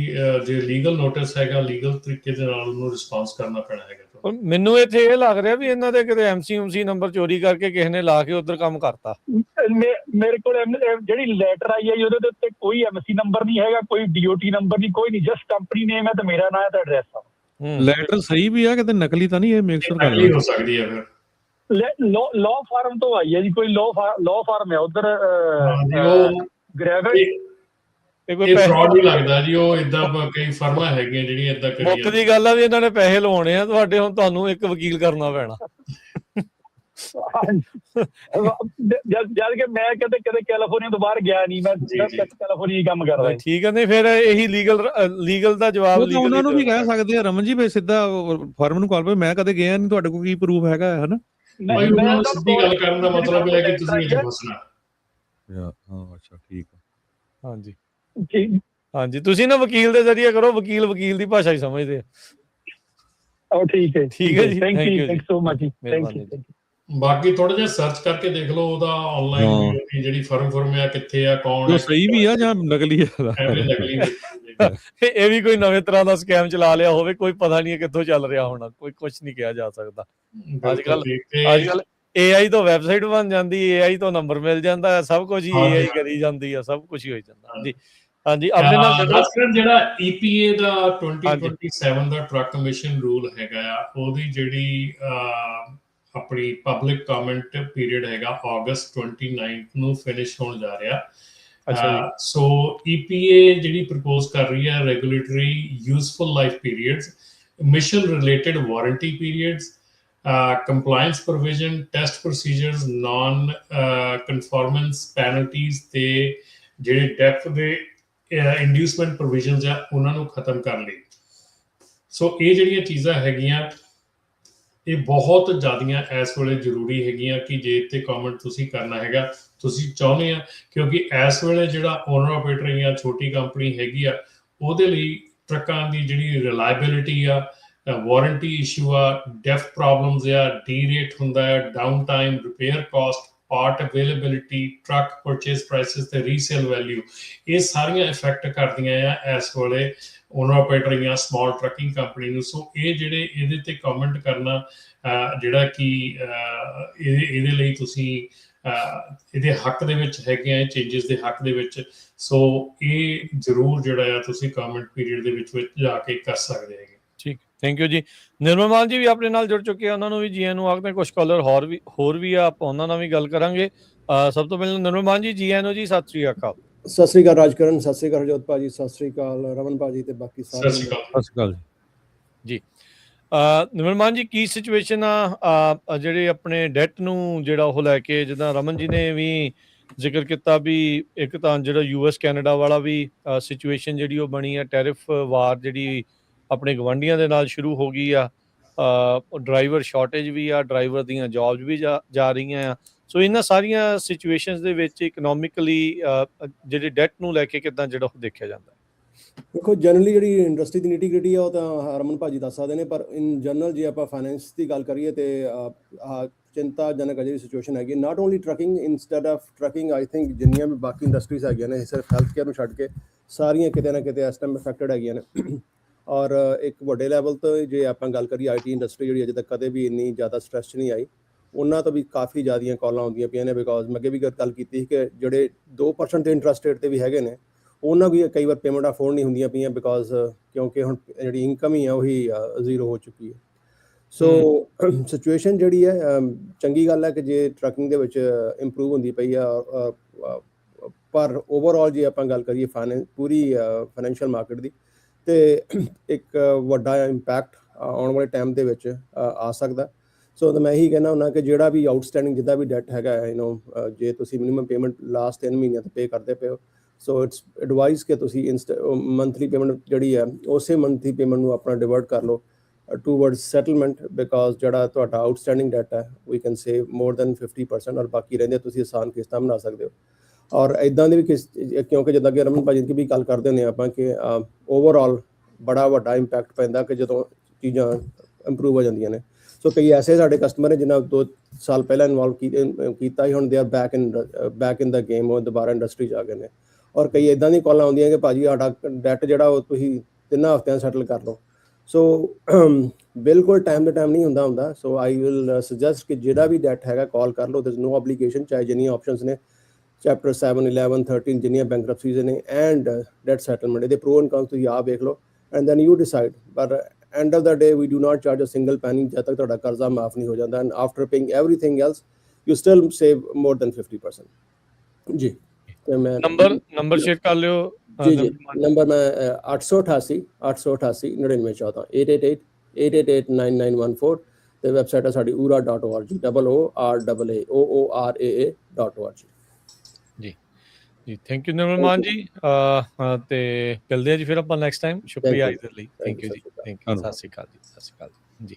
ਜੇ ਲੀਗਲ ਨੋਟਿਸ ਹੈਗਾ ਲੀਗਲ ਤਰੀਕੇ ਦੇ ਨਾਲ ਉਹਨੂੰ ਰਿਸਪੌਂਸ ਕਰਨਾ ਪੈਣਾ ਹੈਗਾ। ਮੈਨੂੰ ਇੱਥੇ ਇਹ ਲੱਗ ਰਿਹਾ ਵੀ ਇਹਨਾਂ ਦੇ ਕਿਤੇ ਐਮਸੀ ਨੰਬਰ ਚੋਰੀ ਕਰਕੇ ਕਿਸੇ ਨੇ ਲਾ ਕੇ ਉੱਧਰ ਕੰਮ ਕਰਤਾ। ਮੇਰੇ ਕੋਲ ਜਿਹੜੀ ਲੈਟਰ ਆਈ ਹੈ ਜੀ ਉਹਦੇ ਉੱਤੇ ਕੋਈ ਐਮਸੀ ਨੰਬਰ ਨਹੀਂ ਹੈਗਾ, ਕੋਈ DOT ਨੰਬਰ ਨਹੀਂ, ਕੋਈ ਨਹੀਂ, ਜਸਟ ਕੰਪਨੀ ਨੇਮ ਹੈ ਤੇ ਮੇਰਾ ਨਾਮ ਹੈ ਤੇ ਐਡਰੈਸ ਆ। ਲੈਟਰ ਸਹੀ ਵੀ ਆ, ਕਿਤੇ ਨਕਲੀ ਤਾਂ ਨਹੀਂ? ਇਹ ਮੇਕ ਸ਼ੋਰ ਕਰ ਨਕਲੀ ਹੋ ਸਕਦੀ ਹੈ ਫਿਰ। ਲਾਅ ਫਾਰਮ ਤੋਂ ਆਈ ਹੈ ਜੀ, ਕੋਈ ਲਾਅ ਫਾਰਮ ਹੈ ਉੱਧਰ ਗ੍ਰੈਵਿਟ। ਇਹ ਫਰਾਡ ਹੀ ਲੱਗਦਾ ਜੀ। ਉਹ ਇਦਾਂ ਕਈ ਫਰਮਾਂ ਹੈਗੀਆਂ ਜਿਹੜੀਆਂ ਇਦਾਂ ਕਰੀ ਮੁੱਖ ਦੀ ਗੱਲ ਆ ਵੀ ਇਹਨਾਂ ਨੇ ਪੈਸੇ ਲਵਾਉਣੇ ਆ ਤੁਹਾਡੇ, ਹੁਣ ਤੁਹਾਨੂੰ ਇੱਕ ਵਕੀਲ ਕਰਨਾ ਪੈਣਾ। ਜਦ ਕਿ ਮੈਂ ਕਦੇ ਕੈਲੀਫੋਰਨੀਆ ਤੋਂ ਬਾਹਰ ਗਿਆ ਨਹੀਂ, ਮੈਂ ਕੈਲੀਫੋਰਨੀਆ ਹੀ ਕੰਮ ਕਰਦਾ। ਠੀਕ ਹੈ। ਨਹੀਂ ਫਿਰ ਇਹੀ ਲੀਗਲ ਦਾ ਜਵਾਬ ਉਹਨਾਂ ਨੂੰ ਵੀ ਕਹਿ ਸਕਦੇ ਆ ਰਮਨ ਜੀ, ਵੀ ਸਿੱਧਾ ਫਰਮ ਨੂੰ ਕਾਲ ਪਏ, ਮੈਂ ਕਦੇ ਗਿਆ ਨਹੀਂ, ਤੁਹਾਡੇ ਕੋਲ ਕੀ ਪ੍ਰੂਫ ਹੈਗਾ ਹੈ ਨਾ? ਸਿੱਧੀ ਗੱਲ ਕਰਨ ਦਾ ਮਤਲਬ ਇਹ ਹੈ ਕਿ ਤੁਸੀਂ ਇੱਥੇ ਫਸਣਾ। ਹਾਂ, ਅੱਛਾ, ਠੀਕ ਹੈ। ਹਾਂਜੀ ਹਾਂਜੀ, ਤੁਸੀਂ ਨਾ ਵਕੀਲ ਦੇ ਜ਼ਰੀਏ ਕਰੋ, ਵਕੀਲ ਦੀ ਭਾਸ਼ਾ ਹੀ ਸਮਝਦੇ ਆ। ਠੀਕ ਹੈ ਜੀ, ਥੈਂਕ ਯੂ ਸੋ ਮਚ ਜੀ, ਥੈਂਕ ਯੂ। ਬਾਕੀ ਥੋੜਾ ਜਿਹਾ ਸਰਚ ਕਰਕੇ ਦੇਖ ਲਓ ਉਹਦਾ ਆਨਲਾਈਨ ਜਿਹੜੀ ਫਰਮ ਆ ਕਿੱਥੇ ਆ, ਕੌਣ ਹੈ, ਸਹੀ ਵੀ ਆ ਜਾਂ ਨਕਲੀ ਆ। ਇਹ ਵੀ ਕੋਈ ਨਵੇਂ ਤਰ੍ਹਾਂ ਦਾ ਸਕੈਮ ਚਲਾ ਲਿਆ ਹੋਵੇ, ਕੋਈ ਪਤਾ ਨਹੀਂ ਕਿੱਥੋਂ ਚੱਲ ਰਿਹਾ ਹੋਣਾ, ਕੋਈ ਕੁਝ ਨਹੀਂ ਕਿਹਾ ਜਾ ਸਕਦਾ। ਅੱਜ ਕੱਲ AI ਤੋਂ ਵੈਬਸਾਈਟ ਬਣ ਜਾਂਦੀ, AI ਤੋਂ ਨੰਬਰ ਮਿਲ ਜਾਂਦਾ, ਸਭ ਕੁਝ ਹੀ AI ਕਰੀ ਜਾਂਦੀ ਆ, ਸਭ ਕੁਝ ਹੀ ਹੋ ਜਾਂਦਾ। ਜੀ ਹਾਂਜੀ, ਆਪਣੇ ਨਾਲ ਜਿਹੜਾ EPA ਦਾ 2027 ਦਾ ਟਰੱਕ ਕਮਿਸ਼ਨ ਰੂਲ ਹੈਗਾ ਆ, ਉਹਦੀ ਜਿਹੜੀ ਆਪਣੀ ਪਬਲਿਕ ਕਮੈਂਟ ਪੀਰੀਅਡ ਹੈਗਾ ਅਗਸਤ 29 ਨੂੰ ਫਿਨਿਸ਼ ਹੋਣ ਜਾ ਰਿਹਾ। ਸੋ EPA ਜਿਹੜੀ ਪ੍ਰਪੋਜ਼ ਕਰ ਰਹੀ ਹੈ regulatory useful life periods, mission related warranty periods, compliance provision, test procedures, non-conformance penalties ਤੇ ਜਿਹੜੇ ਡੈਫ ਦੇ ਇੰਡਿਊਸਮੈਂਟ ਪ੍ਰੋਵੀਜ਼ਨਸ ਆ ਉਹਨਾਂ ਨੂੰ ਖਤਮ ਕਰਨ ਲਈ। ਸੋ ਇਹ ਜਿਹੜੀਆਂ ਚੀਜ਼ਾਂ ਹੈਗੀਆਂ ਇਹ ਬਹੁਤ ਜ਼ਿਆਦੀਆਂ ਇਸ ਵੇਲੇ ਜ਼ਰੂਰੀ ਹੈਗੀਆਂ ਕਿ ਜੇ ਇੱਥੇ ਕਮੈਂਟ ਤੁਸੀਂ ਕਰਨਾ ਹੈਗਾ, ਤੁਸੀਂ ਚਾਹੁੰਦੇ ਆ, ਕਿਉਂਕਿ ਇਸ ਵੇਲੇ ਜਿਹੜਾ ਓਨਰ ਆਪਰੇਟਰ ਜਾਂ ਛੋਟੀ ਕੰਪਨੀ ਹੈਗੀ ਆ ਉਹਦੇ ਲਈ ਟਰੱਕਾਂ ਦੀ ਜਿਹੜੀ ਰਿਲਾਇਬਿਲਿਟੀ ਆ, ਵਾਰੰਟੀ ਇਸ਼ੂ ਆ, ਡੈਫ ਪ੍ਰੋਬਲਮਸ ਆ, ਡੀ-ਰੇਟ ਹੁੰਦਾ ਹੈ, downtime, repair cost, part availability, truck purchase prices ਤੇ ਰੀਸੇਲ ਵੈਲਿਊ, ਇਹ ਸਾਰੀਆਂ ਇਫੈਕਟ ਕਰਦੀਆਂ ਆ ਇਸ ਵੇਲੇ ਓਨਰ ਆਪਰੇਟਰ ਜਾਂ ਸਮਾਲ ਟਰੱਕਿੰਗ ਕੰਪਨੀ ਨੂੰ। ਸੋ ਇਹ ਜਿਹੜੇ ਇਹਦੇ ਤੇ ਕਮੈਂਟ ਕਰਨਾ ਜਿਹੜਾ ਕਿ ਇਹਦੇ ਲਈ ਤੁਸੀਂ ਇਹਦੇ ਹੱਕ ਦੇ ਵਿੱਚ ਹੈਗੇ ਆ, ਚੇਂਜਸ ਦੇ ਹੱਕ ਦੇ ਵਿੱਚ। ਸੋ ਇਹ ਜ਼ਰੂਰ ਜਿਹੜਾ ਆ ਤੁਸੀਂ ਕਮੈਂਟ ਪੀਰੀਅਡ ਦੇ ਵਿੱਚ ਜਾ ਕੇ ਕਰ ਸਕਦੇ ਹੈਗੇ। ਠੀਕ, ਥੈਂਕ ਯੂ ਜੀ। ਨਿਰਮਲ ਮਾਨ ਜੀ ਵੀ ਆਪਣੇ ਨਾਲ ਜੁੜ ਚੁੱਕੇ ਆ, ਉਹਨਾਂ ਨੂੰ ਵੀ ਜੀ ਆਇਆਂ ਨੂੰ ਆਖਦੇ। ਕੁਝ ਕਾਲਰ ਹੋਰ ਵੀ ਆ, ਆਪਾਂ ਉਹਨਾਂ ਨਾਲ ਵੀ ਗੱਲ ਕਰਾਂਗੇ। ਸਭ ਤੋਂ ਪਹਿਲਾਂ ਨਿਰਮਲ ਮਾਨ ਜੀ, ਜੀ ਆਇਆਂ ਨੂੰ ਜੀ, ਸਤਿ ਸ੍ਰੀ ਅਕਾਲ। ਸਤਿ ਸ੍ਰੀ ਅਕਾਲ ਰਾਜਕਰਨ, ਸਤਿ ਸ੍ਰੀ ਅਕਾਲ ਹਰਜੋਤ ਭਾਜੀ, ਸਤਿ ਸ੍ਰੀ ਅਕਾਲ ਰਮਨ ਭਾਜੀ ਤੇ ਬਾਕੀ ਸਾਰੇ। ਸਤਿ ਸ੍ਰੀ ਅਕਾਲ ਜੀ। ਨਿਰਮਲ ਮਾਨ ਜੀ, ਕੀ ਸਿਚੁਏਸ਼ਨ ਆ ਜਿਹੜੇ ਆਪਣੇ ਡੈਟ ਨੂੰ ਜਿਹੜਾ ਉਹ ਲੈ ਕੇ, ਜਿੱਦਾਂ ਰਮਨ ਜੀ ਨੇ ਵੀ ਜ਼ਿਕਰ ਕੀਤਾ ਵੀ ਇੱਕ ਤਾਂ ਜਿਹੜਾ US ਕੈਨੇਡਾ ਵਾਲਾ ਵੀ ਸਿਚੁਏਸ਼ਨ ਜਿਹੜੀ ਉਹ ਬਣੀ ਆ, ਟੈਰਿਫ ਵਾਰ ਜਿਹੜੀ ਆਪਣੇ ਗਵਾਂਢੀਆਂ ਦੇ ਨਾਲ ਸ਼ੁਰੂ ਹੋ ਗਈ ਆ, ਡਰਾਈਵਰ ਸ਼ਾਰਟੇਜ ਵੀ ਆ, ਡਰਾਈਵਰ ਦੀਆਂ ਜੌਬਸ ਵੀ ਜਾ ਰਹੀਆਂ ਆ। ਸੋ ਇਹਨਾਂ ਸਾਰੀਆਂ ਸਿਚੁਏਸ਼ਨਸ ਦੇ ਵਿੱਚ ਇਕਨੋਮਿਕਲੀ ਜਿਹੜੇ ਡੈਟ ਨੂੰ ਲੈ ਕੇ ਕਿੱਦਾਂ ਜਿਹੜਾ ਉਹ ਦੇਖਿਆ ਜਾਂਦਾ? ਦੇਖੋ, ਜਨਰਲੀ ਜਿਹੜੀ ਇੰਡਸਟਰੀ ਦੀ ਨਿਟੀ-ਗ੍ਰਿਟੀ ਆ ਉਹ ਤਾਂ ਹਰਮਨ ਭਾਜੀ ਦੱਸ ਸਕਦੇ ਨੇ, ਪਰ ਇਨ ਜਨਰਲ ਜੇ ਆਪਾਂ ਫਾਈਨੈਂਸ ਦੀ ਗੱਲ ਕਰੀਏ ਤੇ ਚਿੰਤਾਜਨਕ ਜਿਹੜੀ ਸਿਚੁਏਸ਼ਨ ਹੈਗੀ, not only trucking, instead of trucking I think ਜਿੰਨੀਆਂ ਵੀ ਬਾਕੀ ਇੰਡਸਟਰੀਜ਼ ਹੈਗੀਆਂ ਨੇ, ਸਿਰਫ ਹੈਲਥ ਕੇਅਰ ਨੂੰ ਛੱਡ ਕੇ ਸਾਰੀਆਂ ਕਿਤੇ ਨਾ ਕਿਤੇ ਇਸ ਟਾਈਮ ਅਫੈਕਟਡ ਹੈਗੀਆਂ ਨੇ। ਔਰ ਇੱਕ ਵੱਡੇ ਲੈਵਲ ਤੋਂ ਜੇ ਆਪਾਂ ਗੱਲ ਕਰੀਏ IT ਇੰਡਸਟਰੀ ਜਿਹੜੀ ਅਜੇ ਤੱਕ ਕਦੇ ਵੀ ਇੰਨੀ ਜ਼ਿਆਦਾ ਸਟ੍ਰੈਸ 'ਚ ਨਹੀਂ ਆਈ। ਉਹਨਾਂ ਤੋਂ ਵੀ ਕਾਫੀ ਜ਼ਿਆਦੀਆਂ ਕਾਲਾਂ ਆਉਂਦੀਆਂ ਪਈਆਂ ਨੇ, ਬਿਕੋਜ਼ ਮੈਂ ਅੱਗੇ ਵੀ ਗੱਲ ਕੀਤੀ ਸੀ ਕਿ ਜਿਹੜੇ 2% ਦੇ ਇੰਟਰਸਟ ਰੇਟ 'ਤੇ ਵੀ ਹੈਗੇ ਨੇ, ਉਹਨਾਂ ਵੀ ਕਈ ਵਾਰ ਪੇਮੈਂਟ ਅਫੋਰਡ ਨਹੀਂ ਹੁੰਦੀਆਂ ਪਈਆਂ, ਬਿਕੋਜ਼ ਕਿਉਂਕਿ ਹੁਣ ਜਿਹੜੀ ਇਨਕਮ ਹੀ ਆ ਉਹੀ ਜ਼ੀਰੋ ਹੋ ਚੁੱਕੀ ਹੈ। ਸੋ ਸਿਚੁਏਸ਼ਨ ਜਿਹੜੀ ਹੈ ਚੰਗੀ ਗੱਲ ਹੈ ਕਿ ਜੇ ਟਰੱਕਿੰਗ ਦੇ ਵਿੱਚ ਇੰਪਰੂਵ ਹੁੰਦੀ ਪਈ ਆ, ਪਰ ਓਵਰਆਲ ਜੇ ਆਪਾਂ ਗੱਲ ਕਰੀਏ ਪੂਰੀ ਫਾਈਨੈਂਸ਼ੀਅਲ ਮਾਰਕੀਟ ਦੀ, ਤੇ ਇੱਕ ਵੱਡਾ ਇੰਪੈਕਟ ਆਉਣ ਵਾਲੇ ਟਾਈਮ ਦੇ ਵਿੱਚ ਆ ਸਕਦਾ। ਸੋ ਮੈਂ ਇਹੀ ਕਹਿੰਦਾ ਹੁੰਦਾ ਕਿ ਜਿਹੜਾ ਵੀ ਆਊਟਸਟੈਂਡਿੰਗ ਜਿੱਦਾਂ ਵੀ ਡੈਟ ਹੈਗਾ ਜੇ ਤੁਸੀਂ ਮਿਨੀਮਮ ਪੇਮੈਂਟ ਲਾਸਟ 3 ਮਹੀਨਿਆਂ ਤੋਂ ਪੇ ਕਰਦੇ ਪਏ ਹੋ, ਸੋ ਇਟਸ ਐਡਵਾਈਸ ਕਿ ਤੁਸੀਂ ਮੰਥਲੀ ਪੇਮੈਂਟ ਜਿਹੜੀ ਹੈ ਉਸੇ ਮੰਥਲੀ ਪੇਮੈਂਟ ਨੂੰ ਆਪਣਾ ਡਿਵਰਟ ਕਰ ਲਓ ਟੂਵਰਡਸ ਸੈਟਲਮੈਂਟ, ਬਿਕੋਜ਼ ਜਿਹੜਾ ਤੁਹਾਡਾ ਆਊਟਸਟੈਂਡਿੰਗ ਡੈਟ ਹੈ we can save more than 50%, ਔਰ ਬਾਕੀ ਰਹਿੰਦੇ ਤੁਸੀਂ ਆਸਾਨ ਕਿਸ਼ਤਾਂ ਬਣਾ ਸਕਦੇ ਹੋ। ਔਰ ਇੱਦਾਂ ਦੇ ਵੀ ਕਿਉਂਕਿ ਜਿੱਦਾਂ ਕਿ ਰਮਨ ਭਾਜੀ ਦੀ ਵੀ ਗੱਲ ਕਰਦੇ ਹੁੰਦੇ ਆਪਾਂ ਕਿ ਓਵਰਆਲ ਬੜਾ ਵੱਡਾ ਇੰਪੈਕਟ ਪੈਂਦਾ ਕਿ ਜਦੋਂ ਚੀਜ਼ਾਂ ਇੰਪਰੂਵ ਹੋ ਜਾਂਦੀਆਂ ਨੇ। ਸੋ ਕਈ ਐਸੇ ਸਾਡੇ ਕਸਟਮਰ ਨੇ ਜਿਨ੍ਹਾਂ 2 ਸਾਲ ਪਹਿਲਾਂ ਇਨਵੋਲਵ ਕੀਤਾ ਸੀ, ਹੁਣ they are back in the game, ਉਹ ਦੁਬਾਰਾ ਇੰਡਸਟਰੀ 'ਚ ਆ ਗਏ ਨੇ। ਔਰ ਕਈ ਇੱਦਾਂ ਦੀਆਂ ਕਾਲਾਂ ਆਉਂਦੀਆਂ ਕਿ ਭਾਜੀ ਸਾਡਾ ਡੈਟ ਜਿਹੜਾ ਉਹ ਤੁਸੀਂ 3 ਹਫ਼ਤਿਆਂ ਸੈਟਲ ਕਰ ਲਓ। ਸੋ ਬਿਲਕੁਲ ਟਾਈਮ ਦੇ ਟਾਈਮ ਨਹੀਂ ਹੁੰਦਾ। ਸੋ ਆਈ ਵਿਲ ਸੁਜੈਸਟ ਕਿ ਜਿਹੜਾ ਵੀ ਡੈਟ ਹੈਗਾ ਕਾਲ ਕਰ ਲਓ, ਦੇयर इज नो ਆਬਲੀਗੇਸ਼ਨ, ਚਾਹੇ ਜਿੰਨੀਆਂ ਆਪਸ਼ਨਸ ਨੇ ਚੈਪਟਰ 7, 11, 13 ਜਿੰਨੀਆਂ ਬੈਂਕਰਪਸੀਜ਼ ਨੇ ਐਂਡ ਡੈਟ ਸੈਟਲਮੈਂਟ, ਇਹਦੇ ਪ੍ਰੋ ਐਂਡ ਕੌਨਸ ਤੁਸੀਂ ਆਪ ਵੇਖ ਲਓ ਐਂਡ ਦੈਨ ਯੂ ਡਿਸਾਈਡ। ਪਰ end of the day we do not charge a single penny ਜਦ ਤੱਕ ਤੁਹਾਡਾ ਕਰਜ਼ਾ ਮਾਫ ਨਹੀਂ ਹੋ ਜਾਂਦਾ, and after paying everything else you still save more than 50%। ਜੀ ਤੇ ਮੈਂ ਨੰਬਰ ਸ਼ੇਅਰ ਕਰ ਲਿਓ ਜੀ ਨੰਬਰ ਮੈਂ 888 888 9914 888-888-9914 ਤੇ ਵੈਬਸਾਈਟ ਹੈ ਸਾਡੀ ora.org OORAA.org। ਜੀ ਥੈਂਕ ਯੂ ਨਿਰਮਲ ਮਾਨ ਜੀ, ਤੇ ਮਿਲਦੇ ਆ ਜੀ ਫਿਰ ਆਪਾਂ ਨੈਕਸਟ ਟਾਈਮ। ਸ਼ੁਕਰੀਆ ਇਹਦੇ ਲਈ, ਥੈਂਕ ਯੂ ਜੀ, ਥੈਂਕ ਯੂ, ਸਤਿ ਸ਼੍ਰੀ ਅਕਾਲ ਜੀ, ਸਤਿ ਸ਼੍ਰੀ ਅਕਾਲ ਜੀ।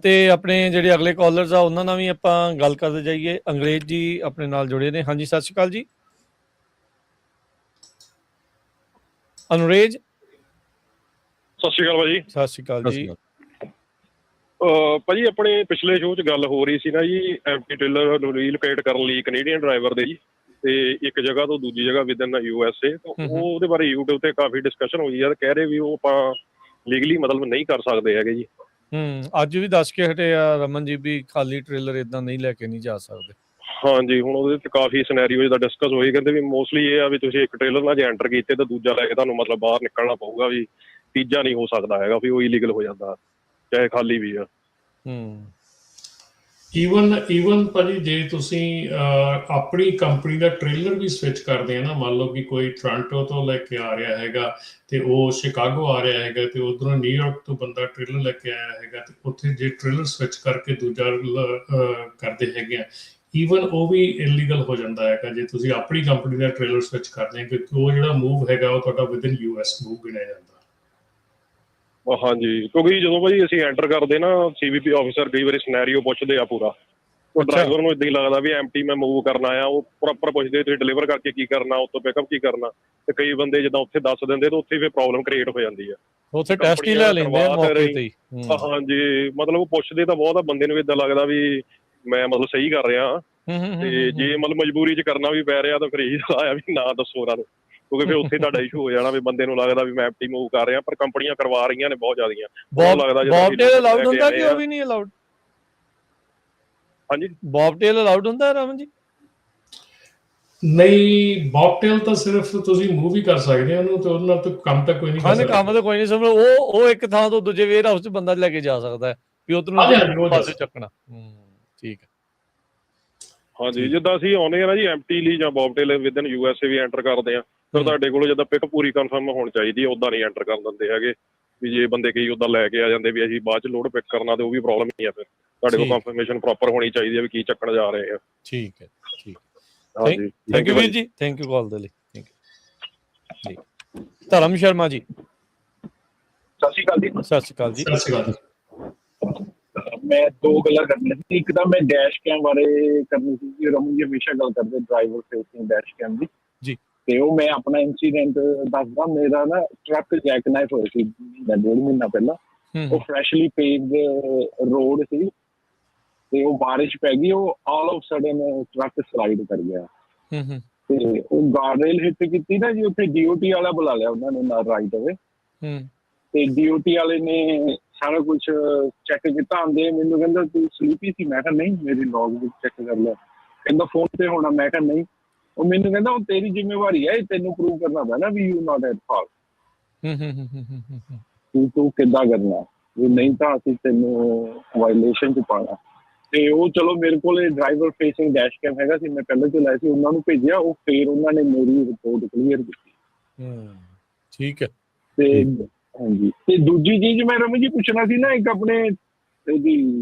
ਤੇ ਆਪਣੇ ਜਿਹੜੇ ਅਗਲੇ ਕਾਲਰਸ ਆ ਉਹਨਾਂ ਨਾਲ ਵੀ ਆਪਾਂ ਗੱਲ ਕਰਦੇ ਜਾਈਏ। ਅੰਗਰੇਜ਼ ਜੀ ਆਪਣੇ ਨਾਲ ਜੁੜੇ ਨੇ। ਹਾਂਜੀ ਸਤਿ ਸ਼੍ਰੀ ਅਕਾਲ ਜੀ ਅੰਗਰੇਜ਼। ਸਤਿ ਸ਼੍ਰੀ ਅਕਾਲ ਭਾਜੀ। ਸਤਿ ਸ਼੍ਰੀ ਅਕਾਲ ਜੀ। ਭਾਜੀ ਆਪਣੇ ਪਿਛਲੇ ਸ਼ੋਅ 'ਚ ਗੱਲ ਹੋ ਰਹੀ ਸੀ ਨਾ ਜੀ, ਐਮਟੀ ਟ੍ਰੇਲਰ ਨੂੰ ਰੀਲੋਕੇਟ ਕਰਨ ਲਈ ਕੈਨੇਡੀਅਨ ਡਰਾਈਵਰ ਦੇ ਜੀ, ਤੇ ਇੱਕ ਜਗ੍ਹਾ ਤੋਂ ਦੂਜੀ ਜਗ੍ਹਾ ਵਿਦਨ USA, ਉਹਦੇ ਬਾਰੇ YouTube ਤੇ ਕਾਫੀ ਡਿਸਕਸ਼ਨ ਹੋਈ ਆ, ਕਹਿ ਰਹੇ ਵੀ ਉਹ ਆਪਾਂ ਲੀਗਲੀ ਮਤਲਬ ਨਹੀਂ ਕਰ ਸਕਦੇ ਹੈਗੇ ਜੀ। ਅੱਜ ਵੀ ਦੱਸ ਕੇ ਹਟੇ ਆ ਰਮਨ ਜੀ ਵੀ ਖਾਲੀ ਟ੍ਰੇਲਰ ਏਦਾਂ ਨਹੀਂ ਲੈ ਕੇ ਨਹੀਂ ਜਾ ਸਕਦੇ। ਹਾਂਜੀ, ਹੁਣ ਉਹਦੇ 'ਚ ਕਾਫੀ ਸਿਨੈਰੀਓ ਦਾ ਡਿਸਕਸ ਹੋਈ, ਕਹਿੰਦੇ ਵੀ ਮੋਸਟਲੀ ਇਹ ਆ ਵੀ ਤੁਸੀਂ ਇੱਕ ਟ੍ਰੇਲਰ ਨਾਲ ਜੇ ਐਂਟਰ ਕੀਤੇ ਤਾਂ ਦੂਜਾ ਲੈ ਕੇ ਤੁਹਾਨੂੰ ਮਤਲਬ ਬਾਹਰ ਨਿਕਲਣਾ ਪਊਗਾ, ਵੀ ਤੀਜਾ ਨਹੀਂ ਹੋ ਸਕਦਾ ਹੈਗਾ, ਵੀ ਉਹ ਇਲੀਗਲ ਹੋ ਜਾਂਦਾ ਚਾਹੇ ਖਾਲੀ ਵੀ ਆ। ਈਵਨ ਭਾਜੀ ਜੇ ਤੁਸੀਂ ਆਪਣੀ ਕੰਪਨੀ ਦਾ ਟ੍ਰੇਲਰ ਵੀ ਸਵਿਚ ਕਰਦੇ ਆ ਨਾ, ਮੰਨ ਲਓ ਕਿ ਕੋਈ ਟੋਰਾਂਟੋ ਤੋਂ ਲੈ ਕੇ ਆ ਰਿਹਾ ਹੈਗਾ ਤੇ ਉਹ ਸ਼ਿਕਾਗੋ ਆ ਰਿਹਾ ਹੈਗਾ, ਤੇ ਉਧਰੋਂ ਨਿਊਯਾਰਕ ਤੋਂ ਬੰਦਾ ਟ੍ਰੇਲਰ ਲੈ ਕੇ ਆਇਆ ਹੈਗਾ, ਤੇ ਉੱਥੇ ਜੇ ਟ੍ਰੇਲਰ ਸਵਿਚ ਕਰਕੇ ਦੂਜਾ ਕਰਦੇ ਹੈਗੇ ਆ, ਈਵਨ ਉਹ ਵੀ ਇਲੀਗਲ ਹੋ ਜਾਂਦਾ ਹੈਗਾ ਜੇ ਤੁਸੀਂ ਆਪਣੀ ਕੰਪਨੀ ਦਾ ਟ੍ਰੇਲਰ ਸਵਿਚ ਕਰਦੇ ਆ, ਕਿਉਂਕਿ ਉਹ ਜਿਹੜਾ ਮੂਵ ਹੈਗਾ ਉਹ ਤੁਹਾਡਾ ਵਿਦਨ US ਮੂਵ ਗਿਣਿਆ ਜਾਂਦਾ। ਹਾਂਜੀ, ਕਿਉਂਕਿ ਜਦੋਂ ਭਾਜੀ ਅਸੀਂ ਐਂਟਰ ਕਰਦੇ ਨਾ, CBP ਆਫਿਸਰ ਕਈ ਵਾਰੀ ਸਿਨੈਰੀਓ ਪੁੱਛਦੇ ਆ ਪੂਰਾ, ਉਹ ਡਰਾਈਵਰ ਨੂੰ ਏਦਾਂ ਹੀ ਲੱਗਦਾ ਵੀ ਐਮਟੀ ਮੈਂ ਮੂਵ ਕਰਨਾ ਆ, ਉਹ ਪ੍ਰੋਪਰ ਪੁੱਛਦੇ ਤੁਸੀਂ ਡਿਲੀਵਰ ਕਰਕੇ ਕੀ ਕਰਨਾ, ਉੱਥੋਂ ਪਿਕਅਪ ਕੀ ਕਰਨਾ, ਤੇ ਕਈ ਬੰਦੇ ਜਿੱਦਾਂ ਉੱਥੇ ਦੱਸ ਦਿੰਦੇ ਤਾਂ ਉੱਥੇ ਫਿਰ ਪ੍ਰੋਬਲਮ ਕ੍ਰੀਏਟ ਹੋ ਜਾਂਦੀ ਆ, ਉੱਥੇ ਟੈਸਟ ਹੀ ਲੈ ਲੈਂਦੇ ਆ ਮੌਕੇ ਤੇ। ਹਾਂਜੀ, ਮਤਲਬ ਉਹ ਪੁੱਛਦੇ ਤਾਂ ਬਹੁਤ ਆ, ਬੰਦੇ ਨੂੰ ਏਦਾਂ ਲੱਗਦਾ ਵੀ ਮੈਂ ਮਤਲਬ ਸਹੀ ਕਰ ਰਿਹਾ, ਤੇ ਜੇ ਮਤਲਬ ਮਜਬੂਰੀ 'ਚ ਕਰਨਾ ਵੀ ਪੈ ਰਿਹਾ ਤਾਂ ਫਿਰ ਇਹੀ ਆਇਆ ਵੀ ਨਾ ਦੱਸੋ ਉਹਨਾਂ ਨੂੰ, ਕਿਉਂਕਿ ਫਿਰ ਉੱਥੇ ਤੁਹਾਡਾ ਇਸ਼ੂ ਹੋ ਜਾਣਾ ਵੀ ਬੰਦੇ ਨੂੰ ਲੱਗਦਾ ਵੀ ਮੈਂ ਐਮਟੀ ਮੂਵ ਕਰ ਰਿਹਾ, ਪਰ ਕੰਪਨੀਆਂ ਕਰਵਾ ਰਹੀਆਂ ਨੇ ਬਹੁਤ ਜ਼ਿਆਦੀਆਂ। ਬੌਬਟੇਲ ਅਲਾਉਡ ਹੁੰਦਾ ਕਿ ਉਹ ਵੀ ਨਹੀਂ ਅਲਾਉਡ? ਹਾਂਜੀ, ਬੌਬਟੇਲ ਅਲਾਉਡ ਹੁੰਦਾ ਰਮਨ ਜੀ? ਨਹੀਂ, ਬੌਬਟੇਲ ਤਾਂ ਸਿਰਫ ਤੁਸੀਂ ਮੂਵ ਹੀ ਕਰ ਸਕਦੇ ਹੋ ਉਹਨੂੰ, ਤੇ ਉਹਦੇ ਨਾਲ ਤਾਂ ਕੰਮ ਤਾਂ ਕੋਈ ਨਹੀਂ ਕਰ ਸਕਦਾ। ਕੰਮ ਤਾਂ ਕੋਈ ਨਹੀਂ, ਸਮਝ ਉਹ ਇੱਕ ਥਾਂ ਤੋਂ ਦੂਜੇ ਵੇਅਰ ਹਾਊਸ 'ਚ ਬੰਦਾ ਲੈ ਕੇ ਜਾ ਸਕਦਾ ਹੈ ਵੀ ਉੱਧਰ ਨੂੰ ਪਾਸੇ ਚੱਕਣਾ। ਠੀਕ ਹੈ। ਹਾਂਜੀ, ਜਿੱਦਾਂ ਅਸੀਂ ਆਉਂਦੇ ਆ ਨਾ ਜੀ ਐਮਟੀ ਲਈ ਜਾਂ ਬੌਬਟੇਲ ਵਿਦਨ USA ਵੀ ਐਂਟਰ ਕਰਦੇ ਆ, ਫਿਰ ਤੁਹਾਡੇ ਕੋਲ ਜਿੱਦਾਂ ਪਿਕ ਪੂਰੀ ਕਨਫਰਮ ਹੋਣੀ ਚਾਹੀਦੀ ਹੈ, ਉੱਦਾਂ ਨਹੀਂ ਐਂਟਰ ਕਰਨ ਦਿੰਦੇ ਹੈਗੇ ਵੀ ਜੇ ਬੰਦੇ ਕਈ ਉੱਦਾਂ ਲੈ ਕੇ ਆ ਜਾਂਦੇ ਵੀ ਅਸੀਂ ਬਾਅਦ 'ਚ ਲੋਡ ਪਿਕ ਕਰਨਾ, ਤੇ ਉਹ ਵੀ ਪ੍ਰੋਬਲਮ ਨਹੀਂ ਆ। ਫਿਰ ਤੁਹਾਡੇ ਕੋਲ ਕਨਫਰਮੇਸ਼ਨ ਪ੍ਰੋਪਰ ਹੋਣੀ ਚਾਹੀਦੀ ਹੈ ਵੀ ਕੀ ਚੱਕਣ ਜਾ ਰਹੇ ਆ। ਠੀਕ ਹੈ, ਠੀਕ। ਹਾਂਜੀ, ਥੈਂਕ ਯੂ ਵੀਰ ਜੀ, ਥੈਂਕ ਯੂ ਕਾਲ ਦੇ ਲਈ। ਥੈਂਕ ਯੂ ਜੀ। ਧਰਮ ਸ਼ਰਮਾ ਜੀ। ਸਤਿ ਸ਼੍ਰੀ ਅਕਾਲ ਜੀ। ਸਤਿ ਸ਼੍ਰੀ ਅਕਾਲ ਜੀ। ਸਤਿ ਸ਼੍ਰੀ ਅਕਾਲ ਜੀ। ਮੈਂ 2 ਗੱਲਾਂ ਕਰਨੀਆਂ ਸੀ। ਇੱਕ ਤਾਂ ਮੈਂ ਡੈਸ਼ ਕੈਮ ਬਾਰੇ ਕਰਨੀ ਸੀ ਕਿ ਰਮਨ ਜੀ ਹਮੇਸ਼ਾ ਗੱਲ ਕਰਦੇ ਡਰਾਈਵਰ ਫੇਸਿੰਗ ਡੈਸ਼ ਕੈਮ ਦੀ ਜੀ, ਤੇ ਉਹ ਮੈਂ ਆਪਣਾ ਇੰਸੀਡੈਂਟ ਦੱਸਦਾ। ਮੇਰਾ ਨਾ ਟਰੱਕ ਜੈਕ ਨਾਈਫ ਹੋਇਆ ਸੀ 1.5 ਮਹੀਨਾ ਪਹਿਲਾਂ। ਉਹ ਫਰੈਸ਼ਲੀ ਪੇਵਡ ਰੋਡ ਸੀ ਤੇ ਉਹ ਬਾਰਿਸ਼ ਪੈ ਗਈ, ਉਹ all of sudden truck slide ਕਰ ਗਿਆ ਤੇ ਉਹ ਗਾਰਡਰੇਲ ਹਿੱਟ ਕੀਤੀ ਨਾ ਜੀ। ਉੱਥੇ DOT ਵਾਲਾ ਬੁਲਾ ਲਿਆ ਉਹਨਾਂ ਨੇ ਨਾਲ ਰਾਈਟ ਅਵੇ, ਤੇ DOT ਵਾਲੇ ਨੇ ਸਾਰਾ ਕੁਝ ਚੈੱਕ ਕੀਤਾ। ਆਉਂਦੇ ਮੈਨੂੰ ਕਹਿੰਦਾ ਤੂੰ ਸਲੀਪੀ ਸੀ? ਮੈਂ ਕਿਹਾ ਨਹੀਂ, ਮੇਰੀ ਲੌਗ ਬੁੱਕ ਚੈੱਕ ਕਰ ਲਿਆ। ਕਹਿੰਦਾ ਫੋਨ ਤੇ ਹੋਣਾ? ਮੈਂ ਕਿਹਾ ਨਹੀਂ। ਉਹ ਮੈਨੂੰ ਕਹਿੰਦਾ ਹੁਣ ਤੇਰੀ ਜ਼ਿੰਮੇਵਾਰੀ ਹੈ, ਤੈਨੂੰ ਪ੍ਰੂਵ ਕਰਨਾ ਪੈਣਾ ਵੀ ਯੂ ਨਾਟ ਐਟ ਫਾਲਟ। ਤੂੰ ਕਿੱਦਾਂ ਕਰਨਾ ਵੀ, ਨਹੀਂ ਤਾਂ ਅਸੀਂ ਤੈਨੂੰ ਵਾਇਲੇਸ਼ਨ 'ਚ ਪਾਉਣਾ। ਤੇ ਉਹ ਚਲੋ ਮੇਰੇ ਕੋਲ ਡਰਾਈਵਰ ਫੇਸਿੰਗ ਡੈਸ਼ ਕੈਮ ਹੈਗਾ ਸੀ, ਮੈਂ ਪਹਿਲਾਂ ਤੋਂ ਲਾਇਆ ਸੀ, ਉਹਨਾਂ ਨੂੰ ਭੇਜਿਆ। ਉਹ ਫਿਰ ਉਹਨਾਂ ਨੇ ਮੇਰੀ ਰਿਪੋਰਟ ਕਲੀਅਰ ਕੀਤੀ। ਠੀਕ ਹੈ। ਤੇ ਹਾਂਜੀ, ਤੇ ਦੂਜੀ ਚੀਜ਼ ਮੈਂ ਰਮਨ ਜੀ ਪੁੱਛਣਾ ਸੀ ਨਾ, ਇੱਕ ਆਪਣੇ ਇਹਦੀ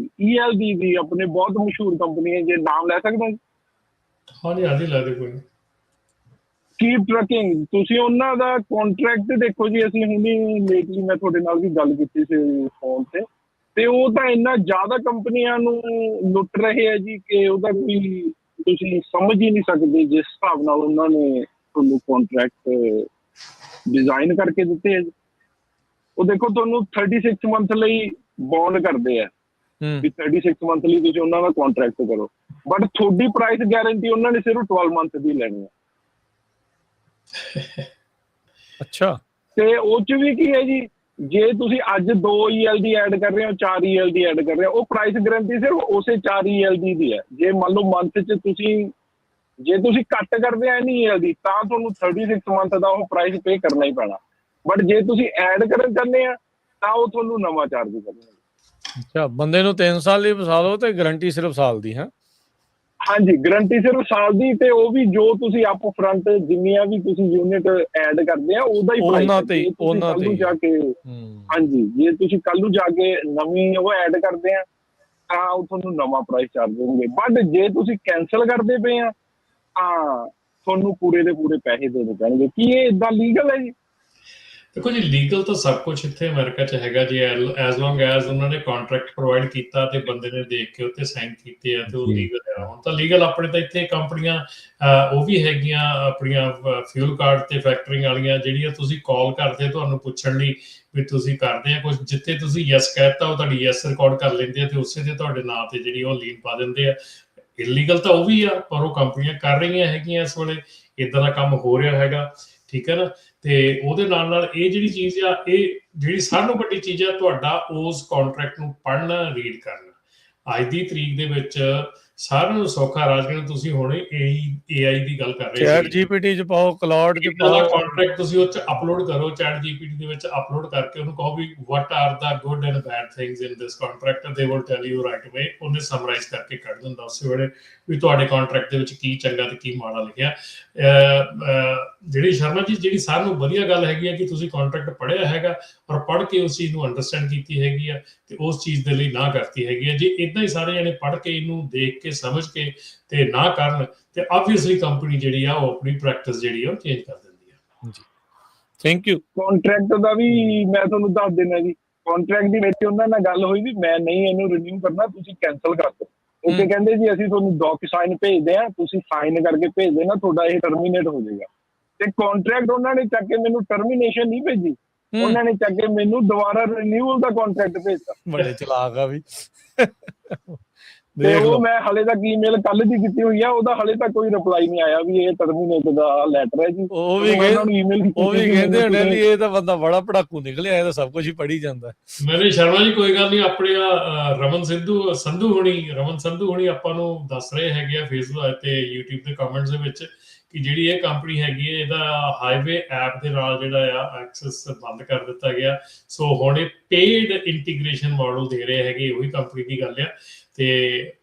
ELD ਦੀ ਆਪਣੇ ਬਹੁਤ ਮਸ਼ਹੂਰ ਕੰਪਨੀ ਹੈ, ਜੇ ਨਾਮ ਲੈ ਸਕਦਾ? ਹਾਂਜੀ ਹਾਂਜੀ, ਲੈ ਦੇ ਕੋਈ ਨਹੀਂ। ਕੀਪ ਟਰੱਕਿੰਗ, ਤੁਸੀਂ ਉਹਨਾਂ ਦਾ ਕੰਟਰੈਕਟ ਦੇਖੋ ਜੀ। ਅਸੀਂ ਹੁਣੀ ਲੇਟਲੀ ਮੈਂ ਤੁਹਾਡੇ ਨਾਲ ਵੀ ਗੱਲ ਕੀਤੀ ਸੀ ਫੋਨ ਤੇ ਉਹ ਤਾਂ ਇੰਨਾ ਜ਼ਿਆਦਾ ਕੰਪਨੀਆਂ ਨੂੰ ਲੁੱਟ ਰਹੇ ਆ ਜੀ ਕਿ ਉਹਦਾ ਕੋਈ ਤੁਸੀਂ ਸਮਝ ਹੀ ਨਹੀਂ ਸਕਦੇ ਜਿਸ ਹਿਸਾਬ ਨਾਲ ਉਹਨਾਂ ਨੇ ਤੁਹਾਨੂੰ ਕੰਟਰੈਕਟ ਡਿਜ਼ਾਈਨ ਕਰਕੇ ਦਿੱਤੇ ਆ ਜੀ। ਉਹ ਦੇਖੋ ਤੁਹਾਨੂੰ 36 ਮੰਥ ਲਈ ਬੌਂਡ ਕਰਦੇ ਆ ਵੀ 36 ਮੰਥ ਲਈ ਤੁਸੀਂ ਉਹਨਾਂ ਦਾ ਕੰਟਰੈਕਟ ਕਰੋ, ਬਟ ਤੁਹਾਡੀ ਪ੍ਰਾਈਸ ਗਾਰੰਟੀ ਉਹਨਾਂ ਨੇ ਸਿਰਫ 12 ਮੰਥ ਦੀ ਲੈਣੀ ਹੈ। ਅੱਛਾ। ਤੇ ਉਹ 'ਚ ਵੀ ਕੀ ਹੈ ਜੀ, ਜੇ ਤੁਸੀਂ ਅੱਜ 2 ELD ਐਡ ਕਰ ਰਹੇ ਹੋ, 4 ELD ਐਡ ਕਰ ਰਹੇ ਹੋ, ਉਹ ਪ੍ਰਾਈਸ ਗਾਰੰਟੀ ਸਿਰਫ ਉਸੇ 4 ELD ਦੀ ਹੈ। ਜੇ ਮੰਨ ਲਓ ਮੰਥ 'ਚ ਜੇ ਤੁਸੀਂ ਕੱਟ ਕਰਦੇ ਆ ਨਹੀਂ ELD, ਤਾਂ ਤੁਹਾਨੂੰ 36 ਮੰਥ ਦਾ ਉਹ ਪ੍ਰਾਈਸ ਪੇ ਕਰਨਾ ਹੀ ਪੈਣਾ। ਬਟ ਜੇ ਤੁਸੀਂ ਐਡ ਕਰਨ ਚਾਹੁੰਦੇ ਆ ਤਾਂ ਉਹ ਤੁਹਾਨੂੰ ਨਵਾਂ ਚਾਰਜ ਕਰਨਾ। ਅੱਛਾ, ਬੰਦੇ ਨੂੰ 3 ਸਾਲ ਲਈ ਫਸਾ ਲਓ ਤੇ ਗਰੰਟੀ ਸਿਰਫ ਸਾਲ ਦੀ ਹੈ? ਹਾਂਜੀ, ਗਰੰਟੀ ਸਿਰਫ ਸਾਲ ਦੀ, ਤੇ ਉਹ ਵੀ ਜੋ ਤੁਸੀਂ ਅਪ ਫਰੰਟ ਜਿੰਨੀਆਂ ਵੀ ਤੁਸੀਂ ਯੂਨਿਟ ਐਡ ਕਰਦੇ ਆ ਉਹਦਾ ਹੀ ਪ੍ਰਾਈਸ ਹੈ ਜਾ ਕੇ। ਹਾਂਜੀ, ਜੇ ਤੁਸੀਂ ਕੱਲ ਨੂੰ ਜਾ ਕੇ ਨਵੀਂ ਉਹ ਐਡ ਕਰਦੇ ਆ ਤਾਂ ਉਹ ਤੁਹਾਨੂੰ ਨਵਾਂ ਪ੍ਰਾਈਸ ਚਾਰਜ ਹੋਣਗੇ। ਬਟ ਜੇ ਤੁਸੀਂ ਕੈਂਸਲ ਕਰਦੇ ਪਏ ਆ ਤਾਂ ਤੁਹਾਨੂੰ ਪੂਰੇ ਦੇ ਪੂਰੇ ਪੈਸੇ ਦੇਣੇ ਪੈਣਗੇ। ਕੀ ਇਹ ਏਦਾਂ ਲੀਗਲ ਹੈ ਜੀ? ਦੇਖੋ ਜੀ, ਲੀਗਲ ਤਾਂ ਸਭ ਕੁਛ ਇੱਥੇ ਅਮਰੀਕਾ 'ਚ ਹੈਗਾ ਜੀ। ਐਜ਼ ਲੌਂਗ ਐਜ਼ ਉਹਨਾਂ ਨੇ ਕੰਟਰੈਕਟ ਪ੍ਰੋਵਾਈਡ ਕੀਤਾ ਤੇ ਬੰਦੇ ਨੇ ਦੇਖ ਕੇ ਉੱਤੇ ਸਾਈਨ ਕੀਤੇ ਆ ਤੇ ਉਹ ਲੀਗਲ ਆ। ਹੁਣ ਤਾਂ ਲੀਗਲ ਆਪਣੇ ਤਾਂ ਇੱਥੇ ਕੰਪਨੀਆਂ ਉਹ ਵੀ ਹੈਗੀਆਂ ਆਪਣੀਆਂ ਫਿਊਲ ਕਾਰਡ ਤੇ ਫੈਕਟਰਿੰਗ ਵਾਲੀਆਂ, ਜਿਹੜੀਆਂ ਤੁਸੀਂ ਕਾਲ ਕਰਦੇ ਤੁਹਾਨੂੰ ਪੁੱਛਣ ਲਈ ਵੀ ਤੁਸੀਂ ਕਰਦੇ ਆ ਕੁਛ, ਜਿੱਥੇ ਤੁਸੀਂ ਯੈਸ ਕਹਿਤਾ ਉਹ ਤੁਹਾਡੀ ਯੈਸ ਰਿਕਾਰਡ ਕਰ ਲੈਂਦੇ ਆ ਤੇ ਉਸੇ ਤੇ ਤੁਹਾਡੇ ਨਾਂ ਤੇ ਜਿਹੜੀ ਉਹ ਲੀਨ ਪਾ ਦਿੰਦੇ ਆ। ਇਲੀਗਲ ਤਾਂ ਉਹ ਵੀ ਆ, ਪਰ ਉਹ ਕੰਪਨੀਆਂ ਕਰ ਰਹੀਆਂ ਹੈਗੀਆਂ ਇਸ ਵੇਲੇ, ਇੱਦਾਂ ਦਾ ਕੰਮ ਹੋ ਰਿਹਾ ਹੈਗਾ। ਠੀਕ ਹੈ ਨਾ। ਤੇ ਉਹਦੇ ਨਾਲ ਇਹ ਜਿਹੜੀ ਚੀਜ਼ ਆ, ਇਹ ਜਿਹੜੀ ਸਾਰਿਆਂ ਨੂੰ ਵੱਡੀ ਚੀਜ਼ ਆ, ਤੁਹਾਡਾ ਉਸ ਕੰਟਰੈਕਟ ਨੂੰ ਪੜ੍ਹਨਾ, ਰੀਡ ਕਰਨਾ। ਅੱਜ ਦੀ ਤਰੀਕ ਦੇ ਵਿੱਚ ਸਾਰਿਆਂ ਨੂੰ ਸੌਖਾ ਰਾਜਗਣ, ਤੁਸੀਂ ਹੁਣੇ AI ਦੀ ਗੱਲ ਕਰ ਰਹੇ ਸੀ, ਚੈਟ GPT 'ਚ ਪਾਓ, ਕਲਾਉਡ 'ਚ ਪਾਓ, ਕੰਟਰੈਕਟ ਤੁਸੀਂ ਉਹ 'ਚ ਅਪਲੋਡ ਕਰੋ, ਚੈਟ GPT ਦੇ ਵਿੱਚ ਅਪਲੋਡ ਕਰਕੇ ਉਹਨੂੰ ਕਹੋ ਵੀ what are the good and bad things in this contract, they will tell you right away. ਉਹਨੇ ਸਮਰਾਈਜ਼ ਕਰਕੇ ਕੱਢ ਦਿੰਦਾ ਉਸੇ ਵੇਲੇ ਵੀ ਤੁਹਾਡੇ ਕੰਟਰੈਕਟ ਦੇ ਵਿੱਚ ਕੀ ਚੰਗਾ ਤੇ ਕੀ ਮਾੜਾ ਲਿਖਿਆ। ਜਿਹੜੀ ਸ਼ਰਮਾ ਜੀ, ਜਿਹੜੀ ਸਾਰਿਆਂ ਨੂੰ ਵਧੀਆ ਗੱਲ ਹੈਗੀ ਆ ਕਿ ਤੁਸੀਂ ਕੰਟਰੈਕਟ ਪੜ੍ਹਿਆ ਹੈਗਾ ਔਰ ਪੜ੍ਹ ਕੇ ਉਸ ਚੀਜ਼ ਨੂੰ ਅੰਡਰਸਟੈਂਡ ਕੀਤੀ ਹੈਗੀ ਆ ਤੇ ਉਸ ਚੀਜ਼ ਦੇ ਲਈ ਨਾ ਕਰਤੀ ਹੈਗੀ ਆ। ਜੇ ਇੱਦਾਂ ਹੀ ਸਾਰੇ ਜਣੇ ਪੜ੍ਹ ਕੇ ਇਹਨੂੰ ਦੇਖ ਕੇ ਸਮਝ ਕੇ ਤੇ ਨਾ ਕਰਨ ਤੇ ਆਬਵੀਅਸਲੀ ਕੰਪਨੀ ਜਿਹੜੀ ਆ ਉਹ ਆਪਣੀ ਪ੍ਰੈਕਟਿਸ ਜਿਹੜੀ ਆ ਉਹ ਚੇਂਜ ਕਰ ਦਿੰਦੀ ਆ। ਜੀ, ਥੈਂਕ ਯੂ। ਕੰਟਰੈਕਟ ਦਾ ਵੀ ਮੈਂ ਤੁਹਾਨੂੰ ਦੱਸ ਦਿੰਦਾ ਜੀ। ਕੰਟਰੈਕਟ ਦੀ ਵਿੱਚ ਉਹਨਾਂ ਨਾਲ ਗੱਲ ਹੋਈ ਵੀ ਮੈਂ ਨਹੀਂ ਇਹਨੂੰ ਰਿਨਿਊ ਕਰਨਾ, ਤੁਸੀਂ ਕੈਂਸਲ ਕਰ ਦਿਓ। ਉਹ ਕਹਿੰਦੇ ਜੀ ਅਸੀਂ ਤੁਹਾਨੂੰ ਡਾਕੂਸਾਈਨ ਭੇਜਦੇ ਆ, ਤੁਸੀਂ ਸਾਈਨ ਕਰਕੇ ਭੇਜ ਦੇਣਾ, ਤੁਹਾਡਾ ਇਹ ਟਰਮੀਨੇਟ ਹੋ ਜਾਏਗਾ। ਤੇ ਕੰਟਰੈਕਟ ਉਹਨਾਂ ਨੇ ਚੱਕ ਕੇ ਮੈਨੂੰ ਟਰਮੀਨੇਸ਼ਨ ਨਹੀਂ ਭੇਜੀ, ਉਹਨਾਂ ਨੇ ਚੱਕ ਕੇ ਮੈਨੂੰ ਦੁਬਾਰਾ ਰਿਨਿਊਅਲ ਦਾ ਕੰਟਰੈਕਟ ਭੇਜਤਾ। ਬੜੇ ਚਲਾਕ ਆ ਵੀ। ਤੇ ਉਹ ਮੈਂ ਹਲੇ ਤੱਕ ਈਮੇਲ ਕੱਲ ਦੀ ਕੀਤੀ ਹੋਈ ਆ, ਉਹਦਾ ਹਲੇ ਤੱਕ ਕੋਈ ਰਿਪਲਾਈ ਨਹੀਂ ਆਇਆ ਵੀ ਇਹ ਟਰਮੀਨੇਟ ਦਾ ਲੈਟਰ ਹੈ ਜੀ। ਉਹ ਵੀ ਕਹਿੰਦੇ ਹੋਣੇ ਵੀ ਇਹ ਤਾਂ ਬੰਦਾ ਬੜਾ ਪੜਾਕੂ ਨਿਕਲਿਆ, ਇਹ ਤਾਂ ਸਭ ਕੁਝ ਹੀ ਪੜ੍ਹੀ ਜਾਂਦਾ। ਨਹੀਂ ਸ਼ਰਮਾ ਜੀ, ਕੋਈ ਗੱਲ ਨਹੀਂ। ਆਪਣੇ ਰਮਨ ਸੰਧੂ ਹੋਣੀ ਆਪਾਂ ਨੂੰ ਦੱਸ ਰਹੇ ਹੈਗੇ ਆ ਫੇਸਬੁੱਕ ਤੇ YouTube ਦੇ ਕਮੈਂਟਸ ਦੇ ਵਿੱਚ ਕਿ ਜਿਹੜੀ ਇਹ ਕੰਪਨੀ ਹੈਗੀ ਹੈ, ਇਹਦਾ ਹਾਈਵੇ ਐਪ ਦੇ ਨਾਲ ਜਿਹੜਾ ਆ ਐਕਸੈਸ ਬੰਦ ਕਰ ਦਿੱਤਾ ਗਿਆ। ਸੋ ਹੁਣ ਇਹ ਪੇਡ ਇੰਟੀਗ੍ਰੇਸ਼ਨ ਮਾਡਲ ਦੇ ਰਹੇ ਹੈਗੇ, ਉਹੀ ਕੰਪਨੀ ਦੀ ਗੱਲ ਆ। ਤੇ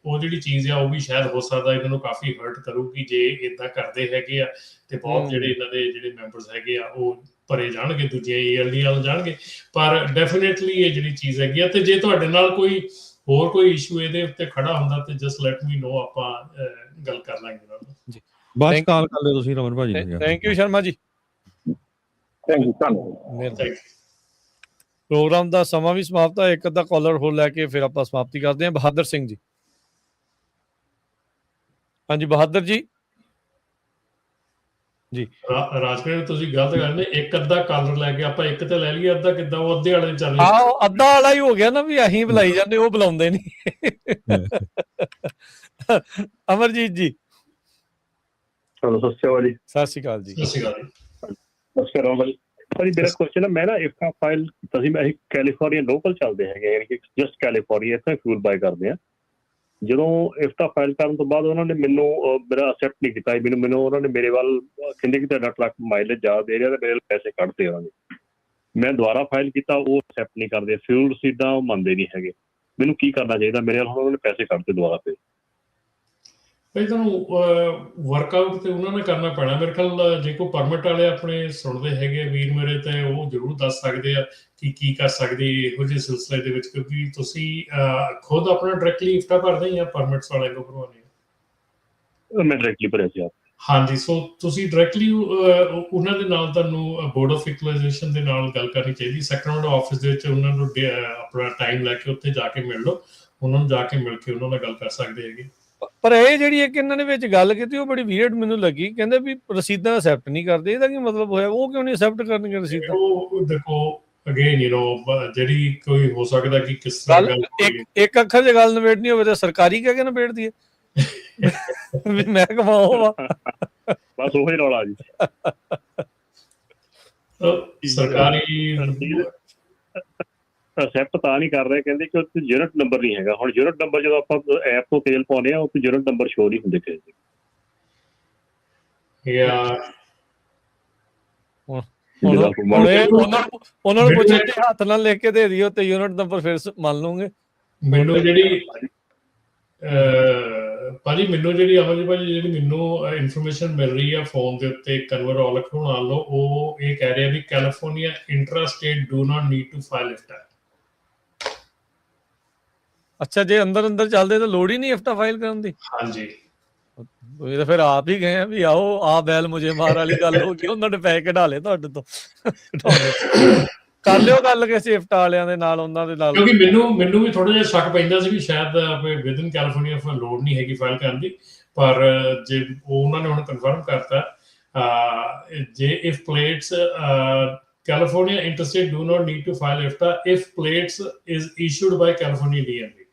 ਉਹ ਜਿਹੜੀ ਚੀਜ਼ ਆ ਉਹ ਵੀ ਸ਼ਾਇਦ ਹੋ ਸਕਦਾ ਇਹਨਾਂ ਨੂੰ ਕਾਫੀ ਹਰਟ ਕਰੂਗੀ ਜੇ ਇਦਾਂ ਕਰਦੇ ਹੈਗੇ ਆ। ਤੇ ਬਹੁਤ ਜਿਹੜੇ ਇਹਨਾਂ ਦੇ ਜਿਹੜੇ ਮੈਂਬਰਸ ਹੈਗੇ ਆ ਉਹ ਭਰੇ ਜਾਣਗੇ, ਦੂਜੀਆਂ ELD ਵੱਲ ਜਾਣਗੇ। ਪਰ ਡੈਫੀਨੇਟਲੀ ਇਹ ਜਿਹੜੀ ਚੀਜ਼ ਹੈਗੀ ਆ। ਤੇ ਜੇ ਤੁਹਾਡੇ ਨਾਲ ਕੋਈ ਹੋਰ ਕੋਈ ਇਸ਼ੂ ਇਹਦੇ ਉੱਤੇ ਖੜਾ ਹੁੰਦਾ ਤੇ ਜਸਟ ਲੈਟ ਮੀ ਨੋ, ਆਪਾਂ ਗੱਲ ਕਰ ਲਾਂਗੇ ਉਹਨਾਂ ਨੂੰ ਜੀ। ਬਸ ਕਾਲ ਕਰ ਲਿਓ ਤੁਸੀਂ ਰਮਨ ਭਾਜੀ ਨੂੰ। Thank you Sharma ji. Thank you, ਧੰਨਵਾਦ। ਪ੍ਰੋਗਰਾਮ ਦਾ ਸਮਾਂ ਵੀ ਸਮਾਪਤ ਹੈ। ਇੱਕ ਅੱਧਾ ਕਾਲਰ ਹੋਰ ਲੈ ਕੇ ਫਿਰ ਆਪਾਂ ਸਮਾਪਤੀ ਕਰਦੇ ਹਾਂ। ਬਹਾਦਰ ਸਿੰਘ ਜੀ। ਹਾਂਜੀ ਬਹਾਦਰ ਜੀ। ਜੀ ਰਾਜਕਰਨ, ਤੁਸੀਂ ਗਲਤ ਕਰਦੇ, ਇੱਕ ਅੱਧਾ ਕਾਲਰ ਲੈ ਕੇ ਆਪਾਂ ਇੱਕ ਤੇ ਲੈ ਲਈਏ, ਅੱਧਾ ਕਿੱਦਾਂ? ਉਹ ਅੱਧੇ ਵਾਲੇ ਚੱਲ ਹਾਂ, ਅੱਧਾ ਵਾਲਾ ਹੀ ਹੋ ਗਿਆ ਨਾ ਵੀ ਅਸੀਂ ਬੁਲਾਈ ਜਾਂਦੇ, ਉਹ ਬੁਲਾਉਂਦੇ ਨਹੀਂ। ਅਮਰਜੀਤ ਜੀ। ਚਲੋ, ਸਤਿ ਸ਼੍ਰੀ ਅਕਾਲ ਜੀ। ਸਤਿ ਸ਼੍ਰੀ ਅਕਾਲ ਜੀ। ਨਮਸਕਾਰ ਭਾਈ। ਭਾਜੀ ਮੇਰਾ ਕੁਐਸਚਨ ਹੈ, ਮੈਂ ਨਾ ਇਫਟਾ ਫਾਈਲ ਕੀਤਾ ਸੀ, ਅਸੀਂ ਕੈਲੀਫੋਰਨੀਆ ਲੋਕਲ ਚੱਲਦੇ ਹੈਗੇ, ਯਾਨੀ ਕਿ ਜਸਟ ਕੈਲੀਫੋਰਨੀਆ ਇੱਥੇ ਫਿਊਲ ਬਾਏ ਕਰਦੇ ਹਾਂ। ਜਦੋਂ ਇਫਟਾ ਫਾਈਲ ਕਰਨ ਤੋਂ ਬਾਅਦ ਉਹਨਾਂ ਨੇ ਮੈਨੂੰ ਮੇਰਾ ਅਸੈਪਟ ਨਹੀਂ ਕੀਤਾ, ਮੈਨੂੰ ਉਹਨਾਂ ਨੇ ਮੇਰੇ ਵੱਲ ਕਹਿੰਦੇ ਕਿ ਤੁਹਾਡਾ ਟਰੱਕ ਮਾਈਲੇਜ ਜ਼ਿਆਦਾ ਦੇ ਰਿਹਾ, ਤੇ ਮੇਰੇ ਪੈਸੇ ਕੱਢਦੇ ਉਹਨਾਂ ਨੇ। ਮੈਂ ਦੁਬਾਰਾ ਫਾਈਲ ਕੀਤਾ, ਉਹ ਅਸੈਪਟ ਨਹੀਂ ਕਰਦੇ, ਫਿਊਲ ਰਸੀਦਾਂ ਉਹ ਮੰਨਦੇ ਨਹੀਂ ਹੈਗੇ। ਮੈਨੂੰ ਕੀ ਕਰਨਾ ਚਾਹੀਦਾ? ਮੇਰੇ ਵੱਲ ਉਹਨਾਂ ਨੇ ਪੈਸੇ ਕੱਢਦੇ ਦੁਬਾਰਾ ਫਿਰ। ਭਾਈ ਤੁਹਾਨੂੰ ਵਰਕਆਊਟ ਤੇ ਉਹਨਾਂ ਨੇ ਕਰਨਾ ਪੈਣਾ ਮੇਰੇ ਖਿਆਲ। ਜੇ ਕੋਈ ਪਰਮਿਟ ਵਾਲੇ ਆਪਣੇ ਸੁਣਦੇ ਹੈਗੇ ਵੀਰ ਮੇਰੇ, ਤੇ ਉਹ ਜ਼ਰੂਰ ਦੱਸ ਸਕਦੇ ਆ ਕਿ ਕੀ ਕਰ ਸਕਦੇ ਇਹੋ ਜਿਹੇ ਸਿਲਸਿਲੇ ਦੇ ਵਿੱਚ, ਕਿਉਂਕਿ ਤੁਸੀਂ ਖੁਦ ਆਪਣਾ ਡਾਇਰੈਕਟਲੀ ਇਫਟਾ ਭਰਦੇ ਜਾਂ ਪਰਮਿਟਸ ਵਾਲੇ ਕੋਲ ਭਰਵਾਉਂਦੇ? ਮੈਂ ਡਾਇਰੈਕਟਲੀ ਭਰਿਆ ਸੀ ਆਪ। ਹਾਂਜੀ, ਸੋ ਤੁਸੀਂ ਡਾਇਰੈਕਟਲੀ ਉਹਨਾਂ ਦੇ ਨਾਲ ਤੁਹਾਨੂੰ ਬੋਰਡ ਆਫ ਇਕੁਲਾਈਜੇਸ਼ਨ ਦੇ ਨਾਲ ਗੱਲ ਕਰਨੀ ਚਾਹੀਦੀ। ਸੈਕਰਮੈਂਟੋ ਆਫਿਸ ਦੇ ਵਿੱਚ ਉਹਨਾਂ ਨੂੰ ਆਪਣਾ ਟਾਈਮ ਲੈ ਕੇ ਉੱਥੇ ਜਾ ਕੇ ਮਿਲ ਲਓ, ਉਹਨਾਂ ਨੂੰ ਜਾ ਕੇ ਮਿਲ ਕੇ ਉਹਨਾਂ ਨਾਲ ਗੱਲ ਕਰ ਸਕਦੇ ਹੈਗੇ। ਪਰ ਇਹ ਜਿਹੜੀ ਇੱਕ ਇਹਨਾਂ ਨੇ ਵਿੱਚ ਗੱਲ ਕੀਤੀ ਉਹ ਬੜੀ ਵੀਅਰਡ ਮੈਨੂੰ ਲੱਗੀ। ਕਹਿੰਦੇ ਵੀ ਰਸੀਦਾਂ ਅਸੈਪਟ ਨਹੀਂ ਕਰਦੇ, ਇਹਦਾ ਕੀ ਮਤਲਬ ਹੋਇਆ? ਉਹ ਕਿਉਂ ਨਹੀਂ ਅਸੈਪਟ ਕਰਨਗੇ ਰਸੀਦਾਂ? ਉਹ ਦੇਖੋ ਅਗੇਨ ਜਿਹੜੀ ਕੋਈ ਹੋ ਸਕਦਾ ਕਿ ਕਿਸ ਤਰ੍ਹਾਂ ਗੱਲ ਇੱਕ ਅੱਖਰ 'ਚ ਗੱਲ ਨਿਬੇੜਨੀ ਹੋਵੇ ਤਾਂ ਸਰਕਾਰੀ ਕਹਿ ਕੇ ਨਿਬੇੜ ਦਈਏ ਵੀ ਮੈਂ ਕਮਾਓ ਵਾ, ਬਸ ਉਹੀ ਰੌਲਾ ਜੀ। ਸਰਕਾਰੀ ਅਸੈਪਟ ਤਾਂ ਨਹੀਂ ਕਰ ਰਹੇ, ਕਹਿੰਦੇ ਕਿ ਉੱਥੇ ਯੂਨਿਟ ਨੰਬਰ ਨਹੀਂ ਹੈਗਾ। ਹੁਣ ਯੂਨਿਟ ਨੰਬਰ ਜਦੋਂ ਆਪਾਂ ਐਪ ਤੋਂ ਤੇਲ ਪਾਉਂਦੇ ਆ, ਉੱਥੇ ਯੂਨਿਟ ਨੰਬਰ ਸ਼ੋ ਨਹੀਂ ਹੁੰਦੇ ਕਿਸੇ ਦੇ। ਉਹਨਾਂ ਨੂੰ ਪੁੱਛੇ ਹੱਥ ਨਾਲ ਲਿਖ ਕੇ ਦੇ ਦਿਓ ਤੇ ਯੂਨਿਟ ਨੰਬਰ ਫਿਰ ਮੰਨ ਲਓਗੇ। ਮੈਨੂੰ ਜਿਹੜੀ ਭਾਜੀ ਅਮਰਜੀਤ ਭਾਜੀ ਜਿਹੜੀ ਮੈਨੂੰ ਇਨਫੋਰਮੇਸ਼ਨ ਮਿਲ ਰਹੀ ਆ ਫੋਨ ਦੇ ਉੱਤੇ ਕਨਵਰ ਆਲ ਖੋਣਾ ਲਓ, ਉਹ ਇਹ ਕਹਿ ਰਿਹਾ ਵੀ California intra state do not need to file IFTA. ਅੱਛਾ, ਜੇ ਅੰਦਰ ਚੱਲਦੇ ਤਾਂ ਲੋੜ ਹੀ ਨਹੀਂ ਇਫਟਾ ਫਾਈਲ ਕਰਨ ਦੀ? ਹਾਂਜੀ, ਇਹ ਤਾਂ ਫਿਰ ਆਪ ਹੀ ਗਏ ਆ ਵੀ ਆਓ ਆ ਬੈਲ ਮੁਝੇ ਮਾਰ ਵਾਲੀ ਗੱਲ ਹੋ ਗਈ। ਉਹਨਾਂ ਨੇ ਪੈਸੇ ਕਢਾ ਲਏ ਤੁਹਾਡੇ ਤੋਂ। ਕਰ ਲਿਓ ਗੱਲ ਕਿਸੇ ਇਫਟਾ ਵਾਲਿਆਂ ਦੇ ਨਾਲ, ਉਹਨਾਂ ਦੇ ਨਾਲ, ਕਿਉਂਕਿ ਮੈਨੂੰ ਵੀ ਥੋੜਾ ਜਿਹਾ ਸ਼ੱਕ ਪੈਂਦਾ ਸੀ ਵੀ ਸ਼ਾਇਦ ਵਿਦਨ ਕੈਲੀਫੋਰਨੀਆ ਲੋੜ ਨਹੀਂ ਹੈਗੀ ਫਾਈਲ ਕਰਨ ਦੀ। ਪਰ ਜੇ ਉਹਨਾਂ ਨੇ ਹੁਣ ਕਨਫਰਮ ਕਰਤਾ ਜੇ if plates California interstate do not need to file IFTA if plates is issued by California DMV.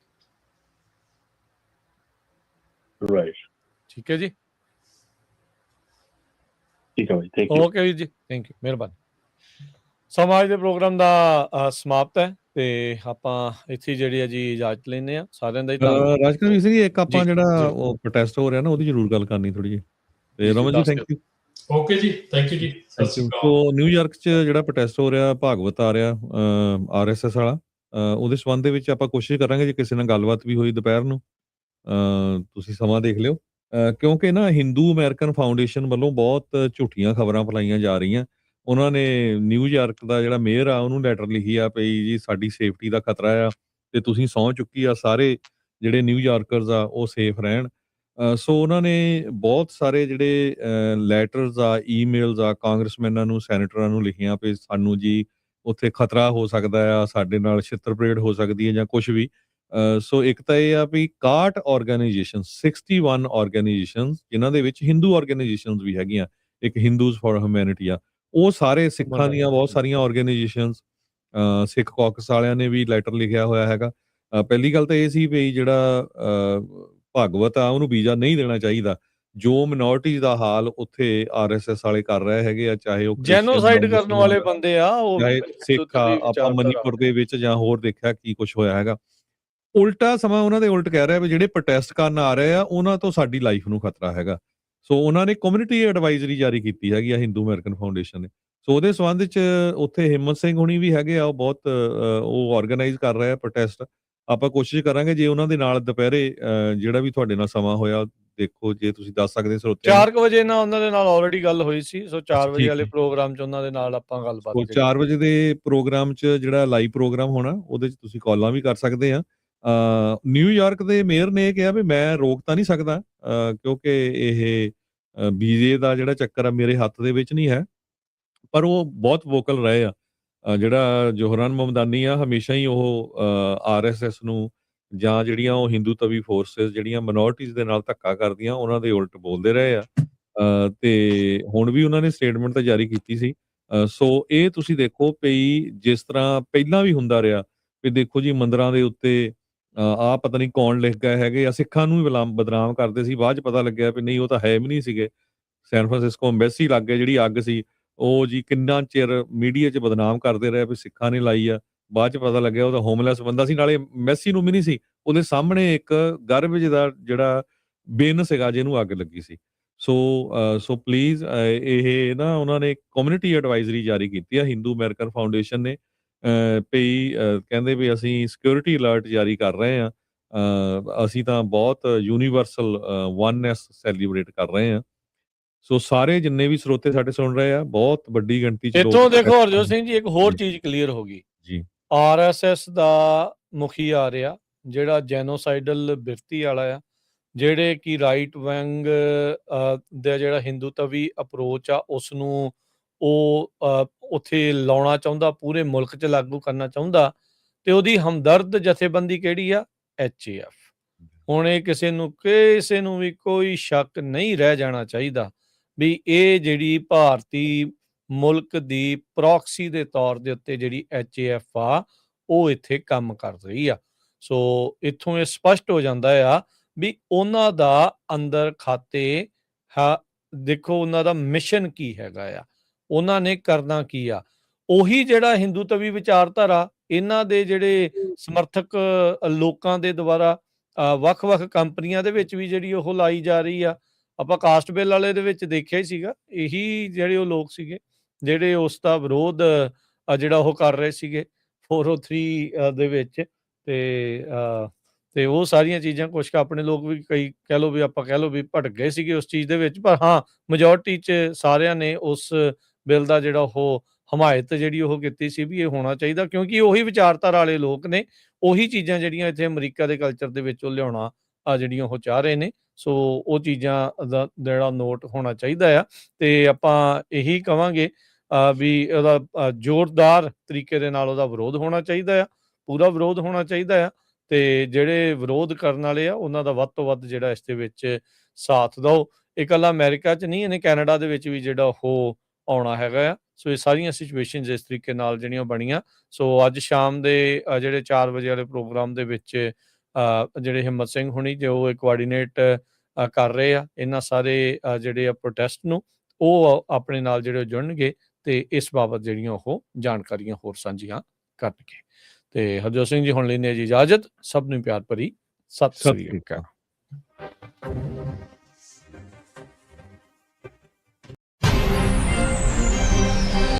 Right. ਠੀਕ ਹੈ ਜੀ, ਠੀਕ ਹੈ ਬਾਈ, ਥੈਂਕ ਯੂ। ਓਕੇ ਜੀ, ਥੈਂਕ ਯੂ, ਮਿਹਰਬਾਨੀ। ਸਮਾਜ ਦੇ ਪ੍ਰੋਗਰਾਮ ਦਾ ਸਮਾਪਤ ਹੈ ਤੇ ਆਪਾਂ ਇੱਥੇ ਜਿਹੜੀ ਹੈ ਜੀ ਇਜਾਜ਼ਤ ਲੈਂਦੇ ਹਾਂ। ਸਾਰਿਆਂ ਦਾ ਹੀ ਧੰਨਵਾਦ। ਰਾਜਕਵੀਰ ਸਿੰਘ ਜੀ, ਇੱਕ ਆਪਾਂ ਜਿਹੜਾ ਉਹ ਪ੍ਰੋਟੈਸਟ ਹੋ ਰਿਹਾ ਨਾ, ਉਹਦੀ ਜ਼ਰੂਰ ਗੱਲ ਕਰਨੀ ਥੋੜੀ ਜਿਹੀ। ਤੇ Raman ji, thank you. Okay ਜੀ, ਥੈਂਕ ਯੂ ਜੀ। ਸੋ ਨਿਊਯਾਰਕ 'ਚ ਜਿਹੜਾ ਪ੍ਰੋਟੈਸਟ ਹੋ ਰਿਹਾ, ਭਾਗਵਤ ਆ ਰਿਹਾ RSS ਵਾਲਾ, ਉਹਦੇ ਸੰਬੰਧ ਦੇ ਵਿੱਚ ਆਪਾਂ ਕੋਸ਼ਿਸ਼ ਕਰਾਂਗੇ ਜੇ ਕਿਸੇ ਨਾਲ ਗੱਲਬਾਤ ਵੀ ਹੋਈ ਦੁਪਹਿਰ ਨੂੰ, ਤੁਸੀਂ ਸਮਾਂ ਦੇਖ ਲਿਓ, ਕਿਉਂਕਿ ਨਾ ਹਿੰਦੂ ਅਮਰੀਕਨ ਫਾਊਂਡੇਸ਼ਨ ਵੱਲੋਂ ਬਹੁਤ ਝੂਠੀਆਂ ਖਬਰਾਂ ਫੈਲਾਈਆਂ ਜਾ ਰਹੀਆਂ। ਉਹਨਾਂ ਨੇ ਨਿਊਯਾਰਕ ਦਾ ਜਿਹੜਾ ਮੇਅਰ ਆ ਉਹਨੂੰ ਲੈਟਰ ਲਿਖੀ ਆ ਪਈ ਜੀ ਸਾਡੀ ਸੇਫਟੀ ਦਾ ਖਤਰਾ ਆ ਤੇ ਤੁਸੀਂ ਸਹੁੰ ਚੁੱਕੀ ਆ ਸਾਰੇ ਜਿਹੜੇ ਨਿਊਯਾਰਕਰਸ ਆ ਉਹ ਸੇਫ ਰਹਿਣ। ਸੋ ਉਹਨਾਂ ਨੇ ਬਹੁਤ ਸਾਰੇ ਜਿਹੜੇ ਲੈਟਰਸ ਆ, ਈਮੇਲਸ ਆ ਕਾਂਗਰਸਮੈਨਾਂ ਨੂੰ, ਸੈਨੇਟਰਾਂ ਨੂੰ ਲਿਖੀਆਂ ਵੀ ਸਾਨੂੰ ਜੀ ਉੱਥੇ ਖਤਰਾ ਹੋ ਸਕਦਾ ਆ, ਸਾਡੇ ਨਾਲ ਛਿੱਤਰ ਪਰੇਡ ਹੋ ਸਕਦੀ ਹੈ ਜਾਂ ਕੁਛ ਵੀ। ਸੋ ਇੱਕ ਤਾਂ ਇਹ ਆ ਵੀ 61 ਆਰਗੇਨਾਈਜੇਸ਼ਨ, 61 ਆਰਗੇਨਾਈਜੇਸ਼ਨ ਜਿਨ੍ਹਾਂ ਦੇ ਵਿੱਚ ਹਿੰਦੂ ਆਰਗੇਨਾਈਜੇਸ਼ਨ ਵੀ ਹੈਗੀਆਂ, ਇੱਕ ਹਿੰਦੂਜ਼ ਫॉर ਹਿਊਮੈਨਿਟੀ ਆ, ਉਹ ਸਾਰੇ ਸਿੱਖਾਂ ਦੀਆਂ ਬਹੁਤ ਸਾਰੀਆਂ ਆਰਗੇਨਾਈਜੇਸ਼ਨ, ਸਿੱਖ ਕਾਕਸ ਵਾਲਿਆਂ ਨੇ ਵੀ ਲੈਟਰ ਲਿਖਿਆ ਹੋਇਆ ਹੈਗਾ। ਪਹਿਲੀ ਗੱਲ ਤਾਂ ਇਹ ਸੀ ਵੀ ਜਿਹੜਾ ਭਾਗਵਤ ਆ ਉਹਨੂੰ ਵੀਜ਼ਾ ਨਹੀਂ ਦੇਣਾ ਚਾਹੀਦਾ। ਜੋ ਮਿਨੋਰਟੀਜ਼ ਦਾ ਹਾਲ ਉੱਥੇ RSS ਵਾਲੇ ਕਰ ਰਹੇ ਹੈਗੇ ਆ, ਚਾਹੇ ਉਹ ਜੈਨੋਸਾਈਡ ਕਰਨ ਵਾਲੇ ਬੰਦੇ ਆ, ਉਹ ਚਾਹੇ ਸਿੱਖ ਆ, ਆਪਾਂ ਮਨੀਪੁਰ ਦੇ ਵਿੱਚ ਜਾਂ ਹੋਰ ਦੇਖਿਆ ਕੀ ਕੁਛ ਹੋਇਆ ਹੈਗਾ। ਉਲਟਾ ਸਮਾਂ ਉਹਨਾਂ ਦੇ ਉਲਟ ਕਹਿ ਰਿਹਾ ਵੀ ਜਿਹੜੇ ਪ੍ਰੋਟੈਸਟ ਕਰਨ ਆ ਰਹੇ ਆ ਉਹਨਾਂ ਤੋਂ ਸਾਡੀ ਲਾਈਫ ਨੂੰ ਖਤਰਾ ਹੈਗਾ। ਸੋ ਉਹਨਾਂ ਨੇ ਕਮਿਊਨਿਟੀ ਐਡਵਾਈਜ਼ਰੀ ਜਾਰੀ ਕੀਤੀ ਹੈਗੀ ਆ ਹਿੰਦੂ ਅਮਰੀਕਨ ਫਾਊਂਡੇਸ਼ਨ ਨੇ। ਸੋ ਉਹਦੇ ਸੰਬੰਧ ਵਿੱਚ ਉੱਥੇ ਹਿੰਮਤ ਸਿੰਘ ਹੁਣੀ ਵੀ ਹੈਗੇ ਆ, ਉਹ ਬਹੁਤ ਉਹ ਆਰਗੇਨਾਈਜ਼ ਕਰ ਰਹੇ ਆ ਪ੍ਰੋਟੈਸਟ। ਆਪਾਂ ਕੋਸ਼ਿਸ਼ ਕਰਾਂਗੇ ਜੇ ਉਹਨਾਂ ਦੇ ਨਾਲ ਦੁਪਹਿਰੇ ਜਿਹੜਾ ਵੀ ਤੁਹਾਡੇ ਨਾਲ ਸਮਾਂ ਹੋਇਆ ਦੇਖੋ, ਜੇ ਤੁਸੀਂ ਦੱਸ ਸਕਦੇ ਸਰੋਤਿਆਂ ਨੂੰ। 4 ਵਜੇ ਨਾਲ ਉਹਨਾਂ ਦੇ ਨਾਲ ਆਲਰੇਡੀ ਗੱਲ ਹੋਈ ਸੀ। ਸੋ 4 ਵਜੇ ਵਾਲੇ ਪ੍ਰੋਗਰਾਮ 'ਚ ਉਹਨਾਂ ਦੇ ਨਾਲ ਆਪਾਂ ਗੱਲਬਾਤ 4 ਵਜੇ ਦੇ ਪ੍ਰੋਗਰਾਮ 'ਚ ਜਿਹੜਾ ਲਾਈਵ ਪ੍ਰੋਗਰਾਮ ਹੋਣਾ ਉਹਦੇ 'ਚ ਤੁਸੀਂ ਕਾਲਾਂ ਵੀ ਕਰ ਸਕਦੇ ਆ। ਨਿਊਯਾਰਕ ਦੇ ਮੇਅਰ ਨੇ ਕਿਹਾ ਵੀ ਮੈਂ ਰੋਕ ਤਾਂ ਨਹੀਂ ਸਕਦਾ ਕਿਉਂਕਿ ਇਹ ਵੀਜ਼ੇ ਦਾ ਜਿਹੜਾ ਚੱਕਰ ਆ ਮੇਰੇ ਹੱਥ ਦੇ ਵਿੱਚ ਨਹੀਂ ਹੈ, ਪਰ ਉਹ ਬਹੁਤ ਵੋਕਲ ਰਹੇ ਆ। ਜਿਹੜਾ ਜੋਹਰਾਨ ਮਮਦਾਨੀ ਆ, ਹਮੇਸ਼ਾ ਹੀ ਉਹ RSS ਨੂੰ ਜਾਂ ਜਿਹੜੀਆਂ ਉਹ ਹਿੰਦੂ ਤਵੀ ਫੋਰਸਿਸ ਜਿਹੜੀਆਂ ਮਿਨੋਰਟੀਜ਼ ਦੇ ਨਾਲ ਧੱਕਾ ਕਰਦੀਆਂ ਉਹਨਾਂ ਦੇ ਉਲਟ ਬੋਲਦੇ ਰਹੇ ਆ। ਤੇ ਹੁਣ ਵੀ ਉਹਨਾਂ ਨੇ ਸਟੇਟਮੈਂਟ ਤਾਂ ਜਾਰੀ ਕੀਤੀ ਸੀ। ਸੋ ਇਹ ਤੁਸੀਂ ਦੇਖੋ ਪਈ ਜਿਸ ਤਰ੍ਹਾਂ ਪਹਿਲਾਂ ਵੀ ਹੁੰਦਾ ਰਿਹਾ ਵੀ ਦੇਖੋ ਜੀ ਮੰਦਿਰਾਂ ਦੇ ਉੱਤੇ ਆਹ ਪਤਾ ਨਹੀਂ ਕੌਣ ਲਿਖ ਗਏ ਹੈਗੇ ਆ, ਸਿੱਖਾਂ ਨੂੰ ਵੀ ਬਦਨਾਮ ਕਰਦੇ ਸੀ। ਬਾਅਦ 'ਚ ਪਤਾ ਲੱਗਿਆ ਵੀ ਨਹੀਂ ਉਹ ਤਾਂ ਹੈ ਵੀ ਨਹੀਂ ਸੀਗੇ। ਸੈਨ ਫਰਾਂਸਿਸਕੋ ਅੰਬੈਸੀ ਲਾਗੇ ਜਿਹੜੀ ਅੱਗ ਸੀ ਉਹ ਜੀ ਕਿੰਨਾ ਚਿਰ ਮੀਡੀਆ 'ਚ ਬਦਨਾਮ ਕਰਦੇ ਰਹੇ ਵੀ ਸਿੱਖਾਂ ਨੇ ਲਾਈ ਆ, ਬਾਅਦ 'ਚ ਪਤਾ ਲੱਗਿਆ ਉਹਦਾ ਹੋਮਲੈਸ ਬੰਦਾ ਸੀ, ਨਾਲੇ ਮੈਸੀ ਨੂੰ ਵੀ ਨਹੀਂ ਸੀ, ਉਹਦੇ ਸਾਹਮਣੇ ਇੱਕ ਗਾਰਬੇਜ ਦਾ ਜਿਹੜਾ ਬਿਨ ਸੀਗਾ ਜਿਹਨੂੰ ਅੱਗ ਲੱਗੀ ਸੀ। ਸੋ ਪਲੀਜ਼ ਇਹ ਨਾ ਉਹਨਾਂ ਨੇ ਕਮਿਊਨਿਟੀ ਐਡਵਾਈਜ਼ਰੀ ਜਾਰੀ ਕੀਤੀ ਆ ਹਿੰਦੂ ਅਮਰੀਕਨ ਫਾਊਂਡੇਸ਼ਨ ਨੇ, ਕਹਿੰਦੇ ਵੀ ਅਸੀਂ ਸਿਕਿਉਰਿਟੀ ਅਲਰਟ ਜਾਰੀ ਕਰ ਰਹੇ ਹਾਂ, ਅਸੀਂ ਤਾਂ ਬਹੁਤ ਯੂਨੀਵਰਸਲ ਵਨਨੈਸ ਸੈਲੀਬ੍ਰੇਟ ਕਰ ਰਹੇ ਹਾਂ। ਸੋ ਸਾਰੇ ਜਿੰਨੇ ਵੀ ਸਰੋਤੇ ਸਾਡੇ ਸੁਣ ਰਹੇ ਆ, ਬਹੁਤ ਵੱਡੀ ਗਿਣਤੀ 'ਚ ਇੱਥੋਂ ਦੇਖੋ ਹਰਜੋਤ ਸਿੰਘ ਜੀ, ਇੱਕ ਹੋਰ ਚੀਜ਼ ਕਲੀਅਰ ਹੋ ਗਈ ਜੀ। RSS ਦਾ ਮੁਖੀ ਆ ਰਿਹਾ ਜਿਹੜਾ ਜੈਨੋਸਾਈਡਲ ਬਿਰਤੀ ਵਾਲਾ ਆ, ਜਿਹੜੇ ਕਿ ਰਾਈਟ ਵਿੰਗ ਦਾ ਜਿਹੜਾ ਹਿੰਦੂਤਵੀ ਅਪਰੋਚ ਆ ਉਸ ਨੂੰ ਉਹ ਉੱਥੇ ਲਾਉਣਾ ਚਾਹੁੰਦਾ, ਪੂਰੇ ਮੁਲਕ 'ਚ ਲਾਗੂ ਕਰਨਾ ਚਾਹੁੰਦਾ, ਤੇ ਉਹਦੀ ਹਮਦਰਦ ਜਥੇਬੰਦੀ ਕਿਹੜੀ ਆ? HAF। ਹੁਣ ਇਹ ਕਿਸੇ ਨੂੰ ਵੀ ਕੋਈ ਸ਼ੱਕ ਨਹੀਂ ਰਹਿ ਜਾਣਾ ਚਾਹੀਦਾ ਵੀ ਇਹ ਜਿਹੜੀ ਭਾਰਤੀ ਮੁਲਕ ਦੀ ਪ੍ਰੋਕਸੀ ਦੇ ਤੌਰ ਦੇ ਉੱਤੇ ਜਿਹੜੀ HAF ਆ ਉਹ ਇੱਥੇ ਕੰਮ ਕਰ ਰਹੀ ਆ। ਸੋ ਇੱਥੋਂ ਇਹ ਸਪਸ਼ਟ ਹੋ ਜਾਂਦਾ ਆ ਵੀ ਉਹਨਾਂ ਦਾ ਅੰਦਰ ਖਾਤੇ ਦੇਖੋ ਉਹਨਾਂ ਦਾ ਮਿਸ਼ਨ ਕੀ ਹੈਗਾ ਆ, ਉਹਨਾਂ ਨੇ ਕਰਨਾ ਕੀ ਆ। ਉਹੀ ਜਿਹੜਾ ਹਿੰਦੂਤਵੀ ਵਿਚਾਰਧਾਰਾ ਇਹਨਾਂ ਦੇ ਜਿਹੜੇ ਸਮਰਥਕ ਲੋਕਾਂ ਦੇ ਦੁਆਰਾ ਵੱਖ-ਵੱਖ ਕੰਪਨੀਆਂ ਦੇ ਵਿੱਚ ਵੀ ਜਿਹੜੀ ਉਹ ਲਾਈ ਜਾ ਰਹੀ ਆ। ਆਪਾਂ ਕਾਸਟ ਬਿੱਲ ਵਾਲੇ ਦੇ ਵਿੱਚ ਦੇਖਿਆ ਹੀ ਸੀਗਾ, ਇਹੀ ਜਿਹੜੇ ਉਹ ਲੋਕ ਸੀਗੇ ਜਿਹੜੇ ਉਸ ਦਾ ਵਿਰੋਧ ਜਿਹੜਾ ਉਹ ਕਰ ਰਹੇ ਸੀਗੇ 403 ਦੇ ਵਿੱਚ, ਤੇ ਉਹ ਸਾਰੀਆਂ ਚੀਜ਼ਾਂ ਕੁਛ ਆਪਣੇ ਲੋਕ ਵੀ ਕਈ ਕਹਿ ਲਓ ਵੀ ਭਟਕ ਗਏ ਸੀਗੇ ਉਸ ਚੀਜ਼ ਦੇ ਵਿੱਚ, ਪਰ ਹਾਂ ਮੈਜੋਰਟੀ 'ਚ ਸਾਰਿਆਂ ਨੇ ਉਸ ਬਿੱਲ ਦਾ ਜਿਹੜਾ ਉਹ ਹਮਾਇਤ ਜਿਹੜੀ ਉਹ ਕੀਤੀ ਸੀ ਵੀ ਇਹ ਹੋਣਾ ਚਾਹੀਦਾ, ਕਿਉਂਕਿ ਉਹੀ ਵਿਚਾਰਧਾਰਾ ਵਾਲੇ ਲੋਕ ਨੇ, ਉਹੀ ਚੀਜ਼ਾਂ ਜਿਹੜੀਆਂ ਇੱਥੇ ਅਮਰੀਕਾ ਦੇ ਕਲਚਰ ਦੇ ਵਿੱਚ ਉਹ ਲਿਆਉਣਾ ਜਿਹੜੀਆਂ ਉਹ ਚਾਹ ਰਹੇ ਨੇ। ਸੋ ਉਹ ਚੀਜ਼ਾਂ ਦਾ ਜਿਹੜਾ ਨੋਟ ਹੋਣਾ ਚਾਹੀਦਾ ਆ, ਤੇ ਆਪਾਂ ਇਹੀ ਕਵਾਂਗੇ ਵੀ ਉਹਦਾ ਜ਼ੋਰਦਾਰ ਤਰੀਕੇ ਦੇ ਨਾਲ ਉਹਦਾ ਵਿਰੋਧ ਹੋਣਾ ਚਾਹੀਦਾ ਆ, ਪੂਰਾ ਵਿਰੋਧ ਹੋਣਾ ਚਾਹੀਦਾ ਆ, ਤੇ ਜਿਹੜੇ ਵਿਰੋਧ ਕਰਨ ਵਾਲੇ ਆ ਉਹਨਾਂ ਦਾ ਵੱਧ ਤੋਂ ਵੱਧ ਜਿਹੜਾ ਇਸ ਦੇ ਵਿੱਚ ਸਾਥ ਦਿਓ। ਇਹ ਇਕੱਲਾ ਅਮਰੀਕਾ 'ਚ ਨਹੀਂ, ਇਹਨੇ ਕੈਨੇਡਾ ਦੇ ਵਿੱਚ ਵੀ ਜਿਹੜਾ ਉਹ ਆਉਣਾ ਹੈਗਾ ਆ। ਸੋ ਇਹ ਸਾਰੀਆਂ ਸਿਚੁਏਸ਼ਨਸ ਇਸ ਤਰੀਕੇ ਨਾਲ ਜਿਹੜੀਆਂ ਬਣੀਆਂ। ਸੋ ਅੱਜ ਸ਼ਾਮ ਦੇ ਜਿਹੜੇ 4 ਵਜੇ ਵਾਲੇ ਪ੍ਰੋਗਰਾਮ ਦੇ ਵਿੱਚ ਜਿਹੜੇ ਹਿੰਮਤ ਸਿੰਘ ਹੁਣੀ ਜੋ ਕੋਆਰਡੀਨੇਟ ਕਰ ਰਹੇ ਆ ਇਹਨਾਂ ਸਾਰੇ ਜਿਹੜੇ ਆ ਪ੍ਰੋਟੈਸਟ ਨੂੰ, ਉਹ ਆਪਣੇ ਨਾਲ ਜਿਹੜੇ ਜੁੜਨਗੇ ਤੇ ਇਸ ਬਾਬਤ ਜਿਹੜੀਆਂ ਉਹ ਜਾਣਕਾਰੀਆਂ ਹੋਰ ਸਾਂਝੀਆਂ ਕਰਨਗੇ। ਤੇ ਹਰਜੋਤ ਸਿੰਘ ਜੀ ਹੁਣ ਲੈਂਦੇ ਜੀ ਇਜਾਜ਼ਤ। ਸਭ ਨੂੰ ਪਿਆਰ ਭਰੀ ਸਤਿ ਸ੍ਰੀ ਅਕਾਲ।